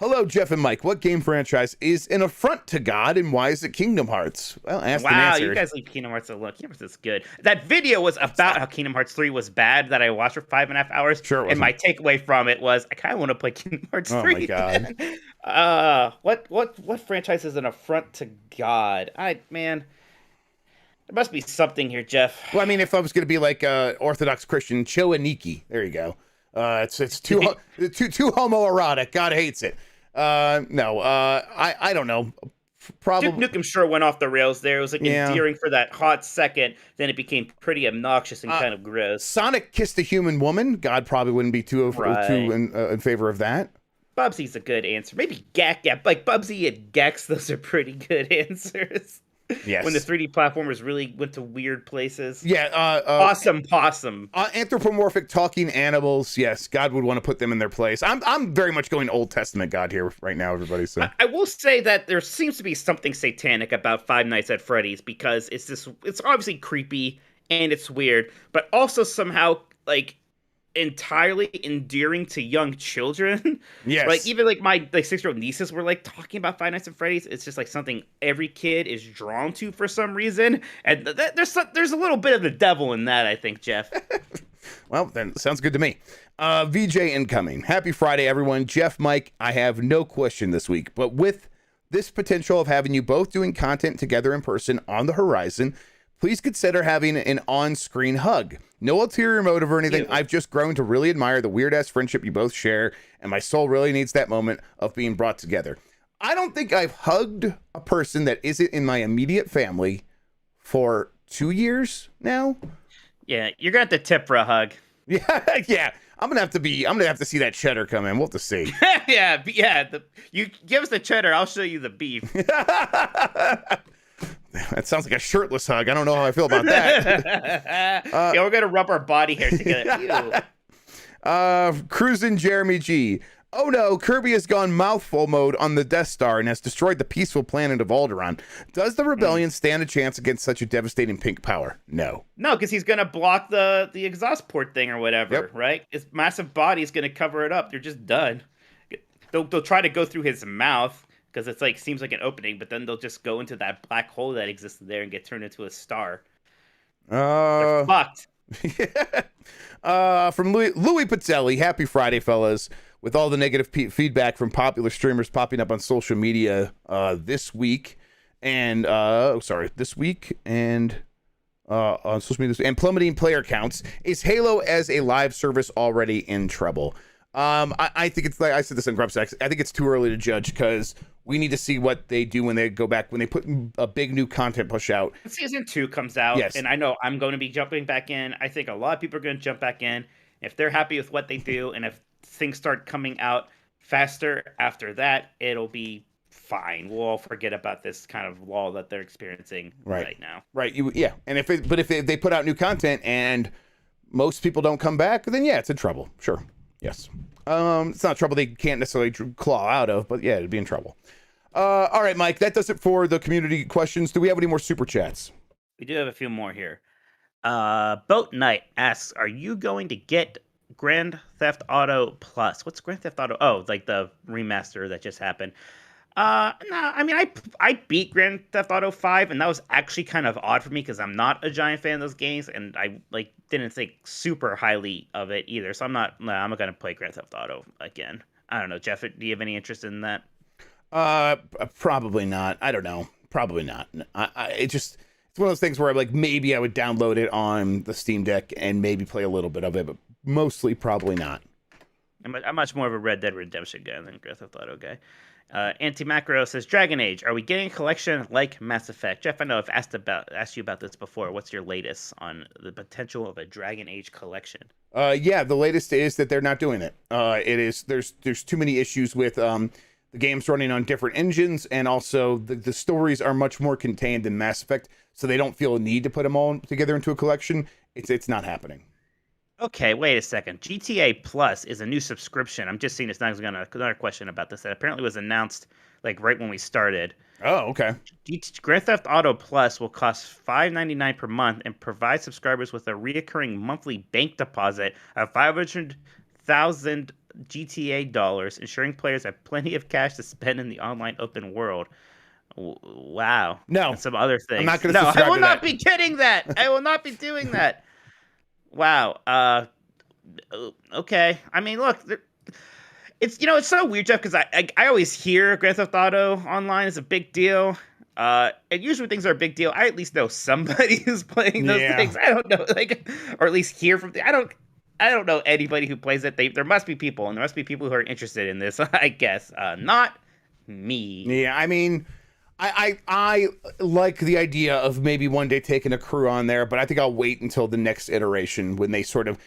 Hello, Jeff and Mike. What game franchise is an affront to God, and why is it Kingdom Hearts? Well, asked and answered. Wow, you guys leave Kingdom Hearts alone. Kingdom Hearts is good. That video was about how Kingdom Hearts 3 was bad that I watched for 5.5 hours. Sure. And my takeaway from it was, I kind of want to play Kingdom Hearts 3. Oh my God. What franchise is an affront to God? Man, there must be something here, Jeff. Well, I mean, if I was going to be like Orthodox Christian, Choaniki. There you go. It's too homoerotic. God hates it. No, I don't know. Probably Duke Nukem sure went off the rails there. It was like endearing for that hot second, then it became pretty obnoxious and kind of gross. Sonic kissed a human woman. God probably wouldn't be too in favor of that. Bubsy's a good answer. Maybe Gex. Yeah, like Bubsy and Gex, those are pretty good answers. Yes. When the 3D platformers really went to weird places. Yeah. Awesome possum. Anthropomorphic talking animals. Yes, God would want to put them in their place. I'm very much going Old Testament God here right now, everybody. So I will say that there seems to be something satanic about Five Nights at Freddy's, because it's obviously creepy and it's weird, but also somehow, like, entirely endearing to young children. Yes. Like, even like my 6-year-old nieces were like talking about Five Nights at Freddy's. It's just like something every kid is drawn to for some reason, and there's a little bit of the devil in that, I think, Jeff. Well, then sounds good to me. VJ incoming. Happy Friday, everyone. Jeff, Mike, I have no question this week, but with this potential of having you both doing content together in person on the horizon, please consider having an on-screen hug. No ulterior motive or anything. I've just grown to really admire the weird-ass friendship you both share, and my soul really needs that moment of being brought together. I don't think I've hugged a person that isn't in my immediate family for 2 years now. Yeah, you're gonna have to tip for a hug. Yeah. I'm gonna have to see that cheddar come in. We'll have to see. yeah. You give us the cheddar, I'll show you the beef. That sounds like a shirtless hug. I don't know how I feel about that. Yeah, we're gonna rub our body hair together. Cruising Jeremy G. Oh no, Kirby has gone mouthful mode on the Death Star and has destroyed the peaceful planet of Alderaan. Does the rebellion stand a chance against such a devastating pink power? No. No, because he's gonna block the exhaust port thing or whatever, right? His massive body is gonna cover it up. They're just done. They'll try to go through his mouth, because it's like seems like an opening, but then they'll just go into that black hole that existed there and get turned into a star. They're fucked. From Louis Patelli, happy Friday, fellas. With all the negative feedback from popular streamers popping up on social media this week, and this week, and on social media, and plummeting player counts, is Halo as a live service already in trouble? I think it's like I said this in Grubb Sex. I think it's too early to judge because we need to see what they do when they go back, when they put a big new content push out. Season 2 comes out, yes. And I know I'm going to be jumping back in. I think a lot of people are going to jump back in. If they're happy with what they do, and if things start coming out faster after that, it'll be fine. We'll all forget about this kind of lull that they're experiencing right now. Right. And if they put out new content and most people don't come back, then yeah, it's in trouble. Sure. Yes. It's not trouble they can't necessarily claw out of, but yeah, it'd be in trouble. All right, Mike, that does it for the community questions. Do we have any more super chats? We do have a few more here. Boat Knight asks, are you going to get Grand Theft Auto Plus? What's Grand Theft Auto? Oh, like the remaster that just happened. No, I mean, I beat Grand Theft Auto 5, and that was actually kind of odd for me because I'm not a giant fan of those games, and I didn't think super highly of it either. So I'm not gonna play Grand Theft Auto again. I don't know, Jeff. Do you have any interest in that? Probably not. I don't know. Probably not. It's one of those things where maybe I would download it on the Steam Deck and maybe play a little bit of it, but mostly probably not. I'm much more of a Red Dead Redemption guy than Grand Theft Auto guy. Anti-Macro says, Dragon Age, are we getting a collection like Mass Effect? Jeff, I know I've asked you about this before. What's your latest on the potential of a Dragon Age collection? Yeah, the latest is that they're not doing it. There's too many issues with the games running on different engines, and also the stories are much more contained than Mass Effect, so they don't feel a need to put them all together into a collection. It's not happening. Okay, wait a second. GTA Plus is a new subscription. I'm just seeing this now. Another question about this that apparently was announced right when we started. Oh, okay. Grand Theft Auto Plus will cost $5.99 per month and provide subscribers with a reoccurring monthly bank deposit of 500,000 GTA dollars, ensuring players have plenty of cash to spend in the online open world. Wow. No. And some other things. I'm not going to subscribe to that. I will not be getting that. I will not be doing that. Wow. Okay. I mean, look, it's so weird, Jeff, because I always hear Grand Theft Auto Online is a big deal. And usually things are a big deal. I at least know somebody who's playing those things. I don't know, or at least hear from. I don't know anybody who plays it. There must be people, and there must be people who are interested in this. I guess not me. Yeah, I mean. I like the idea of maybe one day taking a crew on there, but I think I'll wait until the next iteration when they because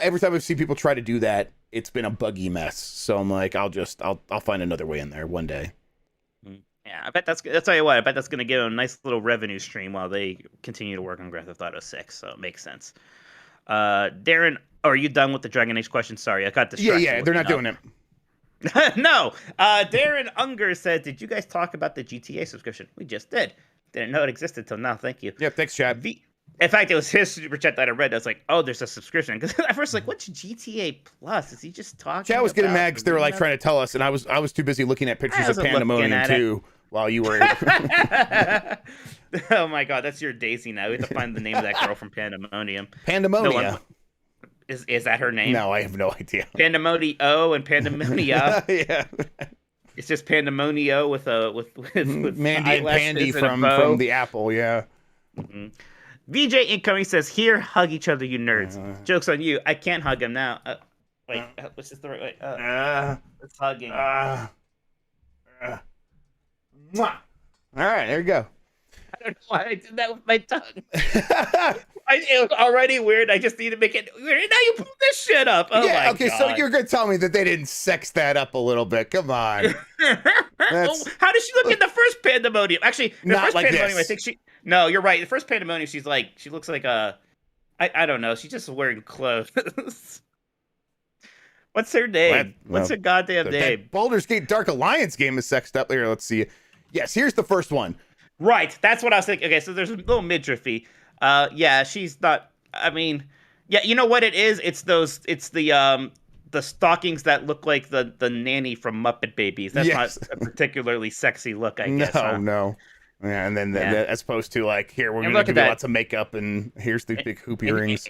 every time I've seen people try to do that, it's been a buggy mess. So I'm like, I'll find another way in there one day. Yeah, I bet that's tell you what, I bet that's going to give them a nice little revenue stream while they continue to work on Grand Theft Auto 6. So it makes sense. Darren, are you done with the Dragon Age question? Sorry, I got distracted. Yeah, they're not doing it. No. Darren Unger said, did you guys talk about the GTA subscription? We just did. Didn't know it existed till now. Thank you. Yeah, thanks, Chad. In fact, it was his super chat that I read. I was like, oh, there's a subscription. Because at first, what's GTA Plus? Is he just talking Chad was getting mad because they were trying to tell us, and I was too busy looking at pictures of Pandemonium too while you were. Oh my God, that's your Daisy now. We have to find the name of that girl from Pandemonium. Pandemonia. Is that her name? No, I have no idea. Pandemonio and Pandemonia. Yeah. It's just Pandemonio with Mandy and Pandy from the Apple, yeah. Mm-hmm. VJ Incoming says, here, hug each other, you nerds. Joke's on you. I can't hug him now. Wait, what's this the right way? It's hugging. Mwah. All right, there you go. I don't know why I did that with my tongue. It was already weird. I just need to make it weird. Now you put this shit up. Oh yeah, my okay, God. so you're going to tell me that they didn't sex that up a little bit. Come on. How does she look in the first Pandemonium? Actually, the Not first like Pandemonium, this. I think No, you're right. The first Pandemonium, she looks like a... I don't know. She's just wearing clothes. What's her name? What's her goddamn name? That Baldur's Gate Dark Alliance game is sexed up. Here, let's see. Yes, here's the first one. Right, that's what I was thinking. Okay, so there's a little midriffy. Yeah, she's not... I mean, yeah, you know what it is? It's the stockings that look like the nanny from Muppet Babies. That's not a particularly sexy look, I guess. No. Yeah, and then as opposed to here, we're going to give you lots of makeup, and here's the big hoop earrings.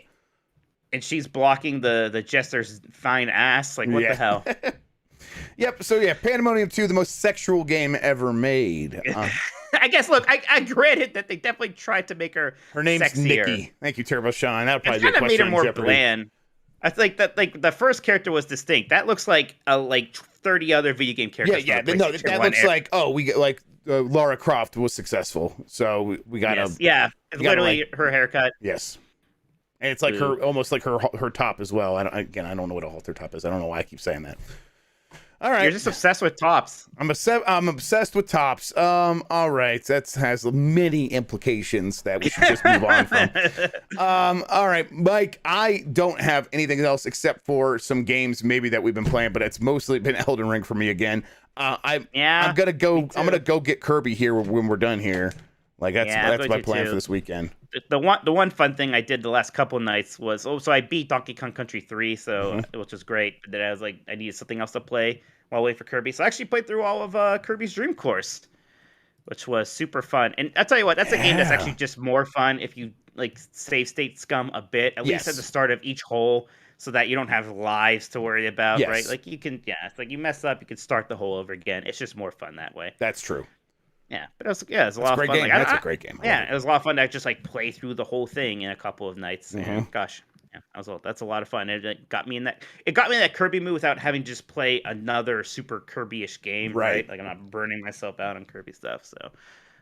and she's blocking the jester's fine ass. Like, what the hell? Yep. So yeah, Pandemonium 2, the most sexual game ever made. I guess. Look, I granted that they definitely tried to make her Her name's sexier. Nikki. Thank you, Turbo Sean. That'll probably It be a kind of made question her on more Jeopardy. bland. I think that like the first character was distinct. That looks like 30 other video game characters. Yeah, from the no, PlayStation that 1 looks era. like we get like Lara Croft was successful, so we got Yes. to Yeah, it's you gotta, literally her haircut. yes, and it's like her almost like her top as well. I don't know what a halter top is. I don't know why I keep saying that. All right, You're just obsessed with tops. I'm obsessed with tops. All right, that has many implications that we should just move on from. All right, Mike, I don't have anything else except for some games maybe that we've been playing, but it's mostly been Elden Ring for me again. I'm gonna go get Kirby here when we're done here. Like that's my plan for this weekend. The one fun thing I did the last couple nights was so I beat Donkey Kong Country 3, which was great. But then I was like, I needed something else to play while waiting for Kirby, so I actually played through all of Kirby's Dream Course, which was super fun. And I'll tell you what, that's a game that's actually just more fun if you like save state scum a bit, at least at the start of each hole, so that you don't have lives to worry about, right? Like you can, it's like you mess up, you can start the hole over again. It's just more fun that way. That's true. Yeah, but it was a lot of fun. Game. That's a great game. It was a lot of fun to just like play through the whole thing in a couple of nights. And gosh, that's a lot of fun. It got me in that Kirby mood without having to just play another super Kirby-ish game, right? Like I'm not burning myself out on Kirby stuff. So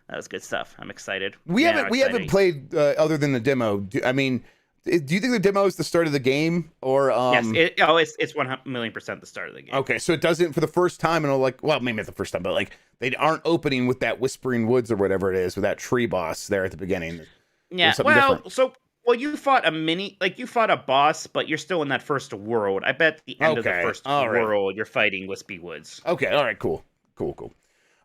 that was good stuff. I'm excited. We haven't played other than the demo. Do you think the demo is the start of the game, or yes, it's 1,000,000% the start of the game. Okay, so it doesn't for the first time, and maybe not the first time, but like they aren't opening with that Whispering Woods or whatever it is with that tree boss there at the beginning. Yeah, you fought you fought a boss, but you're still in that first world. I bet at the end of the first world, you're fighting Wispy Woods. Okay, all right, cool. All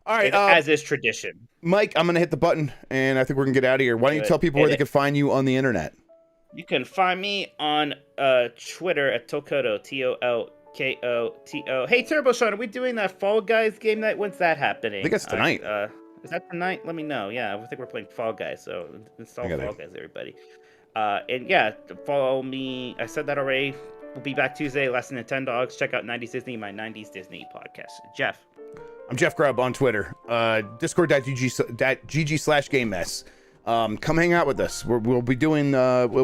right, as is tradition. Mike, I'm gonna hit the button, and I think we're gonna get out of here. Why don't you tell people where they can find you on the internet? You can find me on Twitter at Tokoto, TOLKOTO. Hey, Turbo Sean, are we doing that Fall Guys game night? When's that happening? I think it's tonight. Is that tonight? Let me know. Yeah, I think we're playing Fall Guys, so install Fall Guys, everybody. And yeah, follow me. I said that already. We'll be back Tuesday. Less than 10 dogs. Check out 90s Disney, my 90s Disney podcast. Jeff. I'm Jeff Grubb on Twitter. Discord.gg/GameMess. Come hang out with us. We'll be doing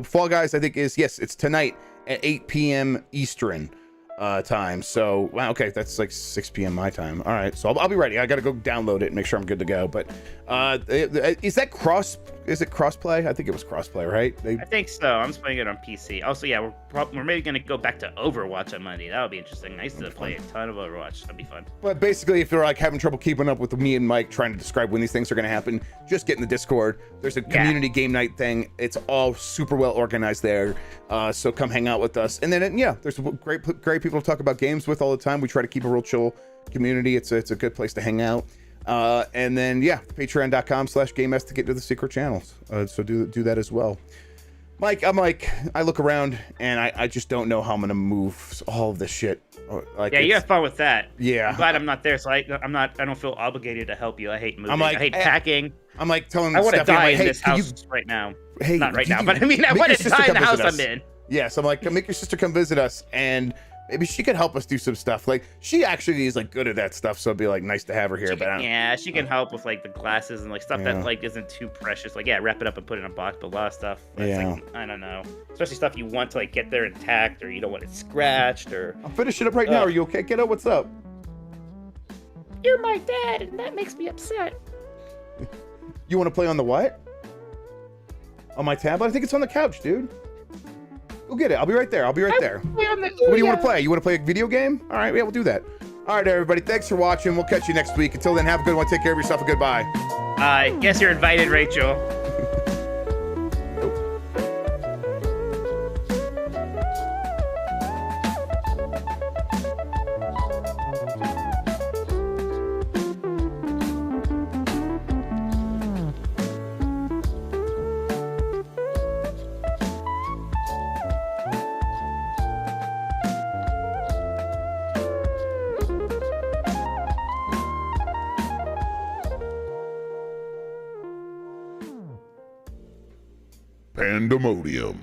Fall Guys. I think it's tonight at 8 p.m. Eastern time. So wow, okay, that's like 6 p.m. my time. All right, so I'll be ready. I gotta go download it and make sure I'm good to go. But is it crossplay? I think it was crossplay, right? I think so. I'm just playing it on PC. Also, yeah, we're maybe gonna go back to Overwatch on Monday. That would be interesting. I used to play a ton of Overwatch. That'd be fun. But basically, if you're like having trouble keeping up with me and Mike trying to describe when these things are gonna happen, just get in the Discord. There's a community game night thing. It's all super well organized there. So come hang out with us. And then there's great people to talk about games with all the time. We try to keep a real chill community. It's a good place to hang out. And then patreon.com/GameS to get to the secret channels. So do that as well. Mike, I look around and I just don't know how I'm gonna move all of this shit. You have fun with that. Yeah, I'm glad I'm not there, so I don't feel obligated to help you. I hate moving. I hate packing. I'm like telling. I want to die in hey, this house right now. Hey, not right now, but I mean, I want to die in the house I'm in. Yes, I'm like, make your sister come visit us, and maybe she could help us do some stuff. Like, she actually is like good at that stuff, so it'd be like nice to have her here. She can help with like the glasses and like stuff that like isn't too precious. Like, wrap it up and put it in a box. But a lot of stuff, like, I don't know, especially stuff you want to like get there intact, or you don't want it scratched. Or I'll finish it up right now. Are you okay, kiddo? What's up? You're my dad, and that makes me upset. You want to play on the what? On my tablet? I think it's on the couch, dude. Go get it. I'll be right there. What do you want to play? You want to play a video game? All right, we'll do that. All right, everybody. Thanks for watching. We'll catch you next week. Until then, have a good one. Take care of yourself and goodbye. I guess you're invited, Rachel. Pandemonium.